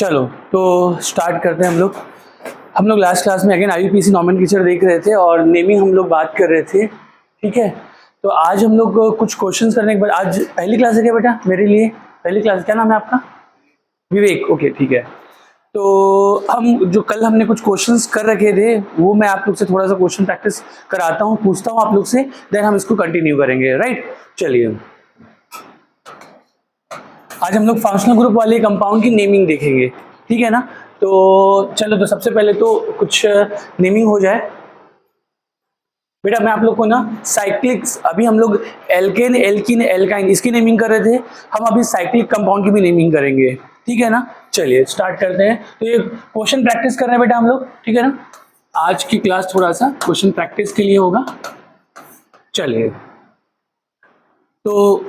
चलो तो स्टार्ट करते हैं हम लोग लास्ट क्लास में अगेन IUPAC नॉमेनक्लेचर देख रहे थे और नेमिंग हम लोग बात कर रहे थे। ठीक है, तो आज हम लोग कुछ क्वेश्चंस करने के बाद, आज पहली क्लास है क्या बेटा मेरे लिए? पहली क्लास, क्या नाम है आपका? विवेक, ओके ठीक है। तो हम जो कल हमने कुछ क्वेश्चंस कर रखे थे वो मैं आप लोग से थोड़ा सा क्वेश्चन प्रैक्टिस कराता हूँ, पूछता हूँ आप लोग से, देन हम इसको कंटिन्यू करेंगे। राइट, चलिए आज हम लोग फंक्शनल ग्रुप वाले कंपाउंड की नेमिंग देखेंगे। ठीक है ना, तो चलो तो सबसे पहले तो कुछ नेमिंग हो जाए। बेटा मैं आप लोग को ना साइक्लिक्स, अभी हम लोग एल्केन, एल्कीन, एल्काइन इसकी नेमिंग कर रहे थे, हम अभी साइक्लिक कंपाउंड की भी नेमिंग करेंगे। ठीक है ना, चलिए स्टार्ट करते हैं। तो ये क्वेश्चन प्रैक्टिस कर रहे हैं बेटा हम लोग, ठीक है ना। आज की क्लास थोड़ा सा क्वेश्चन प्रैक्टिस के लिए होगा। चलिए तो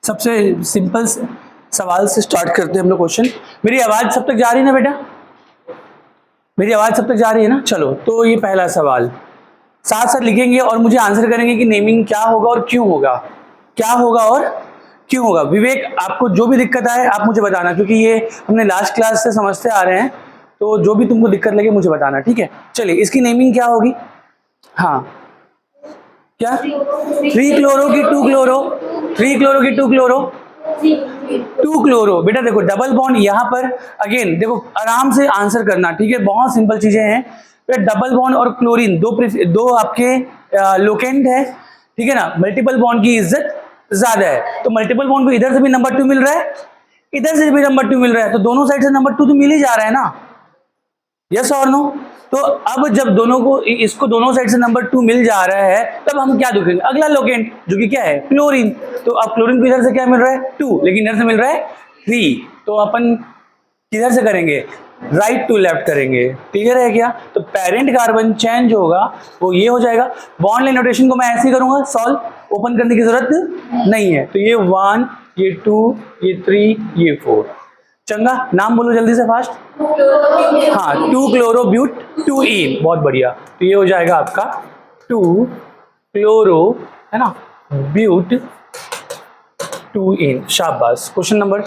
सबसे सिंपल सवाल से स्टार्ट करते हैं हम लोग क्वेश्चन। मेरी आवाज सब तक जा रही है ना बेटा? मेरी आवाज सब तक जा रही है ना? चलो तो ये पहला सवाल साथ साथ लिखेंगे और मुझे आंसर करेंगे कि नेमिंग क्या होगा और क्यों होगा, क्या होगा और क्यों होगा। विवेक आपको जो भी दिक्कत आए आप मुझे बताना, क्योंकि ये हमने लास्ट क्लास से समझते आ रहे हैं, तो जो भी तुमको दिक्कत लगे मुझे बताना। ठीक है, चलिए इसकी नेमिंग क्या होगी? हाँ क्या? 3 क्लोरो की 2 क्लोरो, 3 क्लोरो की 2 क्लोरो, 2 क्लोरो। बेटा देखो डबल बॉन्ड यहाँ पर, अगेन देखो आराम से आंसर करना, ठीक है, बहुत सिंपल चीजें हैं। डबल बॉन्ड और क्लोरीन दो आपके लोकेंट है, ठीक है ना। मल्टीपल बॉन्ड की इज्जत ज्यादा है, तो मल्टीपल बॉन्ड को इधर से भी नंबर 2 मिल रहा है, इधर से भी नंबर 2 मिल रहा है, तो दोनों साइड से नंबर 2 तो मिल ही जा रहा है ना, यस और नो। तो अब जब दोनों को, इसको दोनों साइड से नंबर 2 मिल जा रहा है, तब हम क्या देखेंगे? अगला लोकेंट जो कि क्या है? क्लोरीन। तो अब क्लोरीन को इधर से क्या मिल रहा है? 2, लेकिन इधर से मिल रहा है 3, तो अपन किधर से करेंगे? राइट टू लेफ्ट करेंगे। क्लियर है क्या? तो पेरेंट कार्बन चेंज होगा वो ये हो जाएगा। बॉन्ड लाइन नोटेशन को मैं ऐसे ही करूंगा, सॉल्व, ओपन करने की जरूरत नहीं है। तो ये 1, ये 2, ये 3, ये 4। चंगा नाम बोलो जल्दी से फास्ट। हाँ 2 क्लोरोब्यूट 2ईन, बहुत बढ़िया। तो ये हो जाएगा आपका 2 क्लोरो, है ना, ब्यूट 2ईन। शाबाश। Question number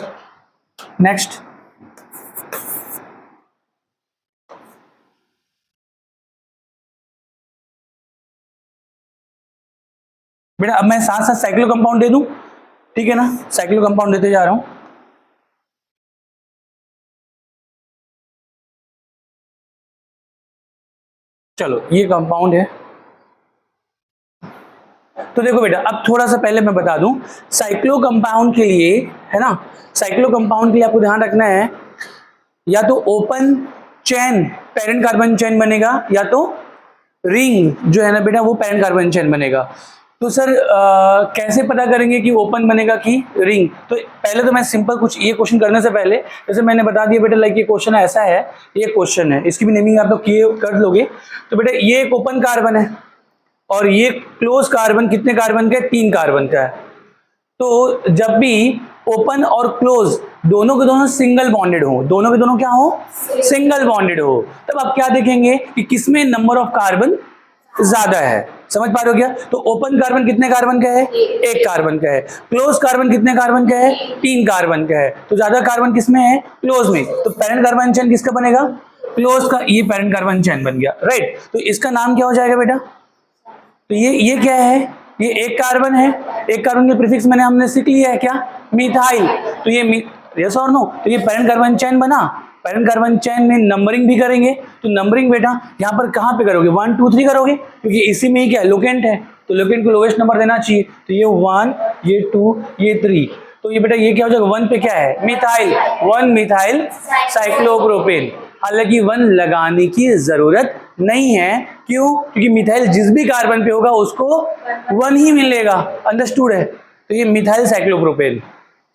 next. बेटा अब मैं साथ साथ साइक्लो कंपाउंड दे दूं, ठीक है ना, साइक्लो कंपाउंड देते जा रहा हूं। चलो ये कंपाउंड है, तो देखो बेटा अब थोड़ा सा पहले मैं बता दूं, साइक्लो कंपाउंड के लिए, है ना, साइक्लो कंपाउंड के लिए आपको ध्यान रखना है, या तो open chain parent carbon chain बनेगा, या तो रिंग जो है ना बेटा वो पेरेंट कार्बन चेन बनेगा। तो सर कैसे पता करेंगे कि ओपन बनेगा कि रिंग? तो पहले तो मैं सिंपल कुछ ये क्वेश्चन करने से पहले, जैसे मैंने बता दिया बेटा, लाइक ये क्वेश्चन ऐसा है, ये क्वेश्चन है, इसकी भी नेमिंग आप लोग किए कर लोगे। तो बेटा ये एक ओपन कार्बन है और ये क्लोज कार्बन कितने कार्बन का है? 3 कार्बन का है। तो जब भी ओपन और क्लोज दोनों के दोनों सिंगल बॉन्डेड हो, दोनों के दोनों क्या हो? सिंगल बॉन्डेड हो, तब आप क्या देखेंगे कि किसमें नंबर ऑफ कार्बन ज्यादा है। समझ पा रहे हो क्या? तो ओपन कार्बन कितने कार्बन का है? 1 कार्बन का है। क्लोज कार्बन कितने कार्बन का है? 3 कार्बन का है। तो ज्यादा कार्बन किसमें है? क्लोज में। तो पेरेंट कार्बन चेन किसका बनेगा? क्लोज का। ये पेरेंट कार्बन चेन बन गया, राइट। तो इसका नाम क्या हो जाएगा बेटा? तो ये क्या है? ये 1 कार्बन है, 1 कार्बन के प्रीफिक्स मैंने हमने सीख लिया है क्या? मिथाइल। तो ये यस और नो, तो ये पेरेंट कार्बन चेन बना। पेरेंट कार्बन चेन में नंबरिंग भी करेंगे, तो नंबरिंग बेटा यहाँ पर कहाँ पे करोगे? 1 2 3 करोगे, क्योंकि इसी में ही क्या लोकेंट है, तो लोकेंट को लोवेस्ट नंबर देना चाहिए। तो ये 1, ये 2, ये 3, तो ये बेटा ये क्या हो जाएगा? 1 पे क्या है? Methyl, 1 methyl cyclopropane. हालांकि 1 लगाने की जरूरत नहीं है, क्यों? क्योंकि मिथाइल जिस भी कार्बन पे होगा उसको 1 ही मिलेगा। अंडरस्टूड है? तो ये मिथाइल साइक्लोप्रोपेन।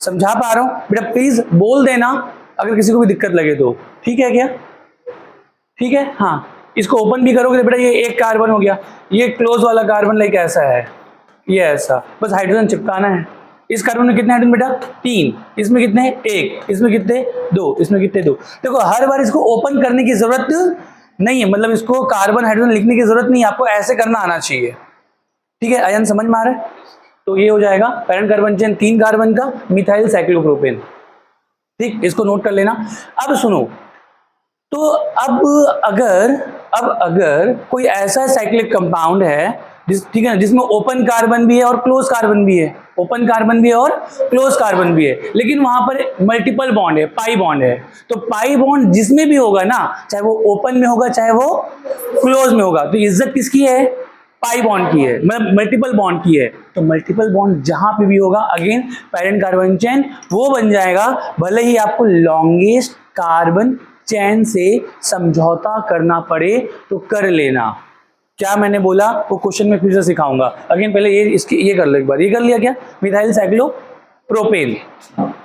समझा पा रहा हूं बेटा? प्लीज बोल देना अगर किसी को भी दिक्कत लगे तो, ठीक है क्या? ठीक है, हाँ। इसको ओपन भी करोगे तो बेटा ये 1 कार्बन हो गया, ये क्लोज वाला कार्बन लाइक ऐसा है, ये ऐसा, बस हाइड्रोजन चिपकाना है। इस कार्बन में कितने हाइड्रोजन बेटा? 3, इसमें कितने? 1, इसमें कितने? 2, इसमें कितने? 2। देखो हर बार इसको ओपन करने की जरूरत नहीं है, मतलब इसको कार्बन हाइड्रोजन लिखने की जरूरत नहीं है, आपको ऐसे करना आना चाहिए। ठीक है, अयन समझ में आ रहा है? तो ये हो जाएगा पैरेंट कार्बन चेन 3 कार्बन का मिथाइल साइक्लोप्रोपेन। ठीक, इसको नोट कर लेना। अब सुनो, तो अब अगर कोई ऐसा साइक्लिक कंपाउंड है ठीक है ना, जिसमें ओपन कार्बन भी है और क्लोज कार्बन भी है, ओपन कार्बन भी है और क्लोज कार्बन भी है, लेकिन वहां पर मल्टीपल बॉन्ड है, पाई बॉन्ड है, तो पाई बॉन्ड जिसमें भी होगा ना, चाहे वो ओपन में होगा चाहे वो क्लोज में होगा, तो इज्जत किसकी है? पाई बॉन्ड की है, मतलब मल्टीपल बॉन्ड की है। तो मल्टीपल बॉन्ड जहां पे भी होगा, अगेन पैरेंट कार्बन चेन वो बन जाएगा, भले ही आपको लॉन्गेस्ट कार्बन चेन से समझौता करना पड़े तो कर लेना। क्या मैंने बोला वो क्वेश्चन में फिर से सिखाऊंगा। अगेन पहले ये कर लो एक बार। ये कर लिया क्या? मिथाइल साइक्लोप्रोपेन,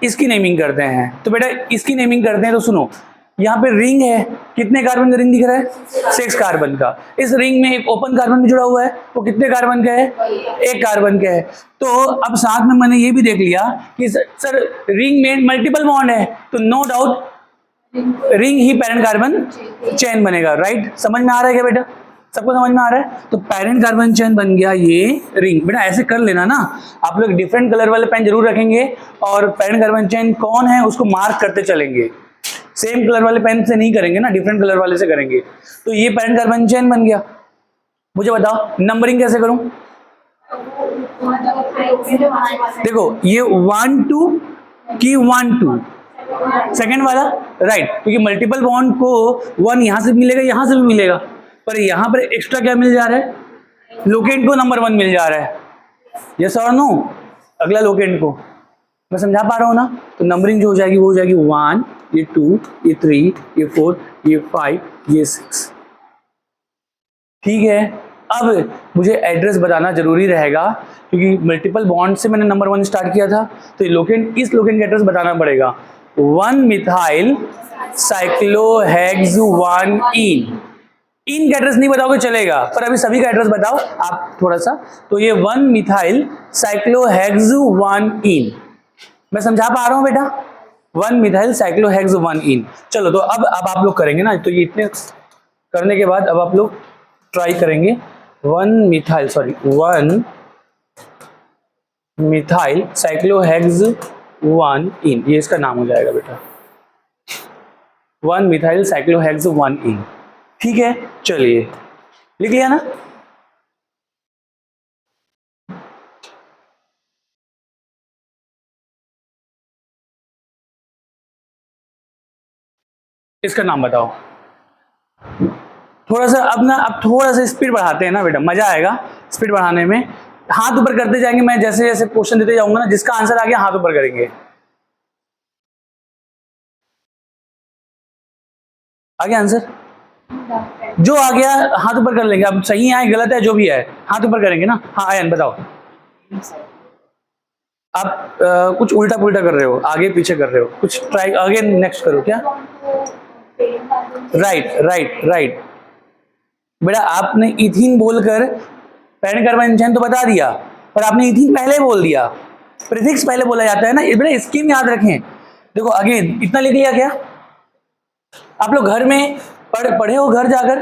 इसकी नेमिंग करते हैं। तो बेटा इसकी नेमिंग करते हैं, तो सुनो, यहाँ पे रिंग है, कितने कार्बन का रिंग दिख रहा है? 6 कार्बन का। इस रिंग में एक ओपन कार्बन भी जुड़ा हुआ है, वो कितने कार्बन का है? 1 कार्बन का है। तो अब साथ में मैंने ये भी देख लिया कि सर रिंग में मल्टीपल बॉन्ड है, तो नो डाउट रिंग ही पैरेंट कार्बन चेन बनेगा। राइट, समझ में आ रहा है क्या बेटा? सबको समझ में आ रहा है? तो पैरेंट कार्बन चेन बन गया ये रिंग। बेटा ऐसे कर लेना ना, आप लोग डिफरेंट कलर वाले पेन जरूर रखेंगे और पैरेंट कार्बन चेन कौन है उसको मार्क करते चलेंगे। सेम कलर वाले पेन से नहीं करेंगे ना, डिफरेंट कलर वाले से करेंगे। तो ये पैरेंट कार्बन चेन बन गया। मुझे बताओ नंबरिंग कैसे करूं? देखो ये 1 2 की 1 2 सेकेंड वाला, राइट, क्योंकि मल्टीपल बॉन्ड को 1 यहां से मिलेगा, यहां से भी मिलेगा, पर यहां पर एक्स्ट्रा क्या मिल जा रहा है? लोकेंट को नंबर 1 मिल जा रहा है। यस और नो? अगला लोकेंट को मैं समझा पा रहा हूं ना? तो नंबरिंग जो हो जाएगी वो हो जाएगी 1, ये 2, ये 3, ये 4, ये 5, ये 6। ठीक है, अब मुझे एड्रेस बताना जरूरी रहेगा, क्योंकि मल्टीपल बॉन्ड से मैंने नंबर 1 स्टार्ट किया था, तो ये लोकेंट, इस लोकेंट का एड्रेस बताना पड़ेगा। 1 मिथाइल साइक्लोहेक्स-1-इन। इन का एड्रेस नहीं बताओगे चलेगा, पर अभी सभी का एड्रेस बताओ आप थोड़ा सा। तो ये 1 मिथाइल साइक्लोहेक्स-1-इन, मैं समझा पा रहा हूं बेटा? 1 मिथाइल साइक्लोहेक्स-1-इन। चलो, तो अब आप लोग करेंगे ना, तो ये इतने करने के बाद अब आप लोग ट्राई करेंगे 1 मिथाइल साइक्लोहेक्स-1-इन, ये इसका नाम हो जाएगा बेटा, 1 मिथाइल साइक्लोहेक्स-1-इन। ठीक है, चलिए लिख लिया ना? इसका नाम बताओ। थोड़ा सा अब थोड़ा सा स्पीड बढ़ाते हैं ना बेटा, मजा आएगा स्पीड बढ़ाने में। हाथ ऊपर करते जाएंगे, मैं जैसे जैसे क्वेश्चन देते जाऊंगा ना, जिसका आंसर आ गया हाथ ऊपर करेंगे। आ गया आंसर? जो आ गया हाथ ऊपर कर लेंगे। अब सही है गलत है जो भी है हाथ ऊपर करेंगे ना। हाँ आयन बताओ। आप कुछ उल्टा पुल्टा कर रहे हो, आगे पीछे कर रहे हो, कुछ ट्राई आगे नेक्स्ट करो। क्या? राइट बेटा, आपने इथीन बोलकर पैरेंट कार्बन चेन तो बता दिया, पर आपने इथीन पहले बोल दिया। प्रीफिक्स पहले बोला जाता है ना बेटा, स्कीम याद रखें। देखो अगेन इतना लिख लिया क्या? आप लोग घर में पढ़े हो घर जाकर?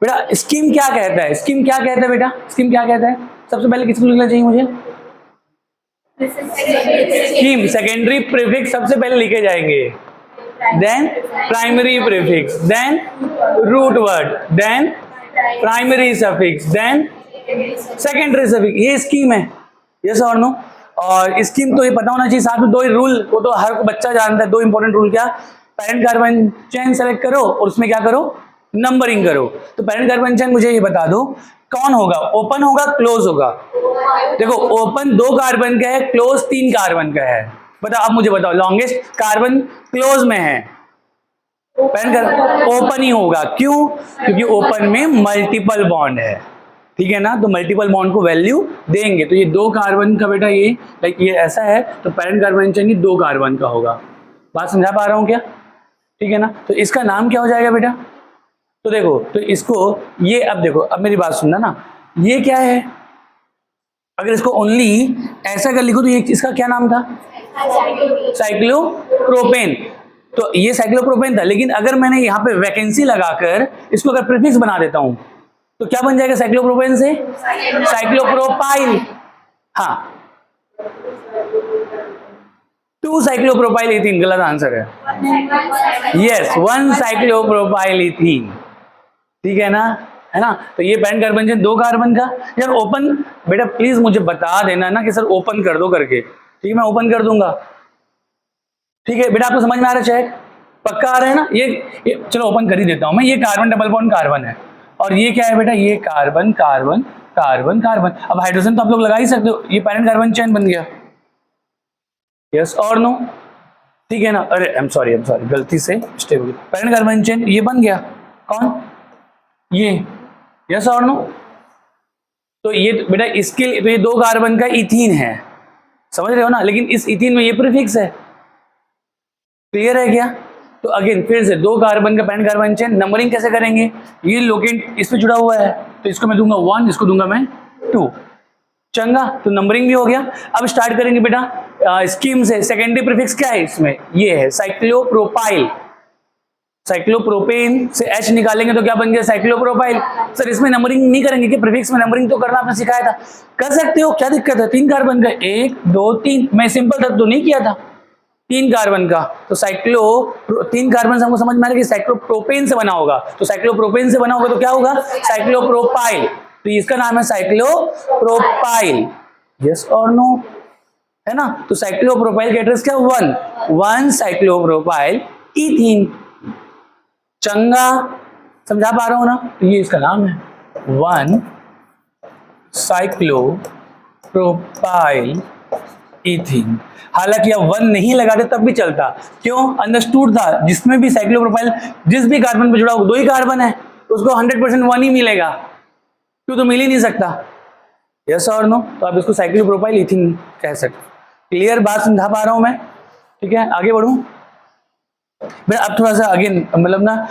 बेटा स्कीम क्या कहता है? स्कीम क्या कहता है बेटा? स्कीम क्या कहता है? सबसे पहले किसको लिखना चाहिए मुझे? स्कीम सेकेंडरी प्रीफिक्स सबसे पहले लिखे जाएंगे, then primary prefix, then root word, then primary suffix, then secondary suffix. ये स्कीम है। यस और नो? और स्कीम तो ये पता होना चाहिए। साथ में 2 रूल, वो तो हर बच्चा जानता है। 2 इंपॉर्टेंट रूल क्या? पैरेंट कार्बन चेन सेलेक्ट करो और उसमें क्या करो? नंबरिंग करो। तो पैरेंट कार्बन चेन मुझे ये बता दो कौन होगा? ओपन होगा क्लोज होगा? देखो ओपन 2 कार्बन का है, क्लोज 3 कार्बन का है। बताओ, अब मुझे बताओ लॉन्गेस्ट कार्बन क्लोज में है, पैरेंट कार्बन ओपन ही होगा। क्यों? क्योंकि ओपन में मल्टीपल बॉन्ड है। ठीक है ना? तो मल्टीपल बॉन्ड को वैल्यू देंगे। तो ये 2 कार्बन का बेटा, ये लाइक ये ऐसा है, तो पैरेंट कार्बन चेन 2 कार्बन का होगा। बात समझा पा रहा हूं क्या? ठीक है ना? तो इसका नाम क्या हो जाएगा बेटा? तो देखो, तो इसको ये, अब देखो, अब मेरी बात सुनना ना, ये क्या है? अगर इसको ओनली ऐसा कर लिखो तो ये इसका क्या नाम था? साइक्लोप्रोपेन। तो ये साइक्लोप्रोपेन था, लेकिन अगर मैंने यहाँ पे वैकेंसी लगाकर इसको अगर प्रीफिक्स बना देता हूं तो क्या बन जाएगा साइक्लोप्रोपेन से? साइक्लोप्रोपाइल। हाँ, 2 साइक्लोप्रोपाइल इथीन गलत आंसर है। यस, 1 साइक्लोप्रोपाइल इथीन, ठीक है ना, है ना। तो ये पैरेंट कार्बन चेन 2 कार्बन का। यार ओपन, बेटा प्लीज मुझे बता देना ना कि सर ओपन कर दो करके, ठीक है, मैं ओपन कर दूंगा, ठीक है बेटा। आपको समझ में आ रहा है, चेक पक्का आ रहा है ना। ये चलो ओपन कर ही देता हूं मैं। ये कार्बन डबल बॉन्ड कार्बन है, और ये क्या है बेटा, ये कार्बन कार्बन कार्बन कार्बन। अब हाइड्रोजन तो आप लोग लगा ही सकते हो, ये पैरेंट कार्बन चेन बन गया। यस और नो, ठीक है ना। अरे आई एम सॉरी गलती से मिस्टेक हो गई। पैरेंट कार्बन चेन ये बन गया, कौन, ये। यस और नो। तो ये बेटा इसके लिए तो ये 2 कार्बन का इथीन है, समझ रहे हो ना। लेकिन इस इथीन में ये प्रीफिक्स है, क्लियर है क्या। तो अगेन फिर से 2 कार्बन का पैरेंट कार्बन चेन। नंबरिंग कैसे करेंगे, ये लोकेट इस पे जुड़ा हुआ है, तो इसको मैं दूंगा 1, इसको दूंगा मैं 2, चंगा। तो नंबरिंग भी हो गया। अब स्टार्ट करेंगे बेटा स्कीम से। सेकेंडरी प्रीफिक्स क्या है इसमें, ये है साइक्लोप्रोपाइल। साइक्लोप्रोपेन से H निकालेंगे तो क्या बन गया, साइक्लोप्रोपाइल। सर इसमें नंबरिंग नहीं करेंगे कि, प्रीफिक्स में नंबरिंग तो करना आपने सिखाया था, कर सकते हो, क्या दिक्कत है। 3 कार्बन का 1 2 3, मैं सिंपल तक तो नहीं किया था, 3 कार्बन का। तो 3 कार्बन से हमको समझ में आ रहा है कि साइक्लोप्रोपेन से बना होगा, तो साइक्लोप्रोपेन से बना होगा तो क्या होगा, साइक्लोप्रोपाइल। तो इसका नाम है साइक्लोप्रोपाइल। यस और नो, है ना। तो साइक्लोप्रोपाइल का एड्रेस क्या, 1 साइक्लोप्रोपाइल इथीन, चंगा, समझा पा रहा हूं ना। तो ये इसका नाम है 1 साइक्लोप्रोपाइल इथीन। हालांकि अब 1 नहीं लगाते तब भी चलता, क्यों, अंडरस्टूड था, जिसमें भी साइक्लोप्रोपाइल जिस भी कार्बन पे जुड़ा हो 2 ही कार्बन है, तो उसको 100% 1 ही मिलेगा, क्यों, तो मिल ही नहीं सकता। यस और नो। तो आप इसको साइक्लोप्रोपाइल इथीन कह सकते। क्लियर बात समझा पा रहा हूं मैं, ठीक है। आगे बढ़ूं मैं, अब थोड़ा सा अगेन मतलब ना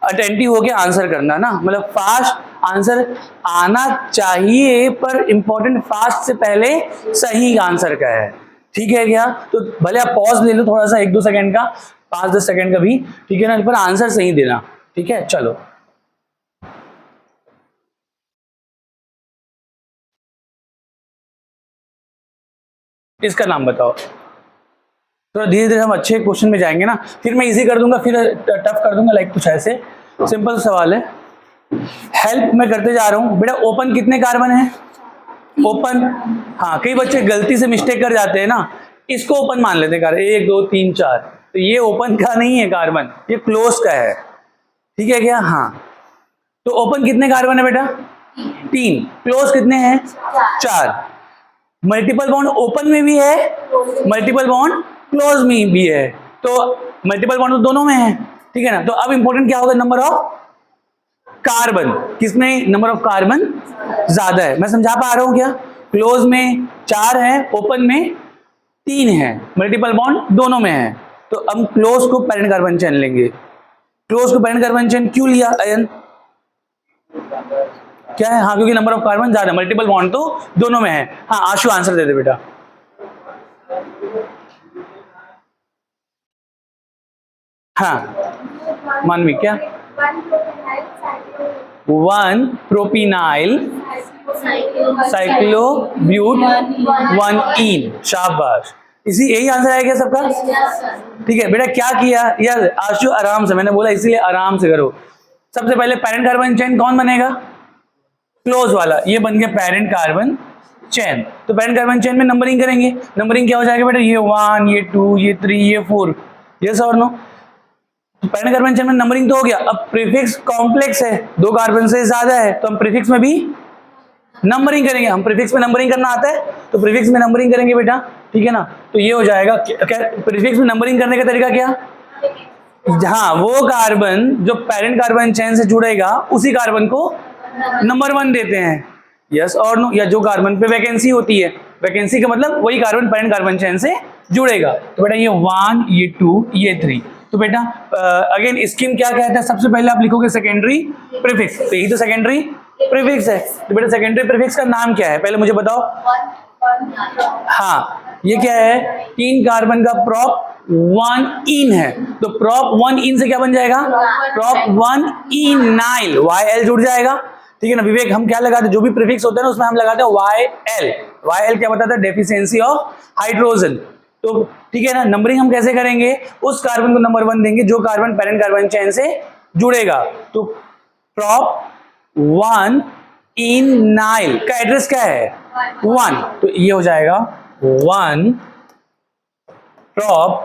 अटेंटिव होके आंसर करना ना, मतलब फास्ट आंसर आना चाहिए, पर इंपॉर्टेंट फास्ट से पहले सही आंसर का है, ठीक है क्या। तो भले आप पॉज ले लो थोड़ा सा 1-2 सेकंड का, 5-10 सेकंड का भी, ठीक है ना, पर आंसर सही देना, ठीक है। चलो इसका नाम बताओ। थोड़ा धीरे धीरे हम अच्छे क्वेश्चन में जाएंगे ना, फिर मैं इजी कर दूंगा, फिर टफ कर दूंगा, लाइक कुछ ऐसे। सिंपल सवाल है, हेल्प मैं करते जा रहा हूं बेटा। ओपन कितने कार्बन है, ओपन, हाँ कई बच्चे गलती से मिस्टेक कर जाते हैं ना, इसको ओपन मान लेते हैं कार्बन 1 2 3 4, तो ये ओपन का नहीं है कार्बन, ये क्लोज का है, ठीक है क्या। हाँ तो ओपन कितने कार्बन है बेटा, 3, क्लोज कितने हैं, 4। मल्टीपल बॉन्ड ओपन में भी है, मल्टीपल बॉन्ड क्लोज में भी है, तो मल्टीपल बॉन्ड तो दोनों में है, ठीक है ना। तो अब इंपॉर्टेंट क्या होगा, नंबर ऑफ कार्बन, किसमें नंबर ऑफ कार्बन ज्यादा है, मैं समझा पा रहा हूं क्या। क्लोज में 4 है, ओपन में 3 है, मल्टीपल बॉन्ड दोनों में है, तो हम क्लोज को पैरेंट कार्बन चेन लेंगे। क्लोज को पैरेंट कार्बन चेन क्यों लिया अयन, क्या है, हाँ क्योंकि नंबर ऑफ कार्बन ज्यादा है, मल्टीपल बॉन्ड तो दोनों में है। हाँ आशु आंसर दे दे बेटा। हाँ मानवी क्या, 1 प्रोपिनाइल साइक्लोब्यूट 1 इन, शाबाश, इसी यही आंसर आया क्या सबका, ठीक है बेटा। क्या किया यार आशु, आराम से, मैंने बोला इसीलिए आराम से करो। सबसे पहले पैरेंट कार्बन चेन कौन बनेगा, क्लोज वाला, ये बन गया पैरेंट कार्बन चेन। तो पैरेंट कार्बन चेन में नंबरिंग करेंगे, नंबरिंग क्या हो जाएगा बेटा, ये 1 ये 2 ये 3 ये 4, यस और नो। तो पैरेंट कार्बन चेन में नंबरिंग तो हो गया। अब प्रीफिक्स कॉम्प्लेक्स है, 2 कार्बन से ज्यादा है, तो हम प्रीफिक्स में भी नंबरिंग करेंगे। हम प्रीफिक्स में नंबरिंग करना आता है तो प्रीफिक्स में नंबरिंग करेंगे बेटा, ठीक है ना। तो ये हो जाएगा, प्रीफिक्स में नंबरिंग करने का तरीका क्या, हाँ वो कार्बन जो पैरेंट कार्बन चेन से जुड़ेगा उसी कार्बन को नंबर 1 देते हैं, यस और नो। या जो कार्बन पे वैकेंसी होती है, वैकेंसी का मतलब वही कार्बन पैरेंट कार्बन चेन से जुड़ेगा। तो बेटा ये 1 ये 2 ये 3, तो बेटा अगेन स्कीम क्या कहता है, सबसे पहले आप लिखोगे सेकेंडरी प्रीफिक्स, तो यही तो सेकेंडरी प्रीफिक्स है। तो बेटा सेकेंडरी प्रीफिक्स का नाम क्या है, पहले मुझे बताओ। हाँ ये क्या है, 3 कार्बन का प्रॉप 1 इन है, तो प्रॉप 1 इन से क्या बन जाएगा, प्रॉप 1 इनाइल, YL जुड़ जाएगा, ठीक है ना विवेक, हम क्या लगाते हैं, जो भी प्रीफिक्स होता है ना उसमें हम लगाते हैं YL। YL क्या बताता है, डेफिशिएंसी ऑफ हाइड्रोजन। तो ठीक है ना, नंबरिंग हम कैसे करेंगे, उस कार्बन को नंबर 1 देंगे जो कार्बन पैरेंट कार्बन चेन से जुड़ेगा। तो prop 1 इनाइल का एड्रेस क्या है 1, तो ये हो जाएगा 1 prop,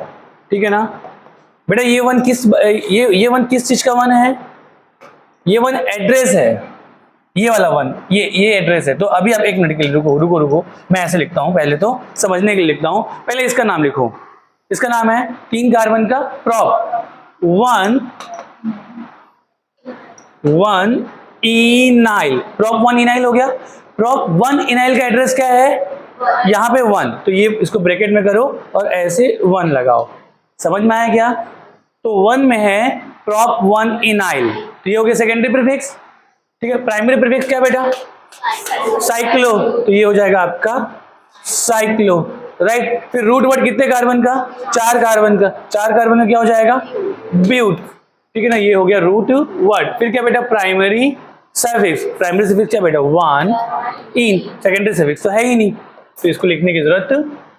ठीक है ना बेटा। ये 1 किस ये 1 किस चीज का 1 है, ये 1 एड्रेस है, ये वाला 1 ये एड्रेस है। तो अभी आप 1 मिनट के लिए रुको, मैं ऐसे लिखता हूं, पहले तो समझने के लिए लिखता हूं। पहले इसका नाम लिखो, इसका नाम है 3 कार्बन का prop 1 इनाइल। prop 1 इनाइल हो गया। prop 1 इनाइल का एड्रेस क्या है, यहां पे 1, तो ये इसको ब्रैकेट में करो और ऐसे 1 लगाओ। समझ में आया क्या, तो 1 में है prop 1 इनाइल, तो ये हो गया सेकेंडरी प्रीफिक्स। ठीक है, प्राइमरी प्रीफिक्स क्या बेटा, साइक्लो, तो ये हो जाएगा आपका साइक्लो, राइट। फिर रूट वर्ड कितने कार्बन का, 4 कार्बन का, 4 कार्बन का क्या हो जाएगा, ब्यूट, ठीक है ना, ये हो गया रूट वर्ड। फिर क्या बेटा, प्राइमरी सफिक्स, प्राइमरी सफिक्स क्या बेटा 1 इन, सेकेंडरी सफिक्स तो है ही नहीं, तो इसको लिखने की जरूरत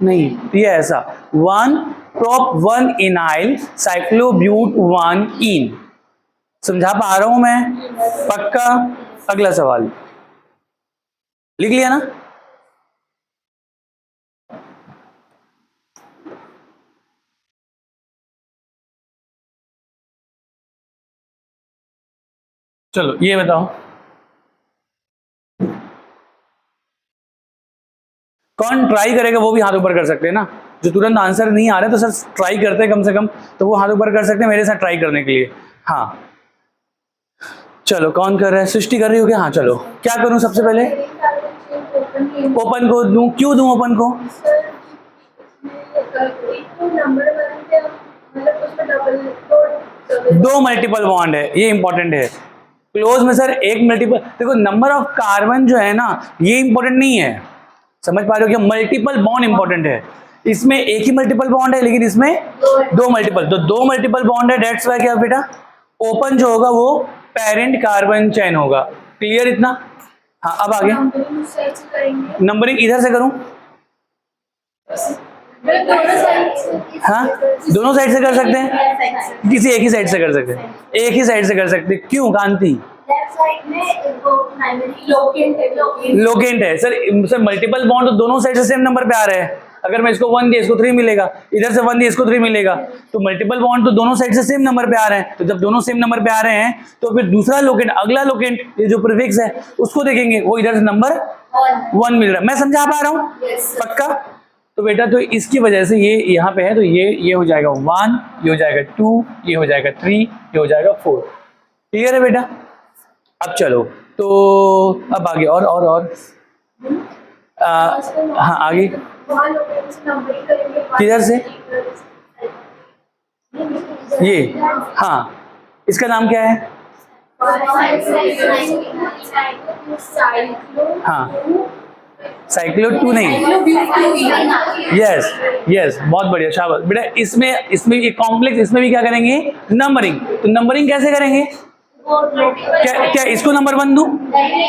नहीं। तो ये ऐसा 1 prop 1 इनाइल साइक्लोब्यूट 1 इन। समझा पा रहा हूं मैं, पक्का। अगला सवाल लिख लिया ना, चलो ये बताओ कौन ट्राई करेगा, वो भी हाथ ऊपर कर सकते हैं ना, जो तुरंत आंसर नहीं आ रहा है तो सर ट्राई करते हैं कम से कम, तो वो हाथ ऊपर कर सकते हैं मेरे साथ ट्राई करने के लिए। हाँ चलो, कौन कर रहा है, सृष्टि कर रही हो क्या, हाँ चलो। क्या करूं सबसे पहले, ओपन को दूं, क्यों दूं ओपन को, दो मल्टीपल बॉन्ड है, ये इंपॉर्टेंट है। क्लोज में सर एक मल्टीपल, देखो नंबर ऑफ कार्बन जो है ना ये इंपॉर्टेंट नहीं है, समझ पा रहे हो क्या, मल्टीपल बॉन्ड इंपॉर्टेंट है। इसमें एक ही मल्टीपल बॉन्ड है लेकिन इसमें दो मल्टीपल, तो दो मल्टीपल बॉन्ड है, डेट्स वाई क्या बेटा, ओपन जो होगा वो पेरेंट कार्बन चेन होगा। क्लियर इतना, हाँ अब आगे नंबरिंग इधर से करूं, हाँ दोनों साइड से कर सकते हैं, किसी एक ही साइड से कर सकते हैं, एक ही साइड से कर सकते हैं, क्यों कांति, लोकेंट है सर मल्टीपल बॉन्ड तो दोनों साइड से सेम नंबर पे आ रहे हैं। अगर मैं इसको 1 दिया इसको 3 मिलेगा, इधर से 1 दिया इसको 3 मिलेगा, तो मल्टीपल बॉन्ड तो दोनों साइड से सेम नंबर पे आ रहे हैं। तो जब दोनों सेम नंबर पे आ रहे हैं तो फिर दूसरा लोकेंट, अगला लोकेंट, ये जो प्रीफिक्स है उसको देखेंगे, वो इधर से नंबर 1 मिल रहा है। मैं समझा पा रहा हूँ पक्का, तो बेटा तो इसकी वजह से ये यहाँ पे है, तो ये हो जाएगा 1, ये हो जाएगा 2, ये हो जाएगा 3, ये हो जाएगा 4। क्लियर है बेटा, अब चलो तो अब आगे और हाँ आगे किधर से, ये हाँ इसका नाम क्या है, हाँ साइक्लो 2 नहीं, यस बहुत बढ़िया शाबाश बेटा। इसमें ये कॉम्प्लेक्स, इसमें भी क्या करेंगे नंबरिंग, तो नंबरिंग कैसे करेंगे, क्या इसको नंबर 1 दूं,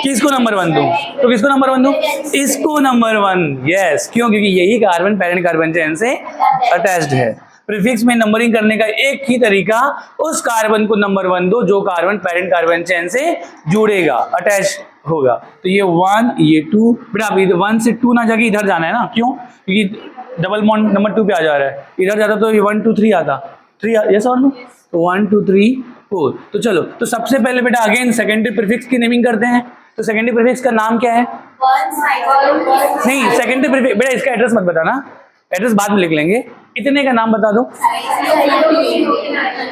किसको नंबर 1 दूं, तो किसको नंबर 1 दूं, इसको नंबर 1, यस क्यों, क्योंकि यही कार्बन पैरेंट कार्बन चेन से अटैच्ड है। प्रीफिक्स में नंबरिंग करने का एक ही तरीका, उस कार्बन को नंबर 1 दो जो कार्बन पैरेंट कार्बन चेन से जुड़ेगा, अटैच होगा। तो ये 1 ये 2, बेटा अब 1 से 2 ना जाके इधर जाना है ना, क्यों, क्योंकि डबल बॉन्ड नंबर 2 पे आ जा रहा है, इधर जाता तो ये 1 2 3 आता, 3 यस और नो, तो 1 2 3 4। तो चलो, तो सबसे पहले बेटा अगेन सेकेंडरी प्रीफिक्स की नेमिंग करते हैं। तो सेकेंडरी प्रीफिक्स का नाम क्या है, नहीं सेकेंडरी प्रीफिक्स बेटा इसका एड्रेस मत बताना, एड्रेस बाद में लिख लेंगे, इतने का नाम बता दो,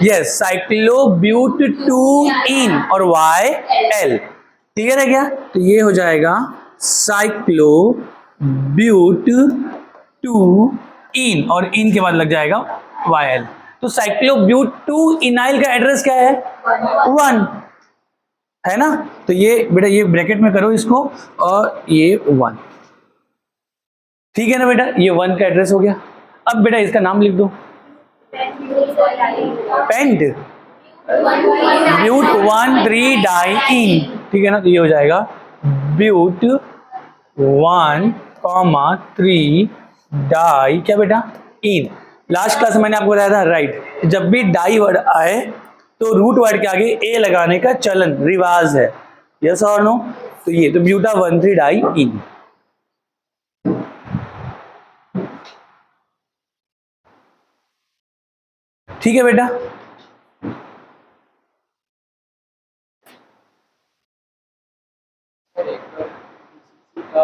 यस साइक्लोब्यूट 2 इन और YL। क्लियर है क्या, तो ये हो जाएगा साइक्लोब्यूट 2 इन और इन के बाद लग जाएगा YL। तो साइक्लोब्यूट 2 इनाइल का एड्रेस क्या है 1 है ना, तो ये बेटा ये ब्रैकेट में करो इसको और ये 1, ठीक है ना बेटा, ये 1 का एड्रेस हो गया। अब बेटा इसका नाम लिख दो, पेंट ब्यूट 1 3 डाई इन, ठीक है ना, तो ये हो जाएगा ब्यूट 1,3 डाई क्या बेटा इन। लास्ट क्लास में मैंने आपको बताया था राइट, जब भी डाई वर्ड आए तो रूट वर्ड के आगे ए लगाने का चलन रिवाज है, यस और नो। तो ये तो ब्यूटा 1,3 डाई इन। ठीक है बेटा,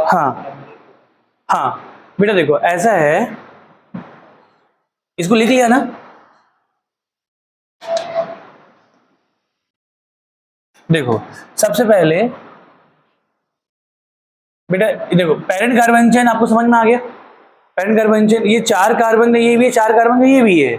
हाँ हाँ बेटा देखो ऐसा है, इसको लिख लिया ना। देखो सबसे पहले बेटा देखो पेरेंट कार्बन चेन आपको समझ में आ गया। पेरेंट कार्बन चेन ये 4 कार्बन ये भी है, 4 कार्बन ये भी है।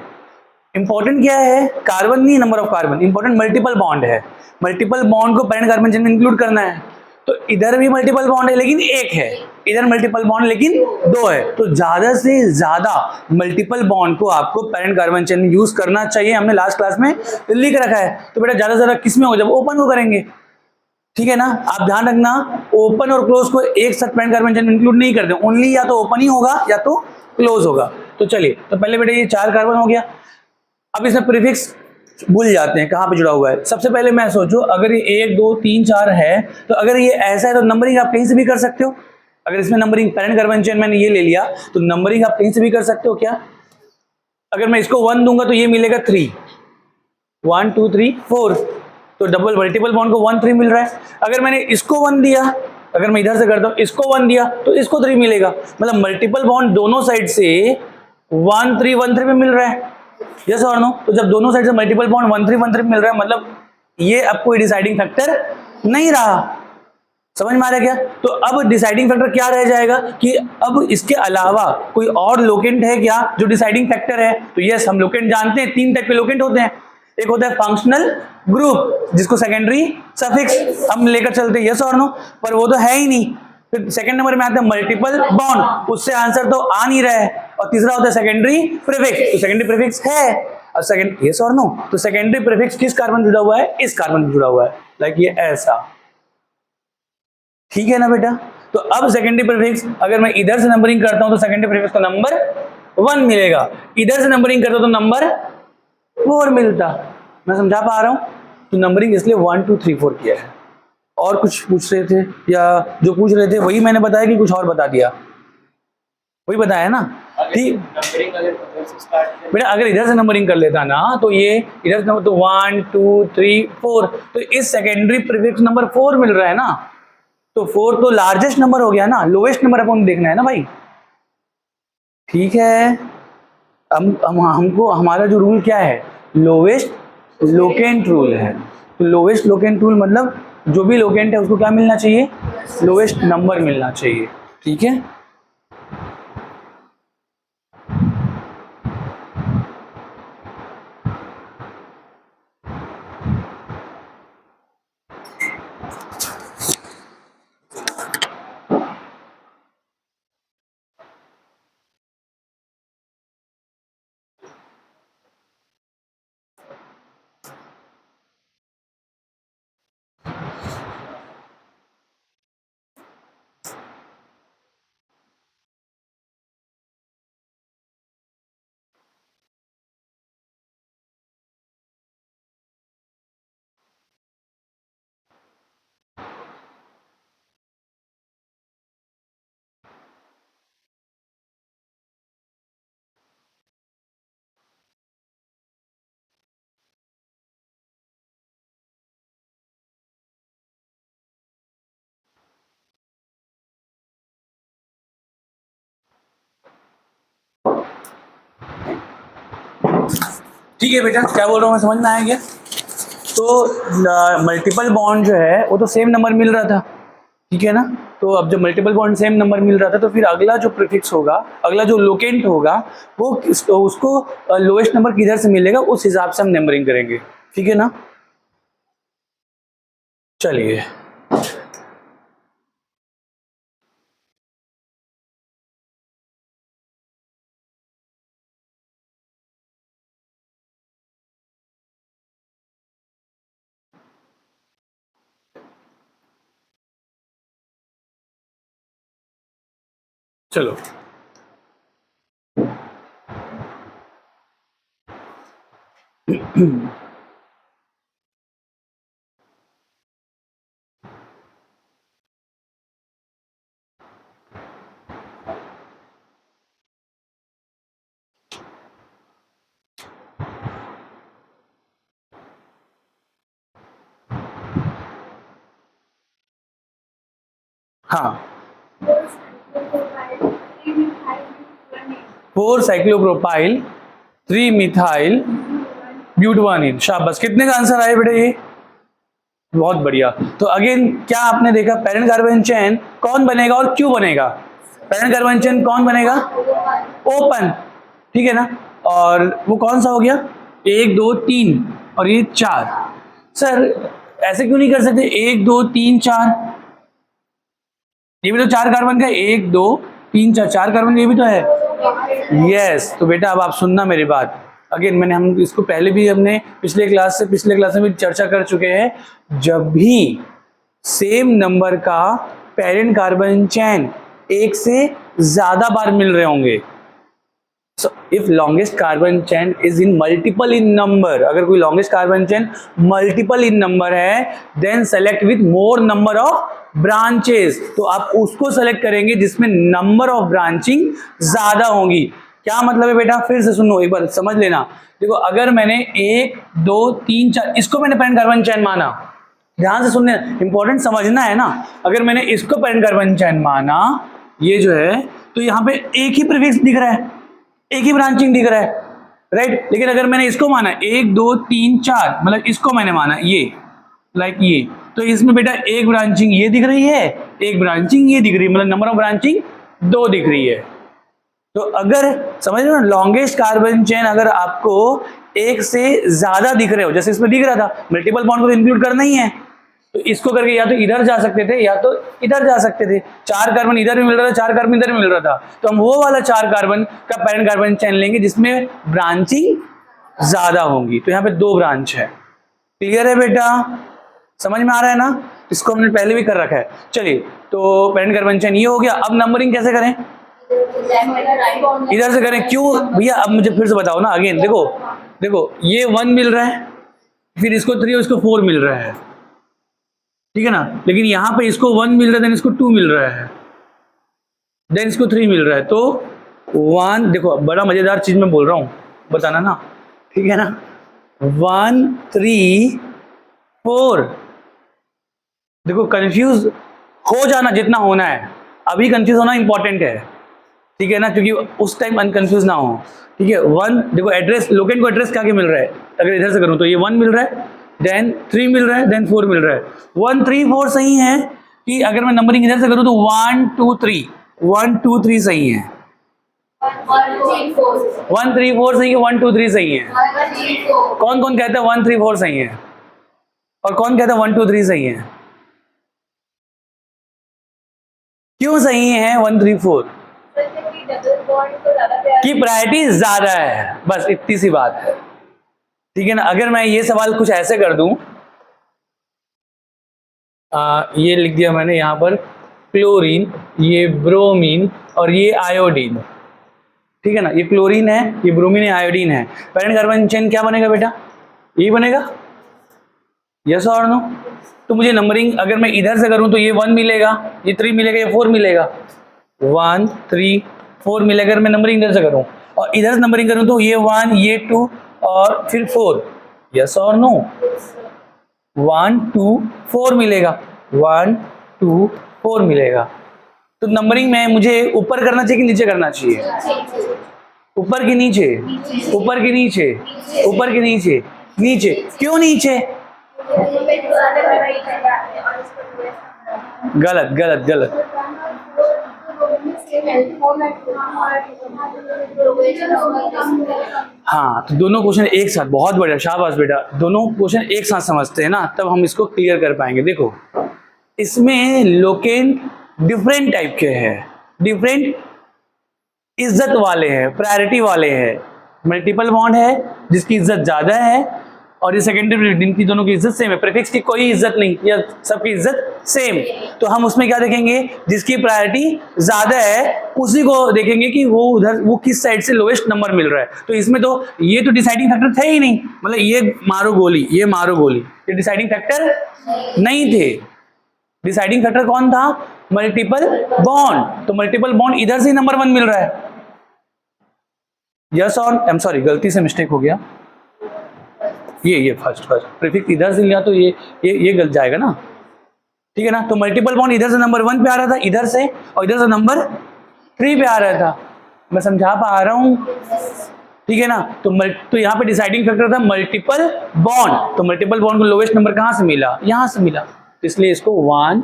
इंपॉर्टेंट क्या है, कार्बन नहीं number of carbon, important multiple bond है। मल्टीपल बॉन्ड को पेरेंट कार्बन चेन में इंक्लूड करना है। तो इधर भी मल्टीपल बॉन्ड है लेकिन एक है, इधर मल्टीपल बॉन्ड लेकिन 2 है, तो ज्यादा से ज्यादा मल्टीपल बॉन्ड को आपको पेरेंट कार्बन चेन में यूज करना चाहिए। हमने लास्ट क्लास में लिख रखा है। तो बेटा ज्यादा से ज्यादा किस में हो, जब ओपन को करेंगे, ठीक है ना। आप ध्यान रखना ओपन और क्लोज को एक साथ पेरेंट कार्बन चेन में इंक्लूड नहीं करते, ओनली या तो ओपन ही होगा या तो क्लोज होगा। तो चलिए, तो पहले बेटा ये 4 कार्बन हो गया। अब इसमें प्रीफिक्स भूल जाते हैं कहां पे जुड़ा हुआ है। सबसे पहले मैं सोचो अगर ये 1 2 3 4 है, तो अगर ये ऐसा है तो नंबरिंग आप कहीं से भी कर सकते हो। अगर इसमें नंबरिंग पेरेंट कार्बन चेन मैंने ये ले लिया तो नंबरिंग आप कहीं से भी कर सकते हो क्या। अगर मैं इसको 1 दूंगा तो ये मिलेगा 3, 1 2 3 4, तो डबल मल्टीपल बॉन्ड को 1 3 मिल रहा है। अगर मैंने इसको 1 दिया, अगर मैं इधर से करता हूं इसको 1 दिया तो इसको 3 मिलेगा, मतलब मल्टीपल बॉन्ड दोनों साइड से 1 3 1 3 में मिल रहा है, यस और नो। तो जब दोनों साइड से मल्टीपल बॉन्ड 1 3 1 3 मिल रहा है, मतलब ये अब कोई डिसाइडिंग फैक्टर नहीं रहा। समझ में आ रहा है क्या। तो अब डिसाइडिंग फैक्टर क्या रह जाएगा कि अब इसके अलावा कोई और लोकेंट है क्या जो डिसाइडिंग फैक्टर है। तो यस, हम लोकेंट जानते हैं, 3 टाइप के लोकेंट होते हैं। एक होता है फंक्शनल ग्रुप जिसको सेकेंडरी सफिक्स हम लेकर चलते हैं, यस और नो, पर वो तो है ही नहीं। फिर सेकंड नंबर में आता है मल्टीपल बॉन्ड, उससे आंसर तो आ नहीं रहा है। और तीसरा होता है सेकेंडरी प्रीफिक्स, तो सेकेंडरी प्रीफिक्स है और सेकंड, यस और नो, तो सेकेंडरी प्रीफिक्स किस कार्बन जुड़ा हुआ है, इस कार्बन जुड़ा हुआ है, लाइक ये ऐसा, ठीक है ना बेटा। तो अब सेकेंडरी प्रीफिक्स अगर मैं इधर से नंबरिंग करता हूं तो सेकेंडरी प्रीफिक्स का नंबर 1 मिलेगा, इधर से नंबरिंग करता तो नंबर 4 मिलता। मैं समझा पा रहा हूं। तो नंबरिंग इसलिए 1 2 3 4 किया है। और कुछ पूछ रहे थे या जो पूछ रहे थे वही मैंने बताया कि कुछ और बता दिया, वही बताया ना। ठीक बेटा, अगर इधर से नंबरिंग कर लेता ना तो ये इधर से नंबर तो 1 2 3 4, तो इस सेकेंडरी प्रीफिक्स नंबर 4 मिल रहा है ना। तो 4 तो लार्जेस्ट नंबर हो गया ना, लोएस्ट नंबर अपन देखना है ना भाई। ठीक है, हमको हमारा जो रूल क्या है, लोवेस्ट लोकेंट रूल है। तो लोवेस्ट लोकेंट रूल मतलब जो भी लोकेंट है उसको क्या मिलना चाहिए, लोवेस्ट नंबर मिलना चाहिए, ठीक है। ठीक है बेटा, क्या बोल रहा हूँ मैं, समझ में आया क्या। तो मल्टीपल बॉन्ड जो है वो तो सेम नंबर मिल रहा था, ठीक है ना। तो अब जब मल्टीपल बॉन्ड सेम नंबर मिल रहा था तो फिर अगला जो प्रीफिक्स होगा, अगला जो लोकेंट होगा वो उसको लोएस्ट नंबर किधर से मिलेगा उस हिसाब से हम नंबरिंग करेंगे, ठीक है ना। चलिए, चलो हाँ, 4 साइक्लोप्रोपाइल 3 मिथाइल ब्यूटवानिन। शाबाश, कितने का आंसर आए बेटे ये? बहुत बढ़िया। तो अगेन क्या आपने देखा, पैरेंट कार्बन चेन कौन बनेगा और क्यों बनेगा? पैरेंट कार्बन चेन कौन बनेगा? ओपन, ठीक है ना। और वो कौन सा हो गया? 1 2 3 और ये 4। सर ऐसे क्यों नहीं कर सकते 1 2 3 4? ये भी तो 4 कार्बन का, 1 2 3 4 4 कार्बन, ये भी तो है। यस, तो बेटा अब आप सुनना मेरी बात। अगेन हम इसको पहले भी हमने पिछले क्लास में भी चर्चा कर चुके हैं। जब भी सेम नंबर का पेरेंट कार्बन चेन एक से ज्यादा बार मिल रहे होंगे, so if longest carbon chain is in multiple in number, अगर कोई longest carbon chain multiple in number है, then select with more number of branches, तो आप उसको select करेंगे जिसमें number of branching ज्यादा होंगी। क्या मतलब है बेटा? फिर से सुनो, एक बार समझ लेना। देखो अगर मैंने 1 2 3 4 इसको मैंने पेरेंट कार्बन चेन माना, ध्यान से सुनने, इंपॉर्टेंट समझना है ना। अगर मैंने इसको पेरेंट कार्बन चेन माना, ये जो है, तो यहाँ पे एक ही प्रीफिक्स दिख रहा है, एक ही ब्रांचिंग दिख रहा है, राइट। लेकिन अगर मैंने इसको माना 1 2 3 4, मतलब इसको मैंने माना ये, लाइक ये, तो इसमें बेटा एक ब्रांचिंग ये दिख रही है, एक ब्रांचिंग ये दिख रही है, मतलब नंबर ऑफ ब्रांचिंग 2 दिख रही है। तो अगर समझ लो ना, लॉन्गेस्ट कार्बन चेन अगर आपको एक से ज्यादा दिख रहे हो, जैसे इसमें दिख रहा था, मल्टीपल बॉन्ड को इंक्लूड करना ही है, तो इसको करके या तो इधर जा सकते थे या तो इधर जा सकते थे। 4 कार्बन इधर भी मिल रहा था, 4 कार्बन इधर भी मिल रहा था, तो हम वो वाला 4 कार्बन का पेरेंट कार्बन चेन लेंगे जिसमें ब्रांचिंग ज्यादा होंगी। तो यहाँ पे 2 ब्रांच है। क्लियर है बेटा? समझ में आ रहा है ना? इसको हमने पहले भी कर रखा है। चलिए, तो पेरेंट कार्बन चेन ये हो गया। अब नंबरिंग कैसे करें? इधर से करें। क्यों भैया? अब मुझे फिर से बताओ ना। अगेन देखो ये 1 मिल रहा है, फिर इसको 3 और इसको 4 मिल रहा है, ठीक है ना। लेकिन यहां पे इसको 1 मिल रहा है, देन इसको 2 मिल रहा है, देन इसको 3 मिल रहा है। तो 1, देखो बड़ा मजेदार चीज मैं बोल रहा हूं, बताना ना, ठीक है ना। 1 3 4, देखो कंफ्यूज हो जाना जितना होना है, अभी कंफ्यूज होना इंपॉर्टेंट है, ठीक है ना, क्योंकि उस टाइम अनकंफ्यूज ना हो, ठीक है। 1 देखो एड्रेस, लोकेंट को एड्रेस क्या क्या मिल रहा है, अगर इधर से करूं तो ये 1 मिल रहा है, देन 3 मिल रहा है, देन 4 मिल रहा है। 1 3 4 सही है कि अगर मैं नंबरिंग इधर से करूं तो 1 2 3 1 2 3 सही है। 1 3 4 सही है, 1 2 3 सही है। कौन कौन कहता है 1 3 4 सही है, और कौन कहता है 1 2 3 सही है? क्यों सही है 1 3 4? की प्रायोरिटी ज्यादा है, बस इतनी सी बात है, ठीक है ना। अगर मैं ये सवाल कुछ ऐसे कर दूं, ये लिख दिया मैंने यहाँ पर क्लोरीन, ये ब्रोमीन और ये आयोडीन, ठीक है ना। ये क्लोरीन है, ये ब्रोमीन है, आयोडीन है। पेरेंट कार्बन चेन क्या बनेगा बेटा? ये बनेगा, यस और नो? तो मुझे नंबरिंग अगर मैं इधर से करूं तो ये 1 मिलेगा, ये 3 मिलेगा, ये 4 मिलेगा, 1 3 4 मिलेगा अगर मैं नंबरिंग इधर से करूं, और इधर से नंबरिंग करूं तो ये 1 ये 2 और फिर 4, यस और नो? 1 2 4 मिलेगा, 1 2 4 मिलेगा। तो नंबरिंग में मुझे ऊपर करना चाहिए कि नीचे करना चाहिए? ऊपर की नीचे? ऊपर की नीचे? ऊपर की नीचे? नीचे। क्यों नीचे? गलत गलत गलत। हाँ, तो दोनों क्वेश्चन एक साथ, बहुत बढ़िया, शाबाश बेटा, दोनों क्वेश्चन एक साथ समझते हैं ना, तब हम इसको क्लियर कर पाएंगे। देखो इसमें लोकेंट डिफरेंट टाइप के हैं, डिफरेंट इज्जत वाले हैं, प्रायोरिटी वाले हैं। मल्टीपल बॉन्ड है जिसकी इज्जत ज्यादा है, और ये सेकेंडरी जिनकी दोनों की इज्जत सेम है, प्रीफिक्स की कोई इज्जत नहीं, या सबकी इज्जत सेम। तो हम उसमें क्या देखेंगे, जिसकी प्रायोरिटी ज्यादा है उसी को देखेंगे कि वो उधर वो किस साइड से लोएस्ट नंबर मिल रहा है। तो इसमें तो ये तो डिसाइडिंग फैक्टर थे ही नहीं, मतलब ये मारो गोली, ये मारो गोली, ये डिसाइडिंग फैक्टर नहीं थे। डिसाइडिंग फैक्टर कौन था, मल्टीपल बॉन्ड। तो मल्टीपल बॉन्ड इधर से नंबर 1 मिल रहा है। यस और आई एम सॉरी, गलती से मिस्टेक हो गया, ये फर्स्ट प्रीफिक्स इधर से लिया तो ये गलत जाएगा ना, ठीक है ना। तो मल्टीपल बॉन्ड इधर से नंबर 1 पे आ रहा था, इधर से, और इधर से नंबर 3 पे आ रहा था। मैं समझा पा रहा हूं, ठीक है ना। तो यहाँ पे डिसाइडिंग फैक्टर था मल्टीपल बॉन्ड। तो मल्टीपल बॉन्ड को लोवेस्ट नंबर कहां से मिला, यहां से मिला, तो इसलिए इसको 1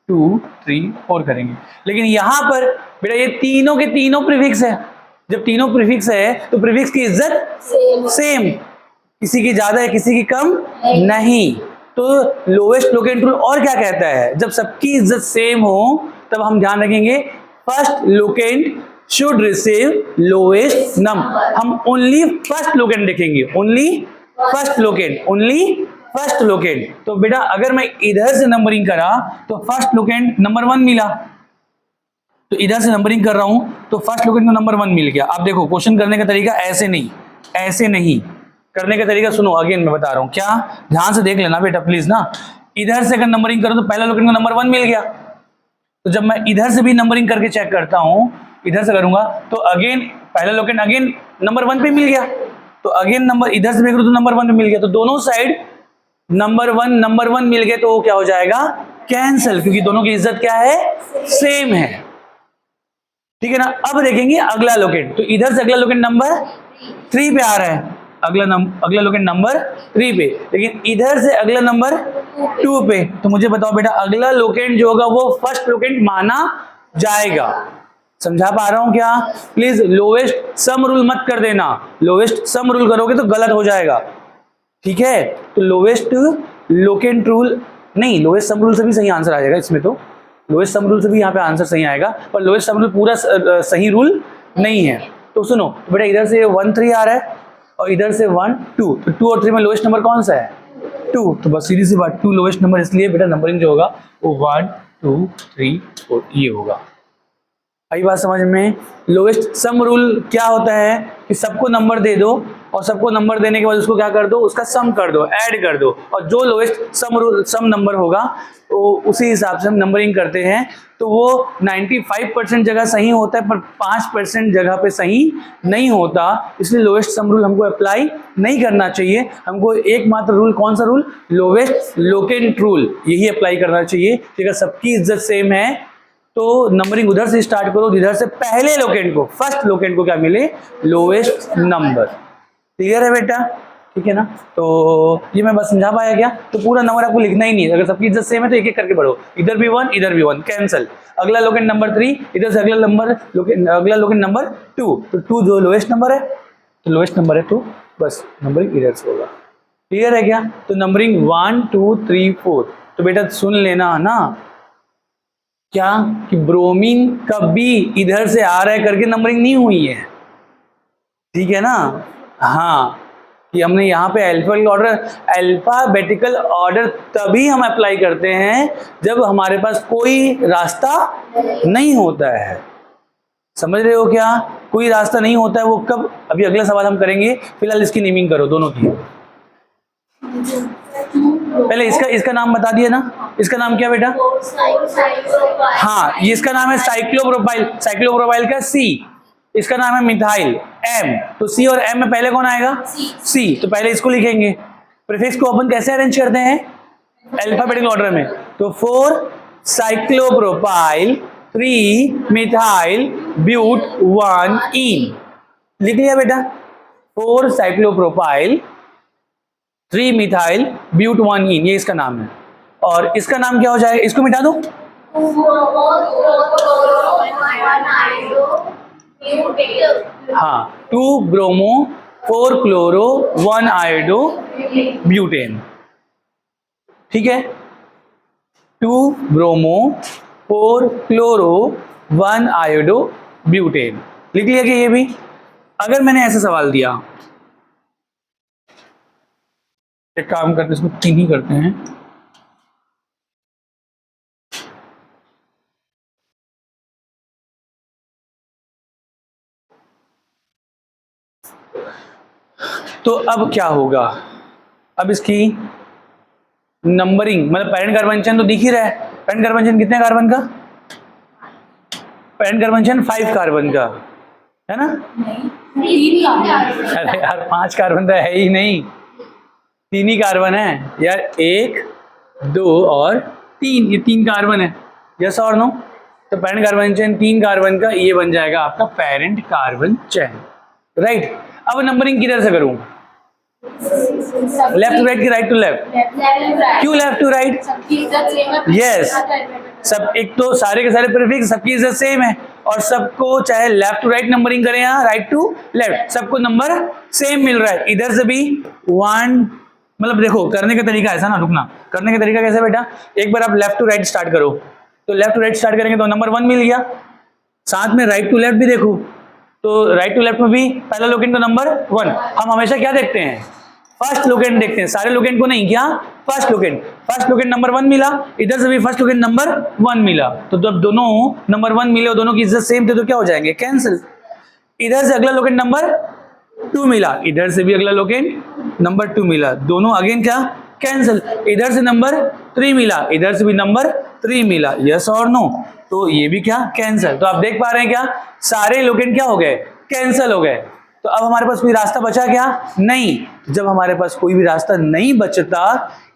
2 3 4 करेंगे। लेकिन यहां पर बेटा ये तीनों के तीनों प्रीफिक्स है। जब तीनों प्रीफिक्स है तो प्रीफिक्स की इज्जत सेम, किसी की ज्यादा है किसी की कम नहीं। तो लोवेस्ट लोकेंट रूल और क्या कहता है, जब सबकी इज्जत सेम हो तब हम ध्यान रखेंगे first locant should receive lowest number. हम ओनली फर्स्ट लोकेंट देखेंगे, only first locant, only first locant. तो बेटा अगर मैं इधर से नंबरिंग करा तो फर्स्ट लोकेंट नंबर 1 मिला, तो इधर से नंबरिंग कर रहा हूं तो फर्स्ट लोकेंट को नंबर 1 मिल गया। आप देखो क्वेश्चन करने का तरीका ऐसे नहीं, ऐसे नहीं करने का तरीका सुनो, अगेन मैं बता रहा हूं, क्या ध्यान से देख लेना बेटा प्लीज ना। इधर से अगर नंबरिंग करूं तो पहला लोकेंट को नंबर 1 मिल गया, तो जब मैं इधर से भी नंबरिंग करके चेक करता हूं, इधर से करूंगा तो अगेन पहला लोकेंट अगेन नंबर 1 पे मिल गया, तो अगेन नंबर इधर से भी करूं तो नंबर 1 पे मिल गया। तो दोनों साइड नंबर 1 मिल गए, तो वो क्या हो जाएगा, कैंसिल, क्योंकि दोनों की इज्जत क्या है, सेम है, ठीक है ना। अब देखेंगे अगला लोकेंट, तो इधर से अगला लोकेंट नंबर 3 पे आ रहा है, अगला लोकेंट नंबर 3 पे, लेकिन इधर से अगला नंबर 2 पे। तो मुझे बताओ बेटा अगला लोकेंट जो होगा वो फर्स्ट लोकेंट माना जाएगा। समझा पा रहा हूं क्या, प्लीज लोवेस्ट सम रूल मत कर देना, लोवेस्ट सम रूल करोगे तो गलत हो जाएगा, ठीक है। तो लोवेस्ट लोकेंट रूल नहीं, लोवेस्ट सम रूल से भी सही आंसर आ जाएगा इसमें, तो लोएस्ट सम रूल से भी यहाँ पे आंसर सही आएगा, पर लोएस्ट सम रूल पूरा सही रूल नहीं है। तो सुनो तो बेटा इधर से 1 3 आ रहा है और इधर से 1 2, तो 2 और 3 में लोएस्ट नंबर कौन सा है, 2, तो बस सीधी सी बात 2 लोएस्ट नंबर, इसलिए बेटा नंबरिंग जो होगा वो 1 2 3 4 ये होगा। आई बात समझ में। लोएस्ट सम रूल क्या होता है कि सबको नंबर दे दो और सबको नंबर देने के बाद उसको क्या कर दो, उसका सम कर दो, ऐड कर दो, और जो लोएस्ट सम नंबर होगा तो उसी हिसाब से हम नंबरिंग करते हैं। तो वो 95% जगह सही होता है पर 5% जगह पे सही नहीं होता, इसलिए लोएस्ट सम रूल हमको अप्लाई नहीं करना चाहिए। हमको एकमात्र रूल कौन सा रूल, लोएस्ट लोकेंट रूल, यही अप्लाई करना चाहिए। अगर सबकी इज्जत सेम है तो नंबरिंग उधर से स्टार्ट करो जिधर से पहले लोकेंट को, फर्स्ट लोकेंट को क्या मिले, लोएस्ट नंबर। क्लियर है बेटा, ठीक है ना। तो ये मैं बस समझा पाया क्या, तो पूरा नंबर आपको लिखना ही नहीं है, अगर सबकी इज्जत सेम है तो एक एक करके पढ़ो, इधर भी 1 इधर भी 1 कैंसिल, अगला लोकेंट नंबर 3, इधर से अगला लोकेंट नंबर 2, तो 2 जो लोएस्ट नंबर है, तो लोएस्ट नंबर है तो बस नंबरिंग इधर से होगा। क्लियर है क्या, तो नंबरिंग 1 2 3 4। तो बेटा सुन लेना ना क्या कि ब्रोमीन कभी इधर से आ रहा है करके नंबरिंग नहीं हुई है, ठीक है ना। हाँ, कि हमने यहाँ पे अल्फाबेटिकल ऑर्डर तभी हम अप्लाई करते हैं जब हमारे पास कोई रास्ता नहीं होता है। समझ रहे हो क्या, कोई रास्ता नहीं होता है वो कब, अभी अगला सवाल हम करेंगे, फिलहाल इसकी नेमिंग करो दोनों की। पहले इसका नाम बता दिया ना, इसका नाम क्या बेटा, हाँ ये इसका नाम है साइक्लोप्रोपाइल, साइक्लोप्रोपाइल का सी, इसका नाम है मिथाइल एम, तो सी और एम में पहले कौन आएगा, सी, तो पहले इसको लिखेंगे। प्रीफिक्स को अपन कैसे अरेंज करते हैं, अल्फाबेटिकल ऑर्डर में, तो 4 साइक्लोप्रोपाइल 3 मिथाइल ब्यूट 1 इन, लिख लिया बेटा, 4 साइक्लोप्रोपाइल 3 मिथाइल ब्यूट 1 इन, ये इसका नाम है। और इसका नाम क्या हो जाएगा, इसको मिटा दो, हाँ 2 ब्रोमो 4 क्लोरो 1 आयोडो ब्यूटेन, ठीक है, 2 ब्रोमो 4 क्लोरो 1 आयोडो ब्यूटेन, लिख लिया कि ये भी। अगर मैंने ऐसा सवाल दिया, एक काम करते हैं इसको 3 ही करते हैं, तो अब क्या होगा, अब इसकी नंबरिंग, मतलब पेरेंट कार्बन चेन तो दिख ही रहा है। पेरेंट कार्बन चेन कितने कार्बन का? पेरेंट कार्बन चेन 5 कार्बन का है ना? अरे यार 5 कार्बन तो है ही नहीं, 3 ही कार्बन है यार, 1 2 और 3, ये 3 कार्बन है। यस और नो? तो पेरेंट कार्बन चेन 3 कार्बन का, ये बन जाएगा आपका पेरेंट कार्बन चेन, राइट। अब नंबरिंग किधर से करूं? लेफ्ट टू राइट की राइट टू लेफ्ट? क्यों लेफ्ट टू राइट? यस, सब एक तो सारे के सारे प्रीफिक्स सबकी इज्जत सेम है, और सबको चाहे लेफ्ट टू राइट नंबरिंग करें या राइट टू लेफ्ट, सबको नंबर सेम मिल रहा है। इधर से भी 1, मतलब देखो करने का तरीका ऐसा ना, रुकना, करने का तरीका कैसे बेटा, एक बार आप लेफ्ट टू राइट स्टार्ट करो, तो लेफ्ट टू राइट स्टार्ट करेंगे तो नंबर 1 मिल गया। साथ में राइट टू लेफ्ट भी देखो, तो राइट टू लेफ्ट में भी पहला लोकेंट तो नंबर 1। हम हमेशा क्या देखते हैं? फर्स्ट लोकेंट देखते हैं, सारे लोकेंट को नहीं, क्या? First locant. First locant number 1 मिला, इधर से भी फर्स्ट लोकेंट नंबर 1 मिला, तो जब दोनों नंबर 1 मिले और दोनों की इज्जत सेम थे तो क्या हो जाएंगे? कैंसिल। इधर से अगला लोकेंट नंबर 2 मिला, इधर से भी अगला लोकेंट नंबर 2 मिला, दोनों अगेन क्या? कैंसिल। इधर से नंबर 3 मिला, इधर से भी नंबर 3 मिला, यस और नो? तो ये भी क्या? कैंसिल। तो आप देख पा रहे हैं क्या, सारे लोकेंट क्या हो गए? कैंसिल हो गए। तो अब हमारे पास कोई रास्ता बचा क्या? नहीं। जब हमारे पास कोई भी रास्ता नहीं बचता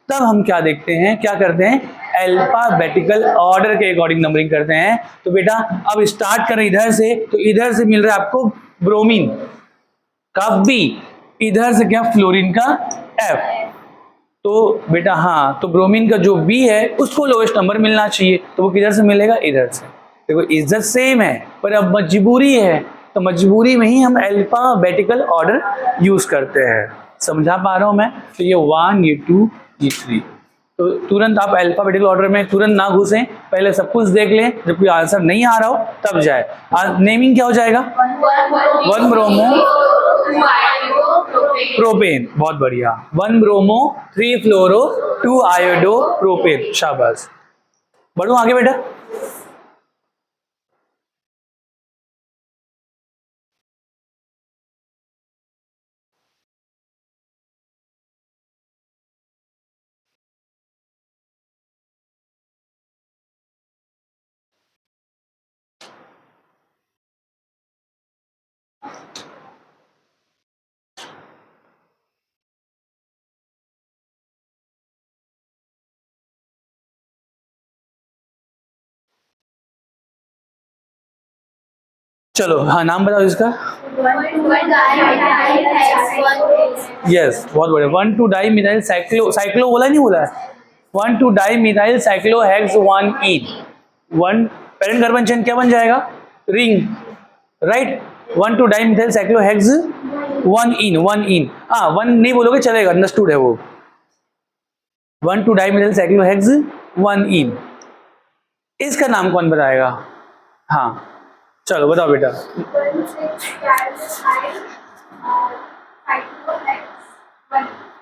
तब हम क्या देखते हैं, क्या करते हैं? अल्फाबेटिकल ऑर्डर के अकॉर्डिंग नंबरिंग करते हैं। तो बेटा अब स्टार्ट करें इधर से, तो इधर से मिल रहा है आपको ब्रोमीन का B, इधर से क्या? फ्लोरीन का F। तो बेटा हाँ, तो ब्रोमीन का जो B है उसको लोएस्ट नंबर मिलना चाहिए, तो वो किधर से मिलेगा? इधर से। देखो इज्जत सेम है, पर अब मजबूरी है, तो मजबूरी में ही हम अल्फाबेटिकल ऑर्डर यूज करते हैं। समझा पा रहा हूं मैं? तो ये 1 ये 2 ये 3, तो तुरंत आप अल्फाबेटिकल ऑर्डर में तुरंत ना घुसें, पहले सब कुछ देख लें, जब कोई आंसर नहीं आ रहा हो तब जाए। नेमिंग क्या हो जाएगा? 1 ब्रोमो प्रोपेन, बहुत बढ़िया। 1 ब्रोमो 3 फ्लोरो 2 आयोडो प्रोपेन, शाबाश। बढ़ो आगे बेटा। चलो हाँ, नाम बताओ इसका। यस, बहुत बढ़िया। 1 2 डाई मिथाइल साइक्लो, साइक्लो बोला नहीं बोला? 1 2 di methyl साइक्लोहेक्स 1 1 parent carbon chain क्या बन जाएगा? Ring, right. 1 2 डाई मिथाइल साइक्लोहेक्स 1 हाँ 1 नहीं बोलोगे चलेगा, अंडरस्टूड है वो। 1 2 डाई मिथाइल साइक्लोहेक्स 1 इसका नाम कौन बताएगा? हाँ चलो बताओ बेटा।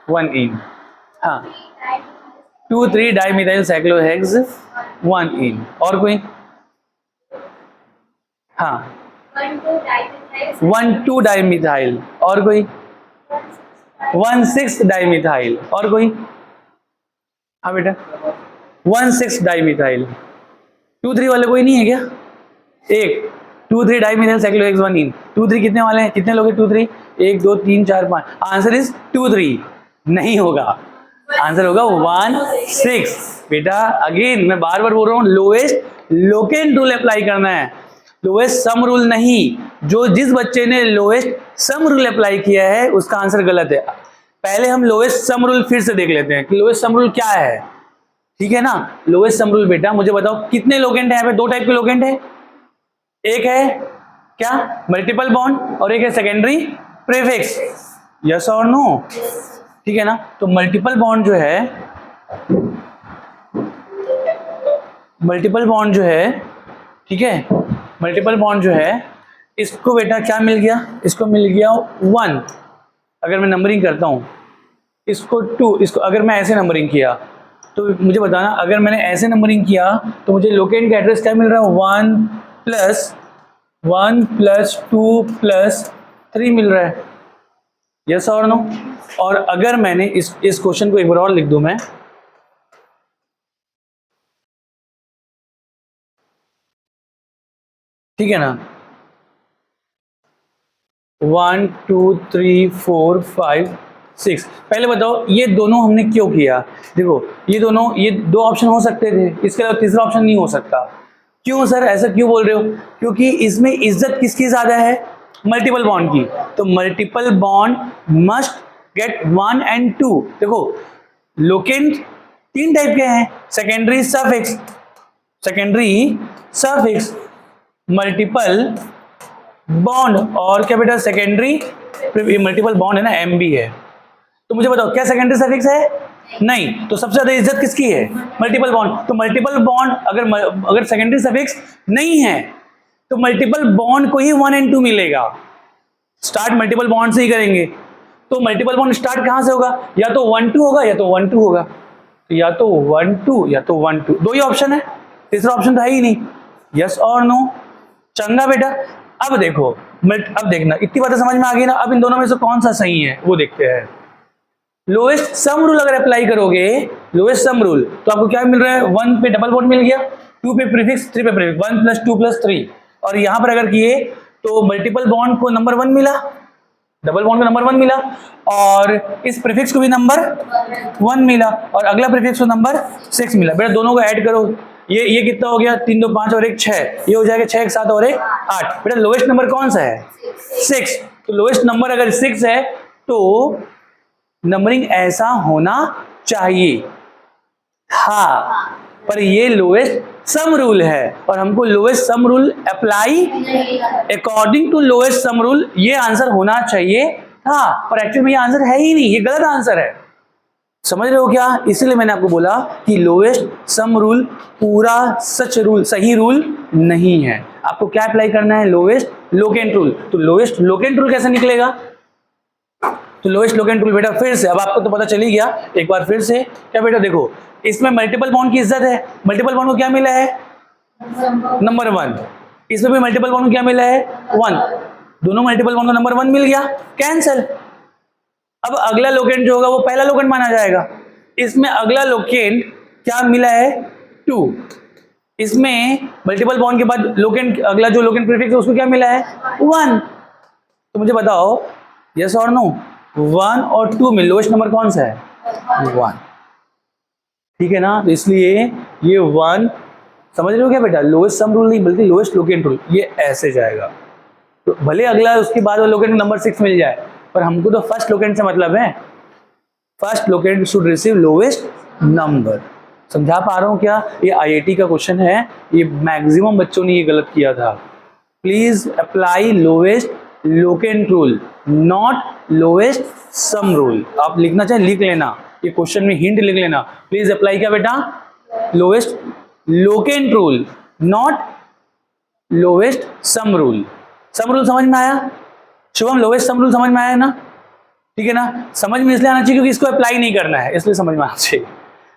1 हाँ 2 3 डाई मिथाइल साइक्लोहेक्स 1 और कोई? हाँ 1 2 डाई मिथाइल, और कोई? 1 6 डाई मिथाइल, और कोई? हाँ बेटा 1 6 डाई मिथाइल। 2 3 वाले कोई नहीं है क्या? एक 2 3 डाई मिथाइल साइक्लोहेक्स 1 2 3 कितने वाले हैं? कितने लोग हैं 2 3? 1 2 3 4 5। आंसर इज 2 3 नहीं होगा, आंसर होगा 1 6। बेटा अगेन मैं बार बार बोल रहा हूँ, लोएस्ट लोकेंट रूल अप्लाई करना है, लोएस्ट सम रूल नहीं। जो जिस बच्चे ने लोएस्ट सम रूल अप्लाई किया है उसका आंसर गलत है। पहले हम लोएस्ट सम रूल फिर से देख लेते हैं कि लोएस्ट सम रूल क्या है, ठीक है ना? लोएस्ट सम रूल बेटा मुझे बताओ कितने लोकेंट है यहाँ पे? 2 टाइप के लोकेंट है, एक है क्या? मल्टीपल बॉन्ड, और एक है सेकेंडरी प्रीफिक्स, यस और नो? ठीक है ना? तो मल्टीपल बॉन्ड जो है, मल्टीपल बॉन्ड जो है, ठीक है, मल्टीपल बॉन्ड जो है इसको बेटा क्या मिल गया? इसको मिल गया 1। अगर मैं नंबरिंग करता हूं इसको 2, इसको अगर मैं ऐसे नंबरिंग किया तो मुझे बताना, अगर मैंने ऐसे नंबरिंग किया तो मुझे लोकेंट का एड्रेस क्या मिल रहा है? 1 + 1 + 2 + 3 मिल रहा है। यस और नो? और अगर मैंने इस क्वेश्चन को एक बार और लिख दूं मैं, ठीक है ना, 1 2 3 4 5 6, पहले बताओ ये दोनों हमने क्यों किया? देखो ये दो ऑप्शन हो सकते थे, इसके अलावा तीसरा ऑप्शन नहीं हो सकता। क्यों सर, ऐसा क्यों बोल रहे हो? क्योंकि इसमें इज्जत किसकी ज्यादा है? मल्टीपल बॉन्ड की। तो multiple bond must get 1 and 2। देखो लोकेंट तीन टाइप के हैं, secondary suffix, secondary suffix, multiple bond और क्या बेटा सेकेंडरी, मल्टीपल बॉन्ड है ना, एमबी है। तो मुझे बताओ क्या सेकेंडरी सफिक्स है? नहीं। तो सबसे ज्यादा इज्जत किसकी है? Multiple bond. तो मल्टीपल बॉन्ड अगर सेकेंडरी सफिक्स नहीं है तो मल्टीपल बॉन्ड को ही 1 एंड 2 मिलेगा। स्टार्ट मल्टीपल बॉन्ड से ही करेंगे। तो मल्टीपल बॉन्ड स्टार्ट कहां से होगा? या तो 1 2 होगा या तो 1 2 होगा। तो या तो 1 2 या तो 1 2, दो ही ऑप्शन है, तीसरा ऑप्शन तो है ही नहीं। यस और नो? चंगा बेटा। अब देखो, अब देखना, इतनी बातें समझ में आ गई ना। अब इन दोनों में से कौन सा सही है वो देखते हैं। लोएस्ट सम रूल अगर अप्लाई करोगे, लोएस्ट सम रूल, तो आपको क्या मिल रहा है? 1 पे डबल बॉन्ड मिल गया, 2 पे प्रीफिक्स, 3 पे प्रीफिक्स, 1 + 2 + 3। और यहां पर अगर किए तो मल्टीपल बॉन्ड को नंबर 1 मिला, डबल बॉन्ड को नंबर 1 मिला, और इस प्रीफिक्स को भी नंबर 1 मिला, और अगला प्रीफिक्स को नंबर 6 मिला। बेटा दोनों को ऐड करो, ये कितना हो गया? 3 2 5 और 1 6, ये हो जाएगा 6 1 7 और 1 8। बेटा लोएस्ट नंबर कौन सा है? 6। तो लोएस्ट नंबर अगर 6 है तो नंबरिंग ऐसा होना चाहिए था, पर ये लोएस्ट सम रूल है और हमको lowest sum rule apply, according to lowest sum rule ये आंसर होना चाहिए था, पर एक्चुअली में ये आंसर है ही नहीं, ये गलत आंसर है। समझ रहे हो क्या? इसीलिए मैंने आपको बोला कि लोएस्ट सम रूल पूरा सच रूल, सही रूल नहीं है। आपको क्या अप्लाई करना है? Lowest locant rule. तो लोएस्ट लोकेंट रूल कैसे निकलेगा? तो लोएस्ट लोकेंट रूल बेटा फिर से, अब आपको तो पता चल ही गया, एक बार फिर से क्या बेटा देखो, इसमें मल्टीपल बॉन्ड की इज्जत है, मल्टीपल बॉन्ड को क्या मिला है? नंबर 1। इसमें भी मल्टीपल बॉन्ड को क्या मिला है? 1। दोनों मल्टीपल बॉन्ड को नंबर 1 मिल गया, कैंसल। अब अगला लोकेंट जो होगा वो पहला लोकेंट माना जाएगा। इसमें अगला लोकेंट क्या मिला है? 2। इसमें मल्टीपल बॉन्ड के बाद लोकेंट, अगला जो लोकेंट प्रीफिक्स है उसको क्या मिला है? 1। तो मुझे बताओ यस और नो, 1 और 2 में लोएस्ट नंबर कौन सा है? 1। ठीक है ना? तो इसलिए ये 1, समझ रहे हो क्या बेटा? लोएस्ट सम रूल नहीं बल्कि लोएस्ट लोकेंट रूल, ये ऐसे जाएगा। तो भले अगला उसके बाद वाला लोकेंट नंबर 6 मिल जाए, पर हमको तो फर्स्ट लोकेंट से मतलब है। First locant should receive lowest number. समझा पा रहा हूं क्या? ये आईआईटी का क्वेश्चन है, ये मैक्सिमम बच्चों ने ये गलत किया था। Please apply lowest locant rule, not lowest sum rule. आप लिखना चाहे लिख लेना, ये क्वेश्चन में हिंट लिख लेना। प्लीज अप्लाई क्या बेटा? Lowest locant rule, not lowest sum rule. Sum rule समझ में आया? शुभम लोएस्ट सम रूल समझ में आया ना? ठीक है ना? समझ में इसलिए आना चाहिए क्योंकि इसको अप्लाई नहीं करना है, इसलिए समझ में आना चाहिए।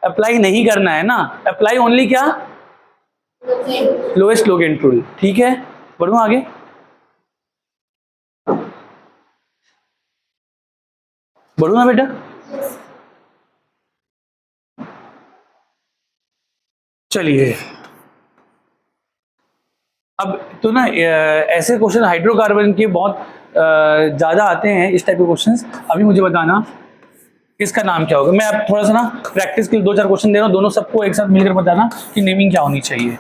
अप्लाई नहीं करना है ना, अप्लाई ओनली क्या? Lowest locant rule. ठीक है, बढ़ूं आगे? बढ़ू ना बेटा? चलिए, अब तो ना ऐसे क्वेश्चन हाइड्रोकार्बन के बहुत ज्यादा आते हैं, इस टाइप के क्वेश्चंस। अभी मुझे बताना इसका नाम क्या होगा। मैं अब थोड़ा सा ना प्रैक्टिस के लिए 2 4 क्वेश्चन दे रहा हूँ, दोनों सबको एक साथ मिलकर बताना कि नेमिंग क्या होनी चाहिए।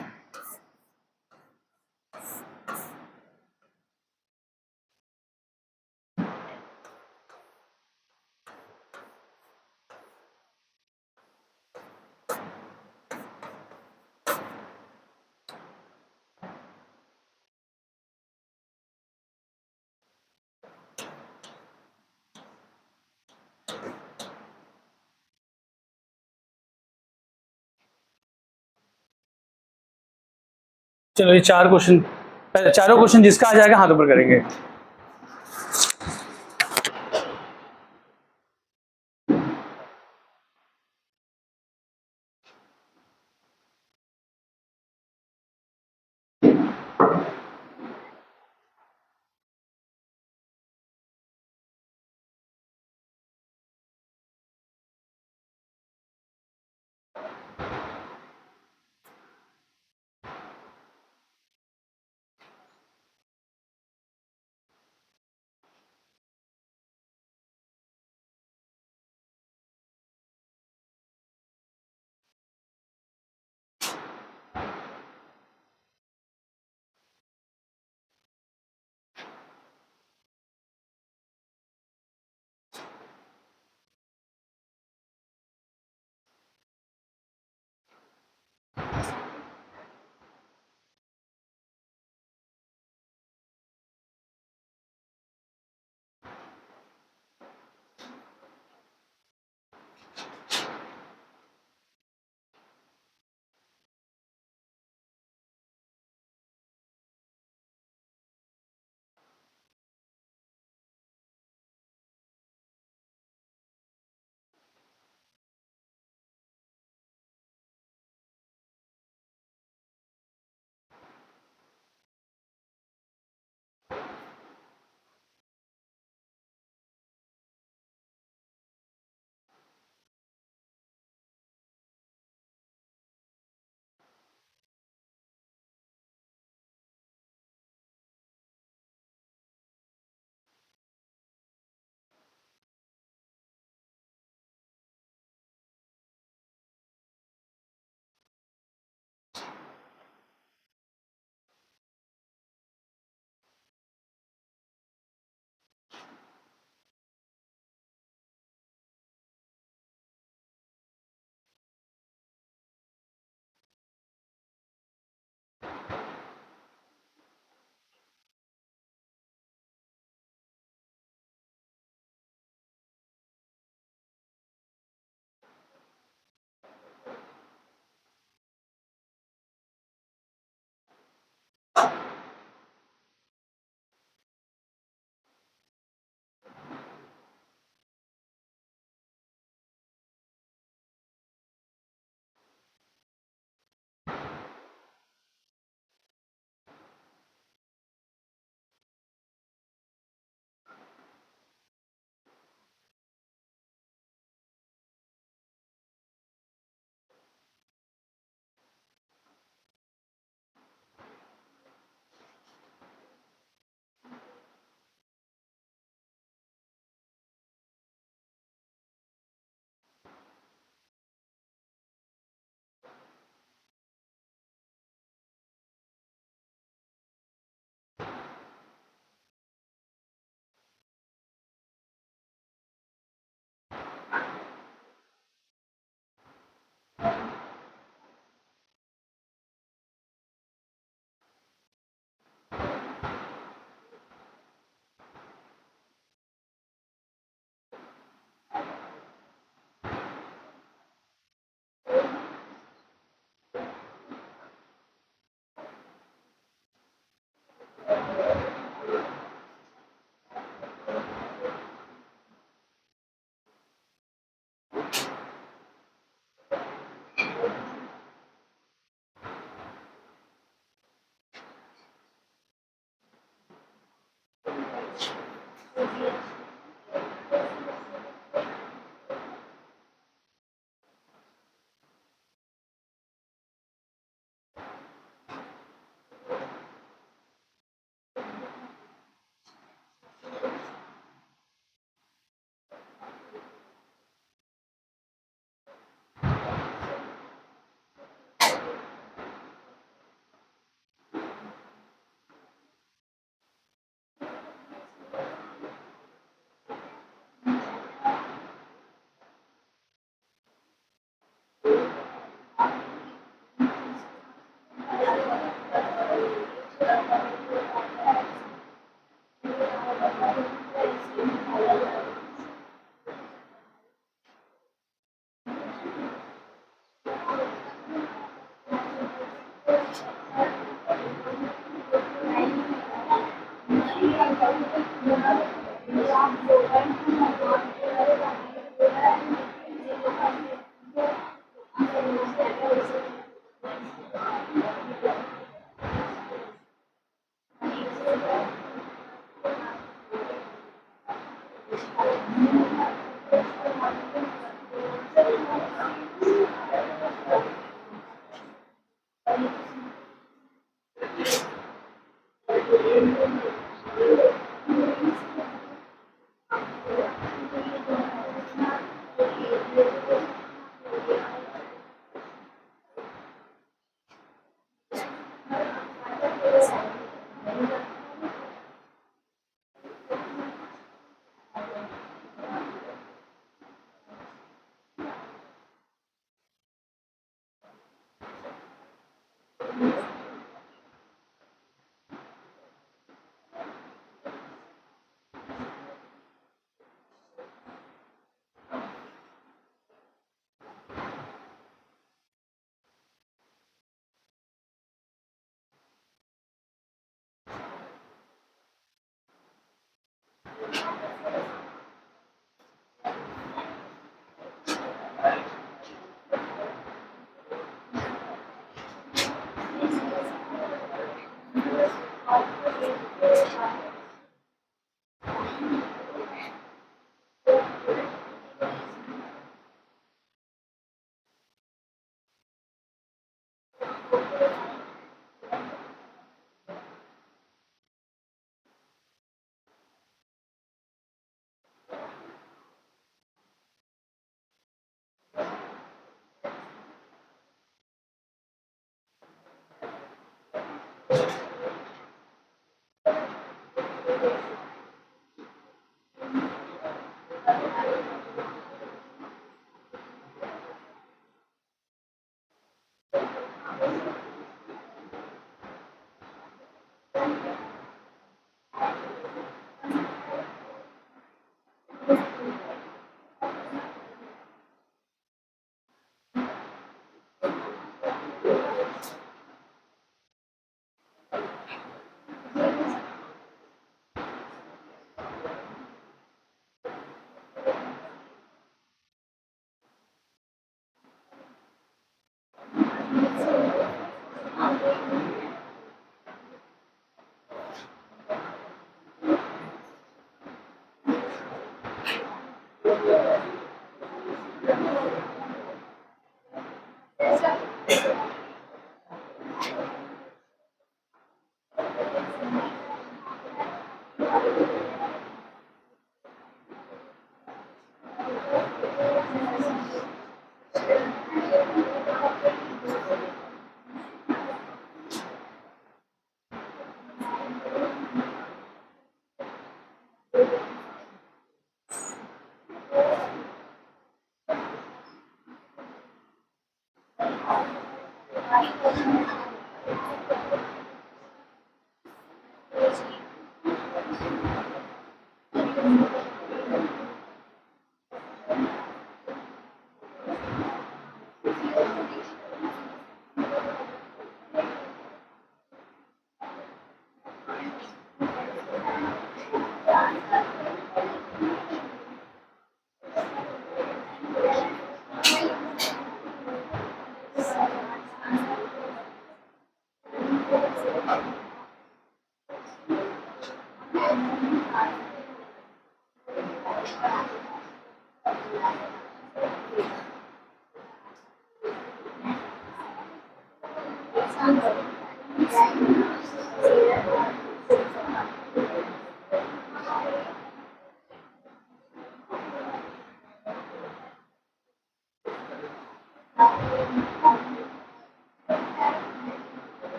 चलो ये 4 क्वेश्चन, चारों क्वेश्चन जिसका आ जाएगा हाथ ऊपर करेंगे।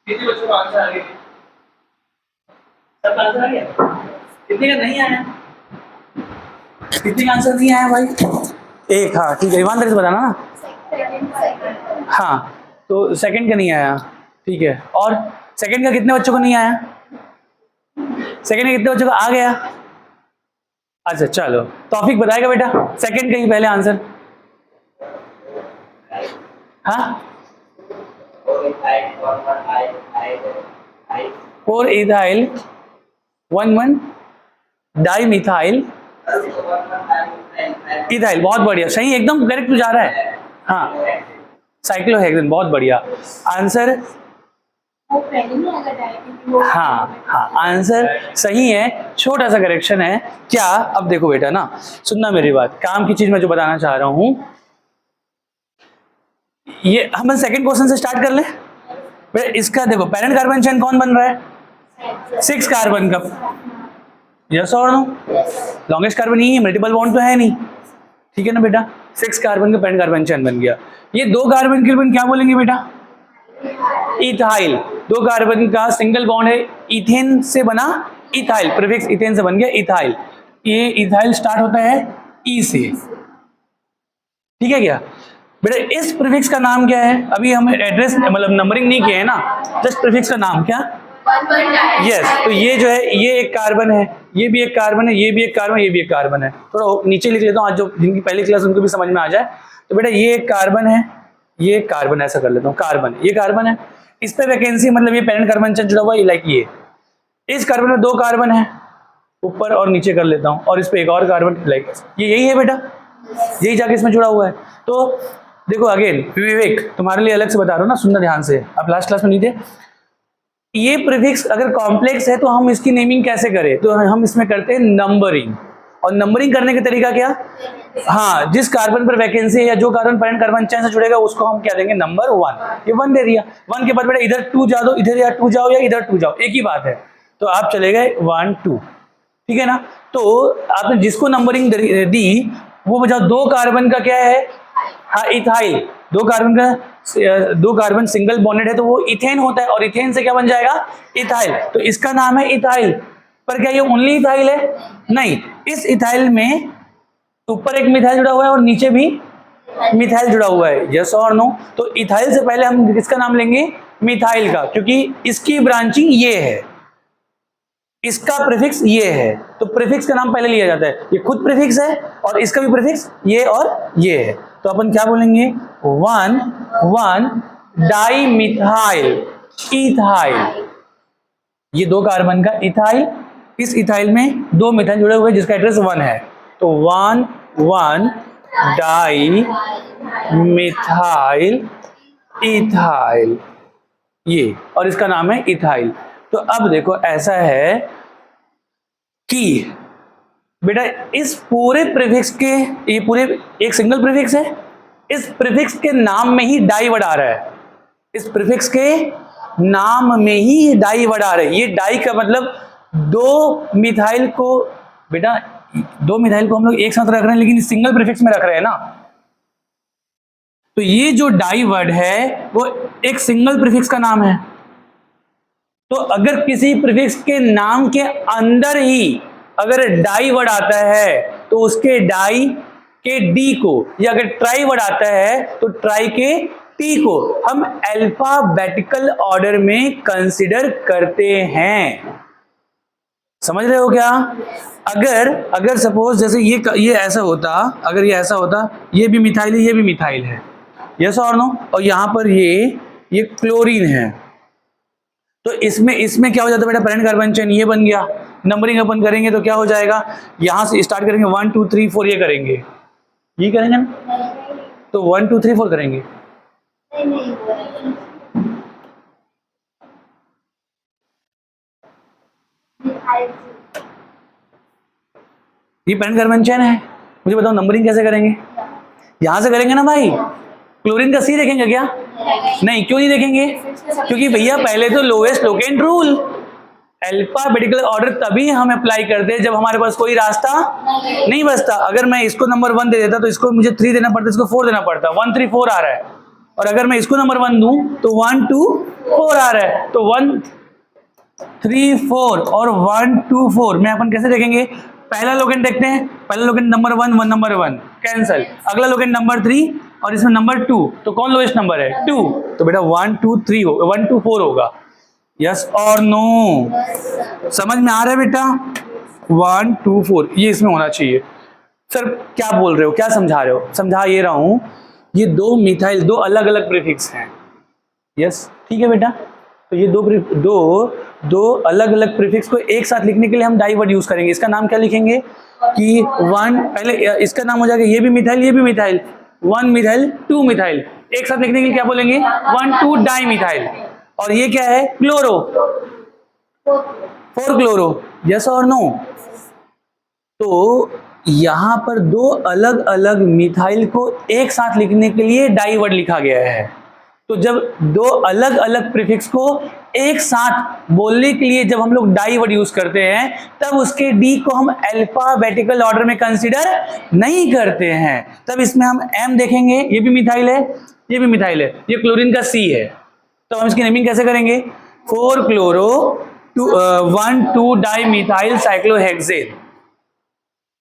कितने बच्चों का आंसर आ गया? सबका आंसर आ गया? कितने का नहीं आया? कितने का आंसर नहीं आया भाई? एक, हाँ ठीक है, ईमानदारी से बताना ना। हाँ, तो सेकंड का नहीं आया, ठीक है। और सेकंड का कितने बच्चों को नहीं आया? सेकंड का कितने बच्चों का आ गया? अच्छा चलो, तौफीक बताएगा बेटा सेकंड का ही पहले आंसर। हाँ, 4 इथाइल 1 डाई मिथाइल इथाइल। बहुत बढ़िया, सही, एकदम करेक्ट जा रहा है। हाँ, साइक्लोहेक्सेन, बहुत बढ़िया आंसर। हाँ हाँ, आंसर सही है, छोटा सा करेक्शन है क्या। अब देखो बेटा ना, सुनना मेरी बात, काम की चीज मैं जो बताना चाह रहा हूं, ये हम सेकंड क्वेश्चन से स्टार्ट कर ले। इसका देखो, पेरेंट कार्बन चेन कौन बन रहा है? 6 कार्बन का। यस और नो? लॉन्गेस्ट कार्बन ही है, मल्टीपल बॉन्ड तो है नहीं, ठीक है ना बेटा। 6 कार्बन का पेरेंट कार्बन चेन बन गया। ये 2 कार्बन के लिए क्या बोलेंगे बेटा? इथाइल। 2 कार्बन का सिंगल बॉन्ड है, इथेन से बना इथाइल, प्रीफिक्स इथेन से बन गया इथाइल। ये इथाइल स्टार्ट होता है ई से, ठीक है क्या बेटा। इस प्रीफिक्स का नाम क्या है? अभी हम एड्रेस मतलब नंबरिंग नहीं किए है ना, जस्ट प्रीफिक्स का नाम क्या? यस, तो ये जो है, ये एक कार्बन है, ये भी एक कार्बन है, ये भी एक कार्बन, ये भी एक कार्बन है। थोड़ा नीचे लिख लेता हूँ, आज जो जिनकी पहली क्लास उनको भी समझ में आ जाए। तो बेटा ये एक कार्बन है, ये एक कार्बन, ऐसा कर लेता हूँ, कार्बन, ये कार्बन है, इस पे वैकेंसी मतलब ये पेरेंट कार्बन चेन जुड़ा हुआ है, लाइक ये। इस कार्बन में 2 कार्बन है, ऊपर और नीचे कर लेता हूँ, और इस पे एक और कार्बन, लाइक ये यही है बेटा, यही जाके इसमें जुड़ा हुआ है। तो देखो अगेन विवेक, तुम्हारे लिए अलग से बता रहा हूँ ना, सुनना ध्यान से, आप लास्ट क्लास में नहीं थे। ये प्रीफिक्स अगर कॉम्प्लेक्स है तो हम इसकी नेमिंग कैसे करें? तो हम इसमें करते हैं नंबरिंग। और नंबरिंग करने का तरीका क्या? हाँ, जिस कार्बन पर वैकेंसी है या जो कार्बन पेरेंट कार्बन चेन से जुड़ेगा उसको हम क्या देंगे? नंबर 1। ये 1 दे दिया, 1 के बाद बेटा इधर 2 जा दो, इधर या 2 जाओ या इधर 2 जाओ, एक ही बात है। तो आप चले गए 1 2, ठीक है ना। तो आपने जिसको नंबरिंग दी वो बचा 2 कार्बन का क्या है? हाँ, इथाइल। 2 कार्बन सिंगल बॉन्डेड है तो वो इथेन होता है, और इथेन से क्या बन जाएगा? इथाइल। तो इसका नाम है इथाइल। पर क्या ये ओनली इथाइल है? नहीं, इस इथाइल में ऊपर एक मिथाइल जुड़ा हुआ है और नीचे भी मिथाइल जुड़ा हुआ है, यस और नो? तो इथाइल से पहले हम किसका नाम लेंगे? मिथाइल का, क्योंकि इसकी ब्रांचिंग ये है, इसका प्रीफिक्स ये है, तो प्रीफिक्स का नाम पहले लिया जाता है। ये खुद प्रीफिक्स है और इसका भी प्रीफिक्स ये और ये है, तो अपन क्या बोलेंगे? 1 डाई मिथाइल इथाइल। ये 2 कार्बन का इथाइल, इस इथाइल में 2 मिथाइल जुड़े हुए जिसका एड्रेस 1 है, तो 1 डाई मिथाइल इथाइल, ये, और इसका नाम है इथाइल। तो अब देखो ऐसा है कि बेटा इस पूरे प्रीफिक्स के, ये पूरे एक सिंगल प्रीफिक्स है, इस प्रीफिक्स के नाम में ही डाई वर्ड आ रहा है, इस प्रीफिक्स के नाम में ही डाई वर्ड आ रहा है। ये डाई का मतलब 2 मिथाइल को, बेटा 2 मिथाइल को हम लोग एक साथ रख रहे हैं लेकिन सिंगल प्रीफिक्स में रख रहे हैं ना, तो ये जो डाई वर्ड है वो एक सिंगल प्रीफिक्स का नाम है। तो अगर किसी प्रीफिक्स के नाम के अंदर ही अगर डाई वर्ड आता है तो उसके डाई के डी को, या अगर ट्राई वर्ड आता है तो ट्राई के टी को हम अल्फाबेटिकल ऑर्डर में कंसीडर करते हैं। समझ रहे हो क्या? अगर सपोज जैसे ये ऐसा होता, अगर ये ऐसा होता, ये भी मिथाइल है, ये भी मिथाइल है, यस और नो, और यहां पर ये क्लोरीन है, तो इसमें क्या हो जाता है बेटा? पेरेंट कार्बन चेन ये बन गया। नंबरिंग अपन करेंगे तो क्या हो जाएगा? यहां से स्टार्ट करेंगे 1 2 3 4, ये करेंगे, ये करेंगे ना, तो 1 2 3 4 करेंगे। ये पेरेंट कार्बन चेन है, मुझे बताओ नंबरिंग कैसे करेंगे? यहां से करेंगे ना भाई। क्लोरीन का सी देखेंगे क्या? नहीं, क्यों नहीं देखेंगे? क्योंकि भैया पहले तो lowest locant rule, alphabetical order तभी हम अप्लाई करते हैं जब हमारे पास कोई रास्ता नहीं बचता। अगर मैं इसको नंबर 1 दे देता तो इसको मुझे 3 देना पड़ता, इसको 4 देना पड़ता, 1 3 4 आ रहा है। और अगर मैं इसको नंबर 1 दूं तो 1 2 4 आ रहा है, तो 1 3 4 और 1 2 4 में अपन कैसे देखेंगे? पहला लोकेंट देखते हैं, पहला लोकेंट नंबर 1 नंबर 1 कैंसल, अगला लोकेंट नंबर 3 और इसमें नंबर 2, तो कौन लोएस्ट नंबर है? 2, तो बेटा 1 2 3 होगा, 1 2 4 होगा। यस और नो? समझ में आ रहा है बेटा? 1 2 4 ये इसमें होना चाहिए। सर क्या बोल रहे हो, क्या समझा रहे हो? समझा ये रहा हूं, ये दो मिथाइल, दो अलग अलग प्रीफिक्स हैं। यस ठीक है बेटा, तो ये दो अलग अलग प्रीफिक्स को एक साथ लिखने के लिए हम डाई वर्ड यूज करेंगे। इसका नाम क्या लिखेंगे कि 1, पहले इसका नाम हो जाएगा ये भी मिथाइल, ये भी मिथाइल, 1 मिथाइल 2 मिथाइल। एक साथ लिखने के लिए क्या बोलेंगे? 1 2 डाई मिथाइल। और ये क्या है? Chloro, 4 chloro. यस और नो? तो यहां पर दो अलग अलग मिथाइल को एक साथ लिखने के लिए डाई वर्ड लिखा गया है। तो जब दो अलग अलग प्रीफिक्स को एक साथ बोलने के लिए जब हम लोग डाई वर्ड यूज करते हैं, तब उसके डी को हम अल्फाबेटिकल ऑर्डर में कंसीडर नहीं करते हैं। तब इसमें हम एम देखेंगे, ये भी मिथाइल है, ये भी मिथाइल है, ये क्लोरीन का सी है, तो हम इसकी नेमिंग कैसे करेंगे? 4 क्लोरो 1 2 डाई मिथाइल साइक्लोहेक्सेन।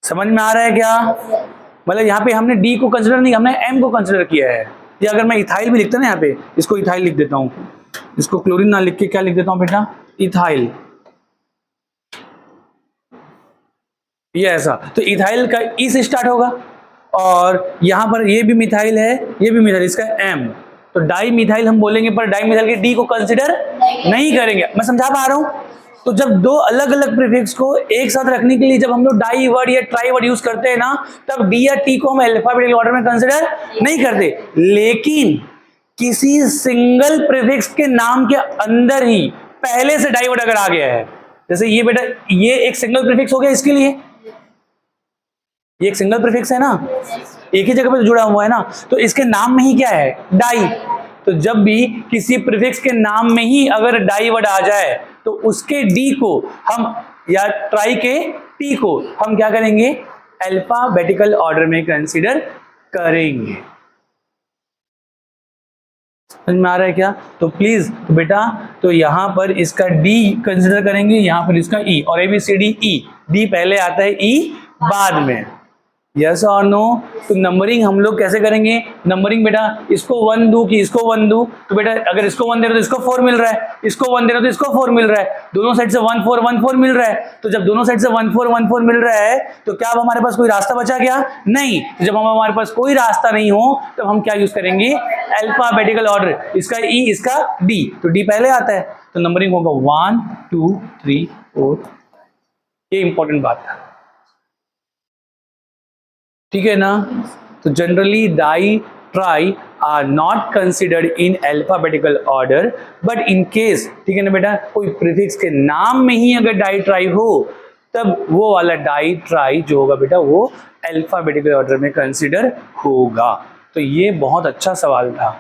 समझ में आ रहा है क्या? मतलब यहाँ पे हमने डी को कंसिडर नहीं, हमने एम को कंसिडर किया है। या अगर मैं इथाइल भी लिखता ना, यहाँ पे इसको इथाइल लिख देता हूं, इसको क्लोरीन ना लिख के क्या लिख देता हूं बेटा? इथाइल। ये ऐसा, तो इथाइल का ई से स्टार्ट होगा, और यहां पर ये भी मिथाइल है, ये भी मिथाइल, इसका एम, तो डाई मिथाइल हम बोलेंगे, पर डाई मिथाइल के डी को कंसिडर नहीं करेंगे। मैं समझा पा रहा हूं? तो जब दो अलग अलग प्रीफिक्स को एक साथ रखने के लिए जब हम लोग डाई वर्ड या ट्राई वर्ड यूज करते हैं ना, तब डी या टी को हम अल्फाबेटिकल ऑर्डर में कंसिडर नहीं करते। लेकिन किसी सिंगल प्रीफिक्स के नाम के अंदर ही पहले से डाई वर्ड अगर आ गया है, जैसे ये बेटा, ये एक सिंगल प्रीफिक्स हो गया, इसके लिए ये एक सिंगल प्रीफिक्स है ना, एक ही जगह पे जुड़ा हुआ है ना, तो इसके नाम में ही क्या है? डाई। तो जब भी किसी प्रीफिक्स के नाम में ही अगर डाई वर्ड आ जाए, तो उसके डी को हम, या ट्राई के टी को हम क्या करेंगे? अल्फाबेटिकल ऑर्डर में कंसीडर करेंगे। समझ में आ रहा है क्या? तो प्लीज तो बेटा, तो यहां पर इसका डी कंसीडर करेंगे, यहां पर इसका ई, और ABCD ई, डी पहले आता है, ई बाद में। यस और नो? तो नंबरिंग हम लोग कैसे करेंगे? नंबरिंग बेटा, इसको 1 दूं कि इसको 1 दूं, तो बेटा अगर इसको 1 दे रहा तो इसको 4 मिल रहा है, इसको 1 दे रहा तो इसको 4 मिल रहा है, दोनों साइड से 1 4 मिल रहा है। तो जब दोनों साइड से 1 4 मिल रहा है, तो क्या अब हमारे पास कोई रास्ता बचा क्या? नहीं। जब हमारे पास कोई रास्ता नहीं हो, तब हम क्या यूज करेंगे? अल्फाबेटिकल ऑर्डर, इसका ई, इसका डी, तो डी पहले आता है, तो नंबरिंग होगा 1 2 3 4। ये इंपॉर्टेंट बात है, ठीक है ना? तो generally di tri are not considered in alphabetical order, but in case, ठीक है ना बेटा, कोई प्रीफिक्स के नाम में ही अगर डाई ट्राई हो, तब वो वाला डाई ट्राई जो होगा बेटा, वो अल्फाबेटिकल ऑर्डर में कंसिडर होगा। तो ये बहुत अच्छा सवाल था।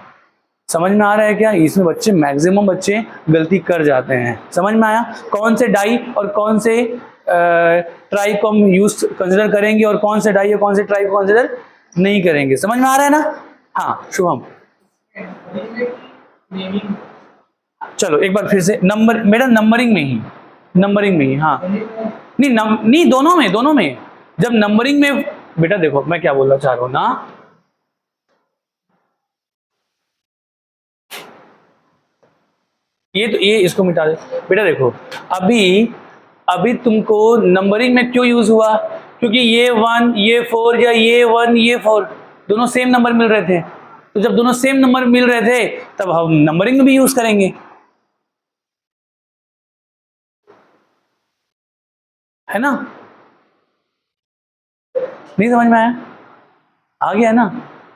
समझ में आ रहा है क्या? इसमें बच्चे, मैक्सिमम बच्चे गलती कर जाते हैं। समझ में आया कौन से डाई और कौन से ट्राई को हम यूज कंसिडर करेंगे, और कौन से डाई और कौन से ट्राई को कंसिडर नहीं करेंगे? समझ में आ रहा है ना? हाँ शुभम, चलो एक बार फिर से नंबर, मेरा नंबरिंग में ही हाँ, नहीं दोनों में जब नंबरिंग में बेटा, देखो मैं क्या बोलना चाह रहा हूं ना, ये इसको मिटा दे बेटा। देखो अभी तुमको नंबरिंग में क्यों यूज हुआ? क्योंकि ये 1 ये 4, या ये 1 ये 4 दोनों सेम नंबर मिल रहे थे। तो जब दोनों सेम नंबर मिल रहे थे, तब हम नंबरिंग में भी यूज करेंगे, है ना? नहीं समझ में आया? आ गया ना?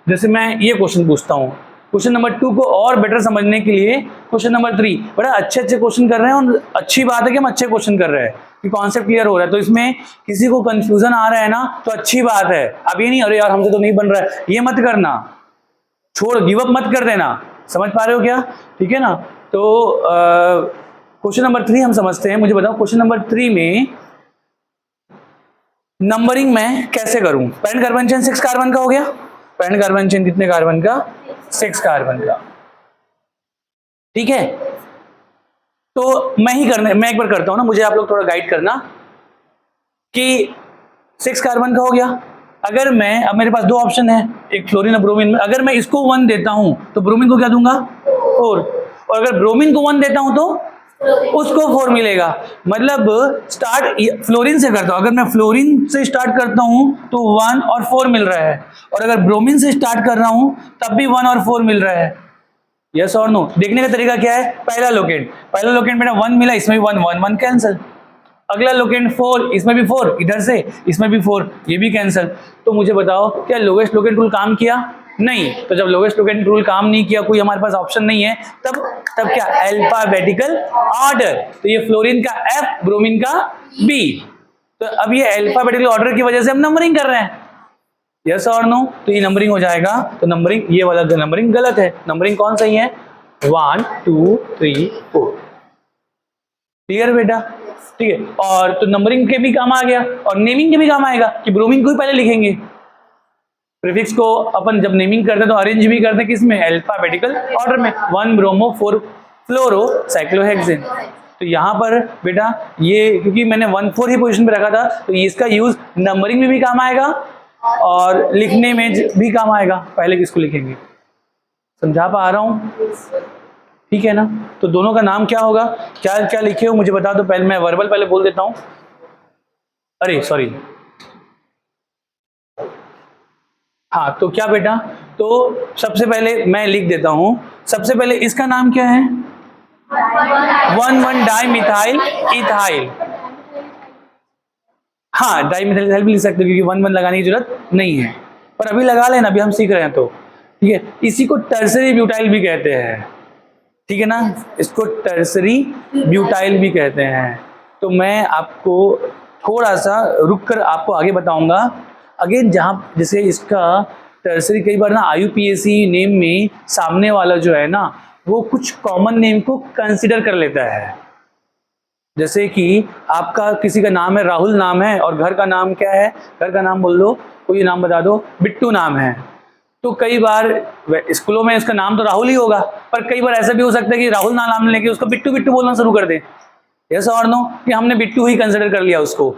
जैसे मैं ये क्वेश्चन पूछता हूं, क्वेश्चन नंबर 2 को और बेटर समझने के लिए क्वेश्चन नंबर 3, बड़ा अच्छे क्वेश्चन कर रहे हैं और अच्छी बात है कि हम अच्छे क्वेश्चन कर रहे हैं कि कॉन्सेप्ट क्लियर हो रहा है। तो इसमें किसी को कंफ्यूजन आ रहा है ना तो अच्छी बात है। अब ये नहीं अरे यार हमसे तो नहीं बन रहा है, ये मत करना, छोड़, गिव अप मत कर देना। समझ पा रहे हो क्या? ठीक है ना। तो क्वेश्चन नंबर 3 हम समझते हैं। मुझे बताओ क्वेश्चन नंबर 3 में नंबरिंग मैं कैसे करूं? पैरेंट कार्बन चेन 6 कार्बन का हो गया। पैरेंट कार्बन चेन कितने कार्बन का? 6 कार्बन का। ठीक है, तो मैं एक बार करता हूं ना, मुझे आप लोग थोड़ा गाइड करना कि 6 कार्बन का हो गया। अगर मैं, अब मेरे पास 2 ऑप्शन है, एक फ्लोरीन और ब्रोमीन में, अगर मैं इसको 1 देता हूं तो ब्रोमीन को क्या दूंगा? 4, और अगर ब्रोमीन को 1 देता हूं तो उसको 4 मिलेगा। मतलब स्टार्ट फ्लोरीन से करता हूं, अगर मैं फ्लोरीन से स्टार्ट करता हूं तो 1 और 4 मिल रहा है, और अगर ब्रोमीन से स्टार्ट कर रहा हूं तब भी 1 और 4 मिल रहा है। यस और नो? देखने का तरीका क्या है? पहला लोकेंट मेरा 1 मिला, इसमें भी 1 1 1 कैंसिल। अगला लोकेंट 4, इसमें भी 4, इधर से इसमें भी 4, ये भी कैंसिल। तो मुझे बताओ क्या लोवेस्ट लोकेंट रूल काम किया? नहीं। तो जब लोवेस्ट लोकेंट रूल काम नहीं किया, कोई हमारे पास ऑप्शन नहीं है, तब क्या? Alphabetical order. तो ये फ्लोरीन का F, ब्रोमीन का B। तो अब ये अल्फाबेटिकल ऑर्डर की वजह से हम नंबरिंग कर रहे हैं। यस और नो? तो ये नंबरिंग हो जाएगा। तो नंबरिंग, ये वाला नंबरिंग गलत है। नंबरिंग कौन सही है? 1 2 3 4। क्लियर बेटा? ठीक है, और तो नंबरिंग के भी काम आ गया और नेमिंग के भी काम आएगा कि ब्रोमीन को ही पहले लिखेंगे। प्रीफिक्स को अपन जब नेमिंग करते हैं तो अरेंज भी करते हैं किसमें? अल्फाबेटिकल ऑर्डर में। 1 ब्रोमो 4 फ्लोरो साइक्लोहेक्सेन। तो यहां पर बेटा ये, क्योंकि मैंने 1 4 ही पोजीशन पे रखा था, तो इसका यूज नंबरिंग में भी काम आएगा और लिखने में भी काम आएगा। पहले किसको लिखेंगे? समझा पा रहा हूं? ठीक है ना। तो दोनों का नाम क्या होगा? क्या क्या लिखे हो मुझे बता दो। पहले मैं वर्बल पहले बोल देता हूं। अरे सॉरी, हाँ, तो क्या बेटा, तो सबसे पहले मैं लिख देता हूं। सबसे पहले इसका नाम क्या है? 1 डाई मिथाइल इथाइल। हाँ, डाई मिथाइल इथाइल भी लिख सकते हो क्योंकि 1 लगाने की जरूरत नहीं है, पर अभी लगा लेना, अभी हम सीख रहे हैं तो। ठीक है, इसी को टर्सरी ब्यूटाइल भी कहते हैं। ठीक है ना, इसको टर्सरी ब्यूटाइल भी कहते हैं। तो मैं आपको थोड़ा सा रुक कर आपको आगे बताऊंगा। अगेन जहां जैसे इसका टर्सरी, कई बार ना IUPAC नेम में सामने वाला जो है ना वो कुछ कॉमन नेम को कंसिडर कर लेता है। जैसे कि आपका किसी का नाम है, राहुल नाम है, और घर का नाम क्या है? घर का नाम बोल दो, कोई नाम बता दो, बिट्टू नाम है। तो कई बार स्कूलों में इसका नाम तो राहुल ही होगा, पर कई बार ऐसा भी हो सकता है कि राहुल नाम लेके उसको बिट्टू बिट्टू बोलना शुरू कर दे। ऐसा और नो कि हमने बिट्टू ही कंसिडर कर लिया उसको,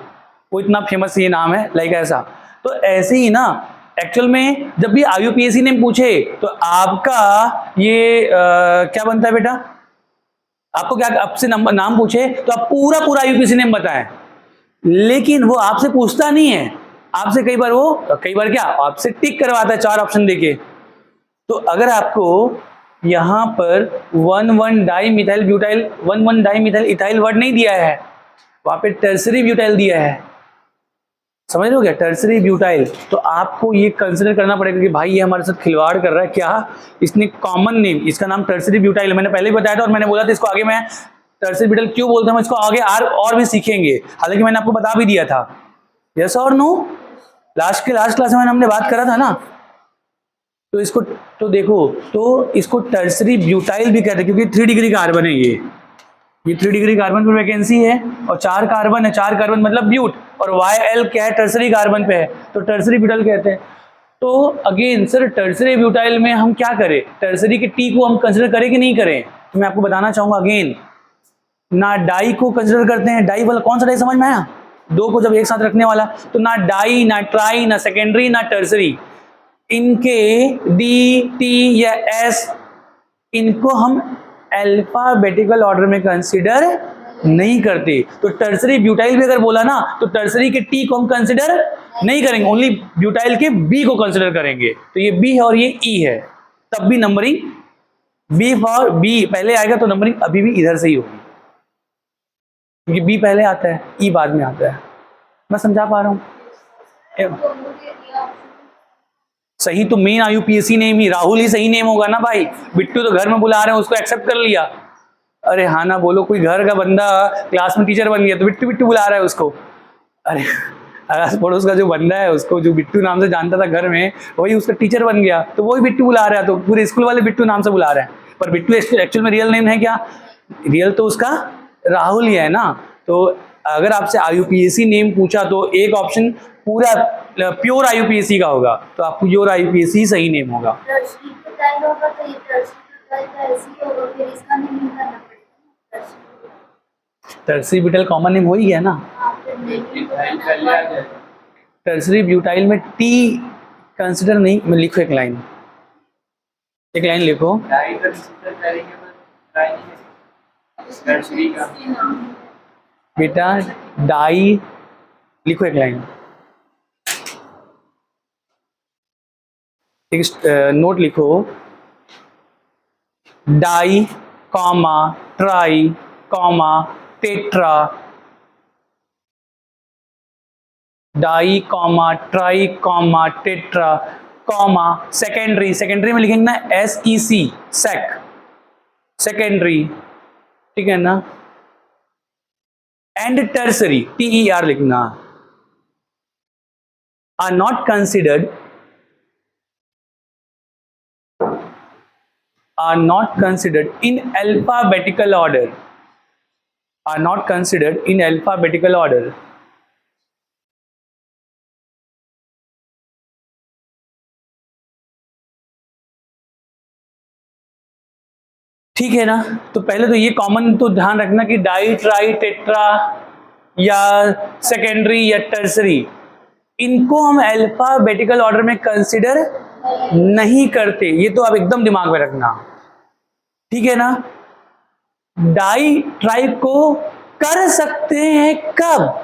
वो इतना फेमस ये नाम है, लाइक ऐसा। तो ऐसे ही ना एक्चुअल में जब भी IUPAC नेम पूछे तो आपका ये क्या बनता है बेटा? आपको क्या आपसे नाम पूछे तो आप पूरा पूरा IUPAC नेम बताएं, लेकिन वो आपसे पूछता नहीं है। आपसे कई बार क्या आपसे टिक करवाता है 4 ऑप्शन देके। तो अगर आपको यहां पर 1 di methyl butyl 1 di methyl ethyl word नहीं दिया है, वहां पे टर्सरी ब्यूटाइल दिया है। समझ लो क्या? Tertiary butyl. तो आपको ये कंसिडर करना पड़ेगा कि भाई ये हमारे साथ खिलवाड़ कर रहा है। क्या? इसने कॉमन नेम, इसका नाम टर्सरी ब्यूटाइल, मैंने पहले ही बताया था, और मैंने बोला था इसको आगे मैं टर्सरी ब्यूटाइल क्यों बोलता हूं, इसको आगे और भी सीखेंगे, हालांकि मैंने आपको बता भी दिया था। यस और नो? लास्ट क्लास में हमने बात करा था ना। तो इसको तो देखो, तो इसको टर्सरी ब्यूटाइल भी कहते हैं क्योंकि 3 डिग्री कार्बन है ये 3 डिग्री कार्बन पर वैकेंसी है और 4 कार्बन है। 4 कार्बन मतलब ब्यूट, और YL क्या है? टर्सरी कार्बन पे है, तो टर्सरी ब्यूटाइल कहते हैं। तो अगेन सर, टर्सरी ब्यूटाइल में हम क्या करें? टर्सरी के T को हम कंसिडर करें कि नहीं करें? तो मैं आपको बताना चाहूंगा अगेन, ना डाई को कंसिडर करते हैं। डाई वाला कौन सा डाई समझ में आया? 2 को जब एक साथ रखने वाला, तो ना डाई, ना ट्राई, ना सेकेंडरी, ना टर्सरी। इनके D, T या S, इनको हम अल्फाबेटिकल ऑर्डर में कंसिडर नहीं करते। तो टर्सरी ब्यूटाइल भी अगर बोला ना तो टर्सरी के T को हम कंसिडर नहीं करेंगे, ओनली ब्यूटाइल के B को कंसिडर करेंगे। तो ये B है और ये E है, तब भी नंबरिंग B फॉर B पहले आएगा, तो नंबरिंग अभी भी इधर से ही होगी, क्योंकि B पहले आता है, E बाद में आता है। मैं समझा पा रहा हूं? सही तो मेन IUPAC नेम ही राहुल ही सही नेम होगा ना भाई। बिट्टू तो घर में बुला रहे हैं, उसको एक्सेप्ट कर लिया। अरे हाँ ना बोलो, कोई घर का बंदा क्लास में टीचर बन गया तो बिट्टू बिट्टू बुला रहा है उसको। अरे अड़ोस पड़ोस का जो बंदा है उसको जो बिट्टू नाम से जानता था घर में, वही उसका टीचर बन गया तो वही बिट्टू बुला रहा है, तो पूरे स्कूल वाले बिट्टू नाम से बुला रहे हैं। पर बिट्टू एक्चुअल में रियल नेम है क्या? रियल तो उसका राहुल ही है ना। तो अगर आपसे IUPAC नेम पूछा तो एक ऑप्शन पूरा प्योर IUPAC का होगा, तो आपको प्योर IUPAC सही नेम होगा। टर्सरी ब्यूटाइल कॉमन नेम हो ही गया ना। टर्सरी ब्यूटाइल में टी कंसिडर नहीं, मैं लिखो एक लाइन लिखो। बेटा डाई लिखो एक लाइन, एक नोट लिखो, di comma tri comma tetra, di comma tri comma tetra comma secondary में लिखेंगे ना SEC सेक, सेकेंडरी, ठीक है ना। एंड टर्सरी TER लिखना। Are not considered in alphabetical order, are not considered in alphabetical order। ठीक है ना। तो पहले तो ये कॉमन तो ध्यान रखना कि डाई ट्राई टेट्रा या सेकेंडरी या टर्सरी, इनको हम अल्फाबेटिकल ऑर्डर में कंसिडर नहीं करते, ये तो आप एकदम दिमाग में रखना, ठीक है ना। डाई ट्राई को कर सकते हैं कब?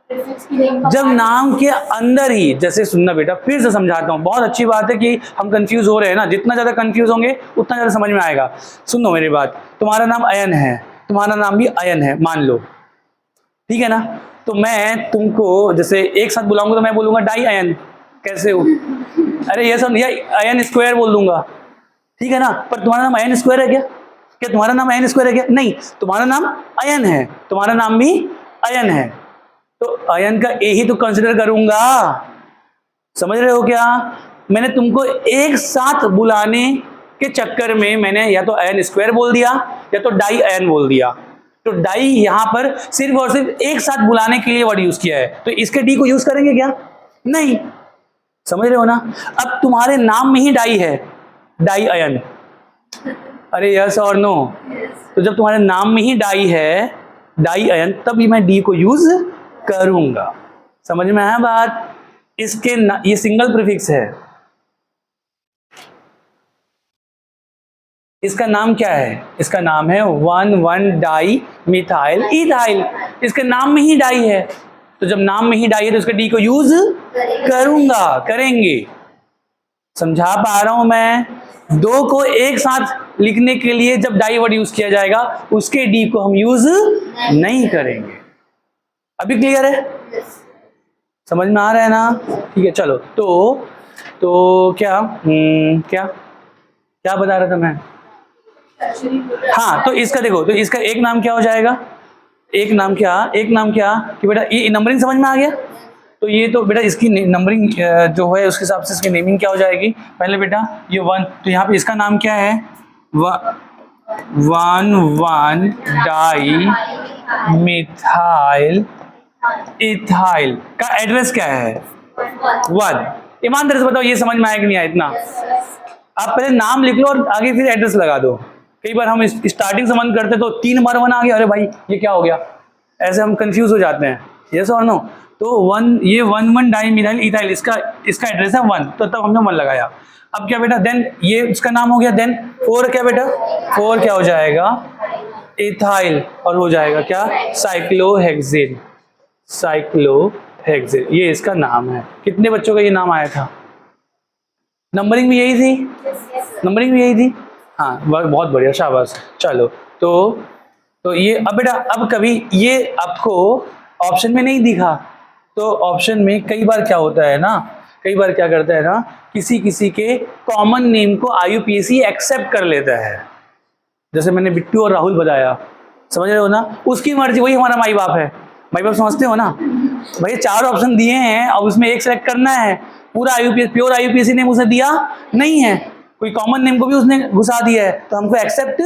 जब नाम के अंदर ही, जैसे सुनना बेटा फिर से समझाता हूं, बहुत अच्छी बात है कि हम कंफ्यूज हो रहे हैं ना, जितना ज्यादा कंफ्यूज होंगे उतना ज्यादा समझ में आएगा। सुनो मेरी बात, तुम्हारा नाम अयन है, तुम्हारा नाम भी अयन है मान लो, ठीक है ना। तो मैं तुमको जैसे एक साथ बुलाऊंगा तो मैं बोलूंगा डाई अयन, कैसे हो? अरे ये सब, या अयन स्क्वायर बोल दूंगा, ठीक है ना। पर तुम्हारा नाम अयन स्क्वायर है क्या? क्या तुम्हारा नाम अयन स्क्वायर है क्या? नहीं, तुम्हारा नाम अयन है, तुम्हारा नाम भी अयन है, तो अयन का ए ही तो कंसिडर करूंगा। समझ रहे हो क्या? मैंने तुमको एक साथ बुलाने के चक्कर में मैंने या तो अयन स्क्वायर बोल दिया या तो डाई अयन बोल दिया। तो डाई यहां पर सिर्फ और सिर्फ एक साथ बुलाने के लिए वर्ड यूज किया है, तो इसके डी को यूज करेंगे क्या? नहीं। समझ रहे हो ना। अब तुम्हारे नाम में ही डाई है, डाई अयन, अरे यस और नो। तो जब तुम्हारे नाम में ही डाई है, डाई अयन, तब मैं डी को यूज करूंगा। समझ में आया बात? इसके ये सिंगल प्रीफिक्स है, इसका नाम क्या है? इसका नाम है 1,1 डाई मिथाइल इथाइल, इसके नाम में ही डाई है, तो जब नाम में ही डाई है तो इसका डी को यूज करूंगा, करेंगे। समझा पा रहा हूं मैं? दो को एक साथ लिखने के लिए जब डाई वर्ड यूज किया जाएगा उसके डी को हम यूज नहीं करेंगे। अभी क्लियर है? समझ में आ रहा है ना? ठीक है, चलो। तो क्या क्या बता रहा था मैं? हाँ, तो इसका देखो, तो इसका एक नाम क्या हो जाएगा? एक नाम क्या कि बेटा ये नंबरिंग समझ में आ गया। तो ये तो बेटा इसकी नंबरिंग जो है उसके हिसाब से इसकी नेमिंग क्या हो जाएगी? पहले बेटा ये 1, तो यहाँ पे इसका नाम क्या है? 1,1 डाई मिथाइल इथाइल का एड्रेस क्या है? 1। ईमानदारी से बताओ, ये समझ में आया कि नहीं आया इतना? आप पहले नाम लिख लो और आगे फिर एड्रेस लगा दो। कई बार हम स्टार्टिंग से मन करते तो 3 बार 1 आ गया, अरे भाई ये क्या हो गया, ऐसे हम कंफ्यूज हो जाते हैं। यस और नो? तो 1, ये 1,1 डाई मिथाइल इथाइल, इसका एड्रेस है 1, तो तब हमने 1 लगाया। अब क्या बेटा, देन ये इसका नाम हो गया, देन 4 क्या बेटा? 4 क्या हो जाएगा? इथाइल, और हो जाएगा क्या? साइक्लोहेक्सेन, साइक्लोहेक्सेन, ये इसका नाम है। कितने बच्चों का ये नाम आया था? नंबरिंग भी यही थी? नंबरिंग भी यही थी, हाँ, बहुत बढ़िया, शाबाश। चलो, तो ये अब बेटा, अब कभी ये आपको ऑप्शन में नहीं दिखा, तो ऑप्शन में कई बार क्या होता है ना कई बार क्या करता है ना, किसी किसी के कॉमन नेम को IUPAC एक्सेप्ट कर लेता है। जैसे मैंने बिट्टू और राहुल बताया, समझ रहे हो ना, उसकी मर्जी, वही हमारा माई बाप है। माई बाप समझते हो ना भाई, 4 ऑप्शन दिए हैं, अब उसमें एक सेलेक्ट करना है। पूरा IUPAC प्योर IUPAC नेम उसने दिया नहीं है, कोई कॉमन नेम को भी उसने घुसा दिया है, तो हमको एक्सेप्ट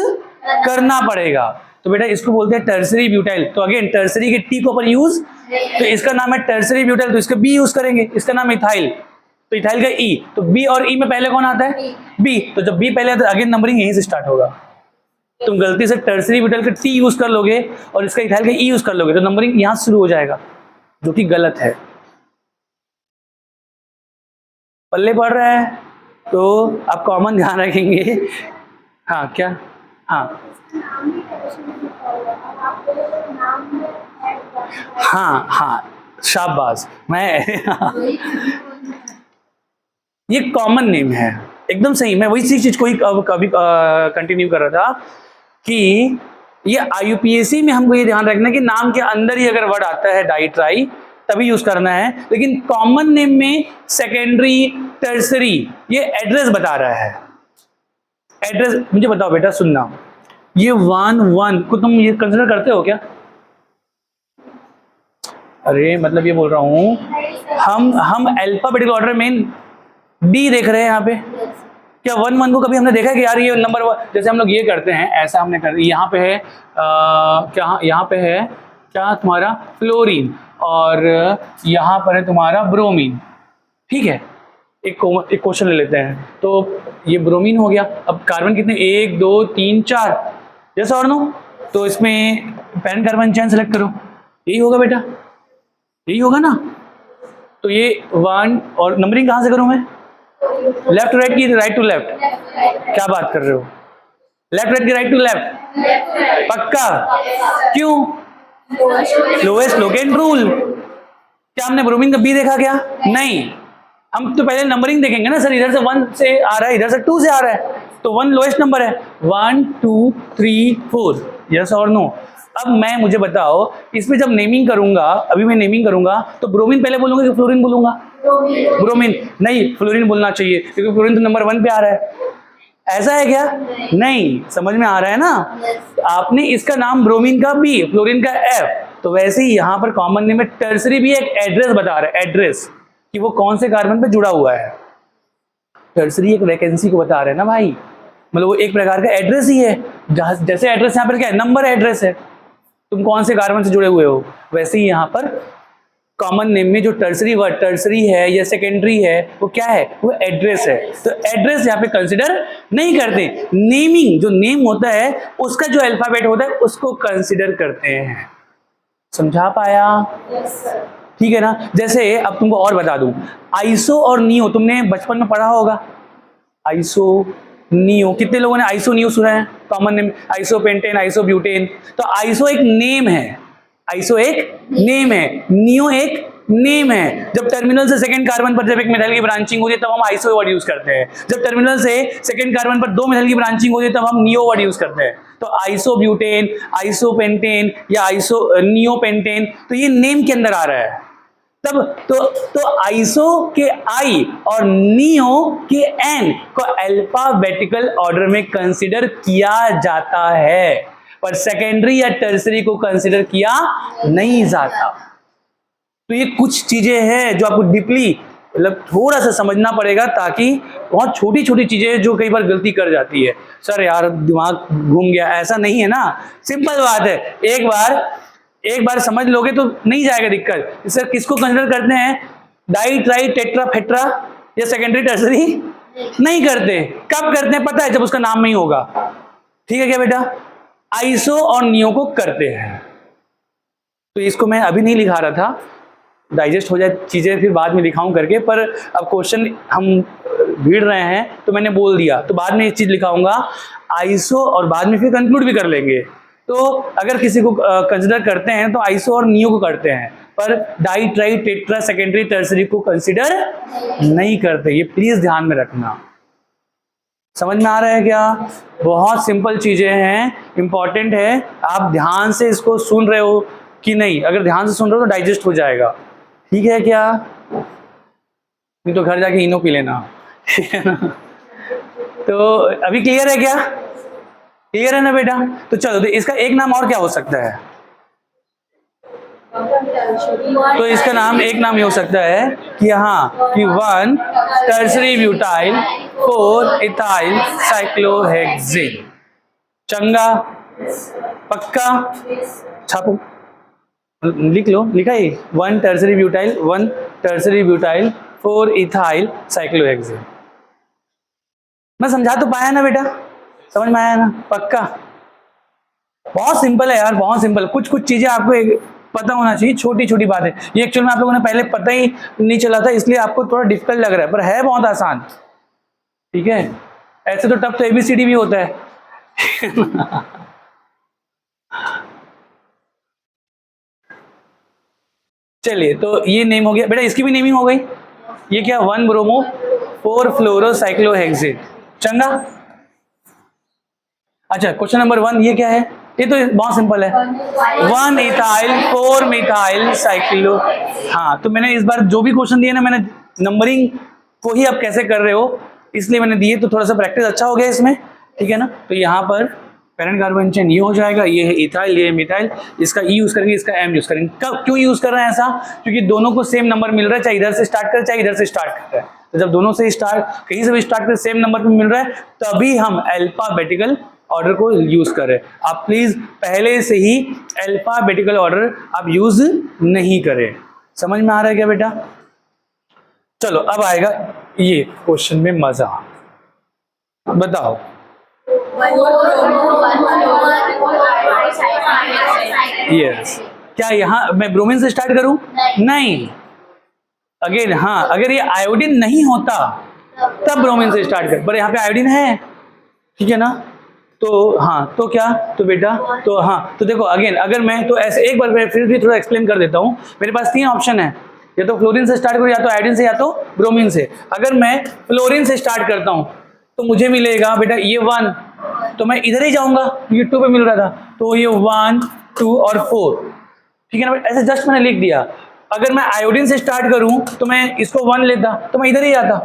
करना पड़ेगा। तो बेटा इसको बोलते हैं टर्सरी ब्यूटाइल। तो अगेन टर्सरी के टी को अपन यूज, तो इसका नाम है टर्सरी ब्यूटाइल, तो इसका बी यूज करेंगे। इसका नाम इथाइल, तो इथाइल का ई, तो बी और ई में पहले कौन आता है? बी। तो जब बी पहले आता है अगेन नंबरिंग यहीं से स्टार्ट होगा। तुम गलती से टर्सरी ब्यूटाइल का टी यूज कर लोगे और इसका इथाइल का ई यूज कर लोगे तो नंबरिंग यहां से शुरू हो जाएगा, जो कि गलत है। पल्ले पड़ रहा है तो आप कॉमन ध्यान रखेंगे। हाँ क्या? हाँ हाँ हाँ शाबाश। मैं ये कॉमन नेम है, एकदम सही। मैं वही चीज को ही कभी कंटिन्यू कर रहा था कि ये IUPAC में हमको ये ध्यान रखना है कि नाम के अंदर ही अगर वर्ड आता है डाई ट्राई तभी यूज करना है, लेकिन कॉमन नेम में सेकेंडरी टर्सरी ये एड्रेस बता रहा है। एड्रेस मुझे बताओ बेटा, सुनना, ये 1 को तुम ये कंसिडर करते हो क्या? अरे मतलब ये बोल रहा हूं, हम अल्फाबेटिकल ऑर्डर में बी देख रहे हैं यहाँ पे। क्या 1 को कभी हमने देखा है कि यार ये नंबर 1, जैसे हम लोग ये करते हैं ऐसा हमने कर, यहाँ पे है क्या, यहाँ पे है क्या तुम्हारा फ्लोरीन और यहाँ पर है तुम्हारा ब्रोमीन, ठीक है। एक क्वेश्चन ले लेते हैं, तो ये ब्रोमीन हो गया। अब कार्बन कितने, 1 2 3 4, यस और नो? तो इसमें पैरेंट कार्बन चेन सेलेक्ट करो, यही होगा बेटा, यही होगा ना। तो ये 1 और नंबरिंग कहाँ से करूं मैं? लेफ्ट राइट की राइट टू लेफ्ट? क्या बात कर रहे हो, लेफ्ट राइट की राइट टू लेफ्ट? पक्का? क्यों? Lowest locant rule. क्या हमने ब्रोमीन का बी देखा क्या? नहीं, हम तो पहले नंबरिंग देखेंगे ना सर, इधर से 1 से आ रहा है, इधर से 2 से आ रहा है, तो 1 लोएस्ट नंबर है, 1 2 3 4, यस और नो? अब मुझे बताओ, इसमें जब नेमिंग करूंगा, अभी मैं नेमिंग करूंगा तो ब्रोमीन पहले बोलूंगा कि फ्लोरीन बोलूंगा? ब्रोमीन नहीं, फ्लोरीन बोलना चाहिए क्योंकि फ्लोरीन तो नंबर 1 पे आ रहा है। ऐसा है क्या? नहीं, समझ में आ रहा है ना? आपने इसका नाम ब्रोमीन का बी, फ्लोरीन का एफ, तो वैसे ही यहाँ पर कॉमन नेम में टर्सरी भी एक एड्रेस बता रहा है, एड्रेस कि वो कौन से कार्बन पे जुड़ा हुआ है। टर्सरी एक वैकेंसी को बता रहे हैं ना भाई, मतलब वो एक प्रकार का एड्रेस ही है। जैसे एड्रेस यहाँ पर क्या है, नंबर एड्रेस है, तुम कौन से कार्बन से जुड़े हुए हो, वैसे ही यहाँ पर कॉमन नेम में जो टर्सरी वर्ड, टर्सरी है या सेकेंडरी है, वो क्या है, वो एड्रेस है। तो एड्रेस यहाँ पे कंसिडर नहीं करते, नेमिंग जो नेम होता है उसका जो अल्फाबेट होता है उसको कंसिडर करते हैं। समझा पाया? ठीक है ना। जैसे अब तुमको और बता दूं, आइसो और नियो तुमने बचपन में पढ़ा होगा। आइसो नियो, कितने लोगों ने आइसो नियो सुना है? Common name, iso pentane, iso butane. तो आइसो एक नेम है, आइसो एक नेम है, नियो एक नेम है। जब टर्मिनल से सेकंड कार्बन पर जब एक मेथाइल की ब्रांचिंग होती है तब हम आइसो वर्ड यूज करते हैं। जब टर्मिनल से सेकंड कार्बन पर 2 मेथाइल की ब्रांचिंग होती है तब हम नियो वर्ड यूज करते हैं। तो आइसो ब्यूटेन, आइसो पेंटेन या आइसो नियो पेंटेन, तो ये नेम के अंदर आ रहा है। तब तो आइसो के आई और नियो के एन को अल्फाबेटिकल ऑर्डर में कंसीडर किया जाता है, पर सेकेंडरी या टर्सरी को कंसीडर किया नहीं जाता। तो ये कुछ चीजें हैं जो आपको डीपली मतलब थोड़ा सा समझना पड़ेगा, ताकि बहुत छोटी छोटी चीजें जो कई बार गलती कर जाती है, सर यार दिमाग घूम गया, ऐसा नहीं है ना, सिंपल बात है। एक बार समझ लोगे तो नहीं जाएगा दिक्कत। सर किसको कंसीडर करते हैं, डाई ट्राई टेट्रा फेट्रा या सेकेंडरी टर्सरी? नहीं करते। कब करते हैं पता है? जब उसका नाम नहीं होगा। ठीक है क्या बेटा? आइसो और नियो को करते हैं। तो इसको मैं अभी नहीं लिखा रहा था, डाइजेस्ट हो जाए चीजें फिर बाद में लिखाऊं करके, पर अब क्वेश्चन हम भीड़ रहे हैं तो मैंने बोल दिया, तो बाद में एक चीज लिखाऊंगा आइसो, और बाद में फिर कंक्लूड भी कर लेंगे। तो अगर किसी को कंसिडर करते हैं तो आइसो और नियो को करते हैं, पर di tri tetra secondary tertiary को कंसिडर नहीं करते। ये प्लीज ध्यान में रखना। समझ में आ रहा है क्या? बहुत सिंपल चीजें हैं, इंपॉर्टेंट है। आप ध्यान से इसको सुन रहे हो कि नहीं? अगर ध्यान से सुन रहे हो तो डाइजेस्ट हो जाएगा। ठीक है क्या? नहीं तो घर जाके इनो पी लेना। ठीक है ना? तो अभी क्लियर है क्या? क्लियर है ना बेटा? तो चलो, तो इसका एक नाम और क्या हो सकता है? तो इसका नाम, एक नाम ये हो सकता है कि हाँ कि 1 टर्सरी ब्यूटाइल 4 इथाइल साइक्लोहेक्सेन। चंगा? पक्का? छापो, लिख लो, लिखा है 1 टर्सरी ब्यूटाइल 4 इथाइल साइक्लोहेक्सेन। मैं समझा तो पाया ना बेटा? समझ में आया ना? पक्का? बहुत सिंपल है यार, बहुत सिंपल। कुछ कुछ चीजें आपको पता होना चाहिए, छोटी छोटी बातें। ये एक्चुअल में आप लोगों ने पहले पता ही नहीं चला था, इसलिए आपको थोड़ा डिफिकल्ट लग रहा है, पर है बहुत आसान। ठीक है? ऐसे तो टफ तो ABCD भी होता है। चलिए, तो ये नेम हो गया बेटा, इसकी भी नेमिंग हो गई। ये क्या? 1 ब्रोमो 4 फ्लोरोसाइक्लोहेक्सेन। चंगा? अच्छा, क्वेश्चन नंबर 1 ये क्या है? ये तो बहुत सिंपल है, 1 इथाइल 4 मिथाइल साइक्लो। हाँ, तो मैंने इस बार जो भी क्वेश्चन दिए ना, मैंने नंबरिंग को ही आप कैसे कर रहे हो इसलिए मैंने दिए, तो थोड़ा सा प्रैक्टिस अच्छा हो गया इसमें। ठीक है ना? तो यहाँ पर पैरेंट कार्बन चेन ये हो जाएगा, ये है इथाइल, ये है मिथाइल। इसका E यूज करेंगे, इसका M यूज करेंगे। कब क्यों यूज कर रहे हैं ऐसा? क्योंकि दोनों को सेम नंबर मिल रहा है, चाहे इधर से स्टार्ट करे चाहे इधर से स्टार्ट कर रहा है। तो जब दोनों से स्टार्ट, कहीं से भी स्टार्ट कर, सेम नंबर पे मिल रहा है, तभी हम अल्फाबेटिकल ऑर्डर को यूज कर रहे हैं। आप प्लीज पहले से ही अल्फाबेटिकल ऑर्डर आप यूज नहीं करें। समझ में आ रहा है क्या बेटा? चलो, अब आएगा ये क्वेश्चन में मजा। बताओ, यस, क्या यहाँ मैं ब्रोमीन से स्टार्ट करूं? नहीं। अगेन हाँ, अगर ये आयोडीन नहीं होता तब ब्रोमीन से स्टार्ट कर, पर यहाँ पे आयोडीन है। ठीक है ना? तो हाँ, तो क्या? तो बेटा, तो हाँ, तो देखो अगेन, अगर मैं तो ऐसे एक बार मैं फिर भी थोड़ा एक्सप्लेन कर देता हूँ। मेरे पास 3 ऑप्शन है, या तो फ्लोरीन से स्टार्ट करूँ, या तो आयोडीन से, या तो ब्रोमीन से। अगर मैं फ्लोरीन से स्टार्ट करता हूँ तो मुझे मिलेगा बेटा ये 1, तो मैं इधर ही जाऊंगा, ये 2 पे मिल रहा था, तो ये 1 2 और 4। ठीक है ना? ऐसे जस्ट मैंने लिख दिया। अगर मैं आयोडीन से स्टार्ट करूं तो मैं इसको 1 लेता, तो मैं इधर ही आता।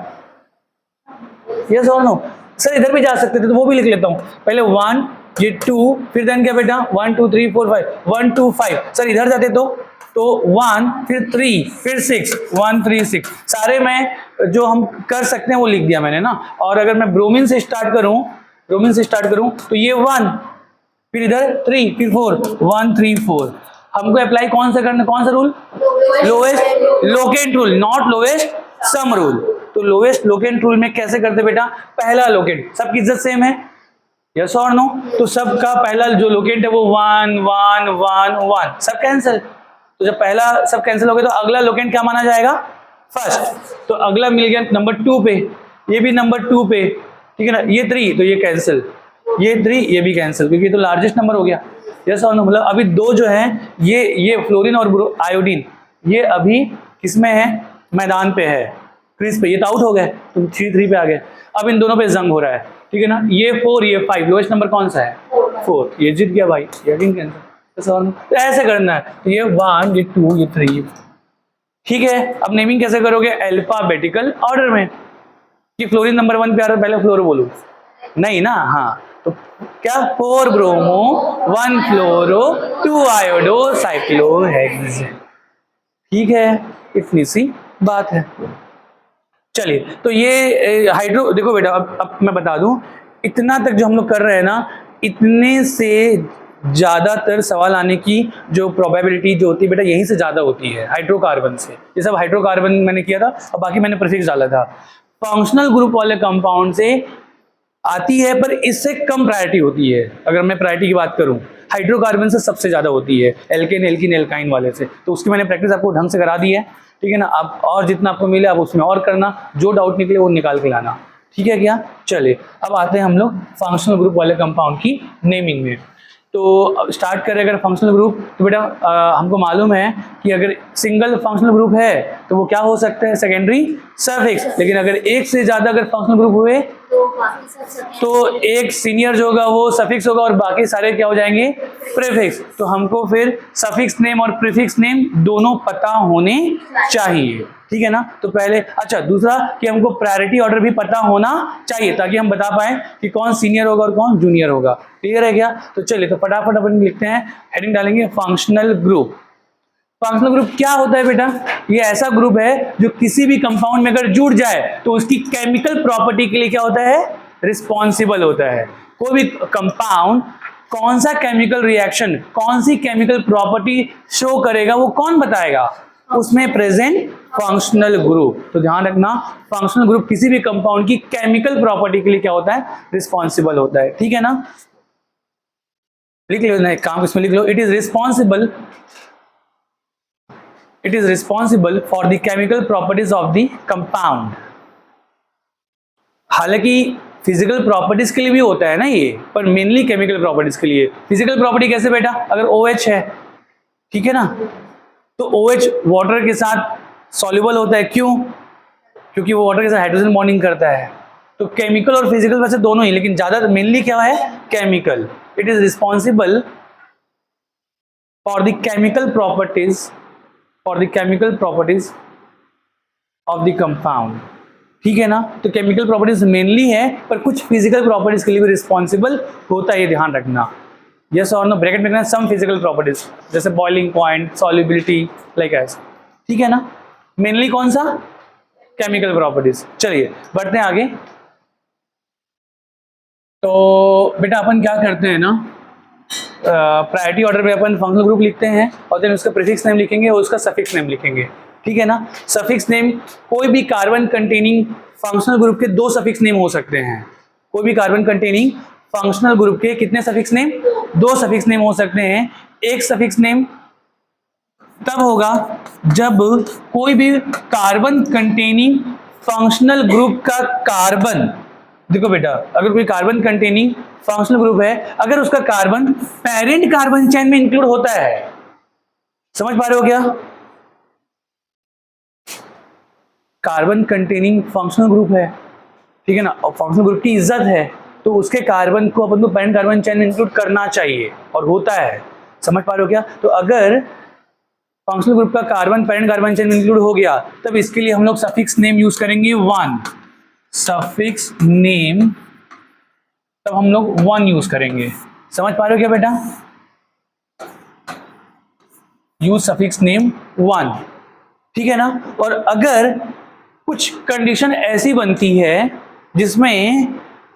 यस और नो? सर इधर भी जा सकते थे, तो वो भी लिख लेता हूं। पहले 1, ये 2, फिर देन क्या बेटा 1 2 3 4 5, 1 2 5। सर इधर जाते तो 1, फिर 3, फिर 6, 1 3 6। सारे मैं जो हम कर सकते हैं वो लिख दिया मैंने ना। और अगर मैं ब्रोमीन से स्टार्ट करूं, तो ये 1, फिर इधर 3, फिर 4, 1 3 4। हमको अप्लाई कौन सा करना, कौन सा rule? Lowest locant rule, not lowest sum rule. तो लोएस्ट लोकेंट रूल में कैसे करते बेटा? पहला लोकेंट, सबकी इज्जत सेम है, यस और नो? तो सबका पहला जो लोकेंट है वो 1 1 1 1, सब कैंसिल। तो जब पहला सब कैंसिल हो गया तो अगला लोकेंट क्या माना जाएगा? फर्स्ट। तो अगला मिल गया नंबर 2 पे, ये भी नंबर 2 पे। ठीक है ना? ये 3, तो ये कैंसिल, ये 3, ये भी कैंसिल, क्योंकि ये तो लार्जेस्ट नंबर हो गया। यस और नो? मतलब अभी 2 जो है, ये फ्लोरीन और आयोडीन, ये अभी किसमें है? मैदान पे है, क्रीज पे। ये तो आउट हो गए, तो 3 पे आ गए। अब इन दोनों पे जंग हो रहा है। ठीक है ना? ये 4, ये 5, लोएस्ट नंबर कौन सा है? 4। ये जीत गया भाई, ये भी कैंसिल। तो ऐसे करना है। तो ये 1, ये 2, ये 3। ठीक है? अब नेमिंग कैसे करोगे? अल्फाबेटिकल ऑर्डर में। कि फ्लोरीन नंबर 1 पे आ रहा है, पहले फ्लोरो बोलो, नहीं ना? हाँ, तो क्या? 4 ब्रोमो 1 फ्लोरो 2 आयोडो साइक्लोहेक्सेन। ठीक है? इतनी सी बात है। चलिए, तो ये हाइड्रो, देखो बेटा, अब मैं बता दूं, इतना तक जो हम लोग कर रहे हैं ना, इतने से ज्यादातर सवाल आने की जो प्रोबेबिलिटी जो होती है बेटा, यहीं से ज्यादा होती है हाइड्रोकार्बन से। ये सब हाइड्रोकार्बन मैंने किया था, और बाकी मैंने प्रीफिक्स डाला था। फंक्शनल ग्रुप वाले कंपाउंड से आती है, पर इससे कम प्रायोरिटी होती है। अगर मैं प्रायोरिटी की बात करूं, हाइड्रोकार्बन से सबसे ज्यादा होती है, एल्केन एल्कीन एल्काइन वाले से। तो उसकी मैंने प्रैक्टिस आपको ढंग से करा दी है। ठीक है ना? आप और जितना आपको मिले आप उसमें और करना, जो डाउट निकले वो निकाल के लाना। ठीक है क्या? चलिए, अब आते हैं हम लोग फंक्शनल ग्रुप वाले कंपाउंड की नेमिंग में। तो स्टार्ट करें अगर फंक्शनल ग्रुप, तो बेटा हमको मालूम है कि अगर सिंगल फंक्शनल ग्रुप है तो वो क्या हो सकता है? Secondary suffix. लेकिन अगर एक से ज्यादा अगर फंक्शनल ग्रुप हुए तो बाकी सब सफिक्स। तो एक सीनियर जो होगा वो सफिक्स होगा और बाकी सारे क्या हो जाएंगे, प्रीफिक्स। तो हमको फिर सफिक्स नेम और प्रीफिक्स नेम दोनों पता होने चाहिए, ठीक है ना। तो पहले अच्छा, दूसरा कि हमको प्रायोरिटी ऑर्डर भी पता होना चाहिए ताकि हम बता पाए कि कौन सीनियर होगा और कौन जूनियर होगा। क्लियर है क्या? तो चलिए तो फटाफट अपन लिखते हैं, हेडिंग डालेंगे फंक्शनल ग्रुप। फंक्शनल ग्रुप क्या होता है बेटा? ये ऐसा ग्रुप है जो किसी भी कंपाउंड में अगर जुड़ जाए तो उसकी केमिकल प्रॉपर्टी के लिए क्या होता है, रिस्पॉन्सिबल होता है। कोई भी कंपाउंड कौन सा केमिकल रिएक्शन, कौन सी केमिकल प्रॉपर्टी शो करेगा वो कौन बताएगा? उसमें प्रेजेंट फंक्शनल ग्रुप। तो ध्यान रखना, फंक्शनल ग्रुप किसी भी कंपाउंड की केमिकल प्रॉपर्टी के लिए क्या होता है, रिस्पॉन्सिबल होता है, ठीक है ना। लिख लो ना, एक काम इसमें लिख लो, it is responsible for the chemical properties of the compound. हालांकि फिजिकल प्रॉपर्टीज के लिए भी होता है ना ये, पर मेनली केमिकल प्रॉपर्टीज के लिए। फिजिकल प्रॉपर्टी कैसे बेटा? अगर OH है, ठीक है ना, तो OH वाटर के साथ सॉल्युबल होता है। क्यों? क्योंकि वो वाटर के साथ हाइड्रोजन बॉन्डिंग करता है। तो केमिकल और फिजिकल वैसे दोनों ही, लेकिन ज्यादा मेनली क्या है, chemical. It is responsible for the chemical properties of the compound, ठीक है ना। तो केमिकल प्रॉपर्टीज मेनली है, पर कुछ फिजिकल प्रॉपर्टीज के लिए भी रिस्पॉन्सिबल होता है, ये ध्यान रखना। यस और नो, ब्रैकेट में सम फिजिकल प्रॉपर्टीज जैसे बॉइलिंग पॉइंट, सॉल्युबिलिटी, लाइक ऐसा, ठीक है ना। मेनली कौन सा? Chemical properties. चलिए बढ़ते हैं आगे। तो बेटा अपन क्या करते हैं ना, प्रायोरिटी ऑर्डर पे अपन फंक्शनल ग्रुप लिखते हैं और देन उसका प्रीफिक्स नेम लिखेंगे और उसका सफिक्स नेम लिखेंगे, ठीक है ना। सफिक्स नेम, कोई भी कार्बन कंटेनिंग फंक्शनल ग्रुप के 2 सफिक्स नेम हो सकते हैं। कोई भी कार्बन कंटेनिंग फंक्शनल ग्रुप के कितने सफिक्स नेम? 2 सफिक्स नेम हो सकते हैं। एक सफिक्स नेम तब होगा जब कोई भी कार्बन कंटेनिंग फंक्शनल ग्रुप का कार्बन, देखो बेटा, अगर कोई कार्बन कंटेनिंग फंक्शनल ग्रुप है, अगर उसका कार्बन पेरेंट कार्बन चेन में इंक्लूड होता है, समझ पा रहे हो क्या? कार्बन कंटेनिंग फंक्शनल ग्रुप है, ठीक है ना, और फंक्शनल ग्रुप की इज्जत है, तो उसके कार्बन को अपन को पेरेंट कार्बन चेन में इंक्लूड करना चाहिए और होता है। समझ पा रहे हो क्या? तो अगर फंक्शनल ग्रुप का कार्बन पेरेंट कार्बन चेन में इंक्लूड हो गया, तब इसके लिए हम लोग सफिक्स नेम यूज करेंगे 1। सफिक्स नेम तब हम लोग 1 यूज करेंगे। समझ पा रहे हो क्या बेटा? यूज सफिक्स नेम 1, ठीक है ना। और अगर कुछ कंडीशन ऐसी बनती है जिसमें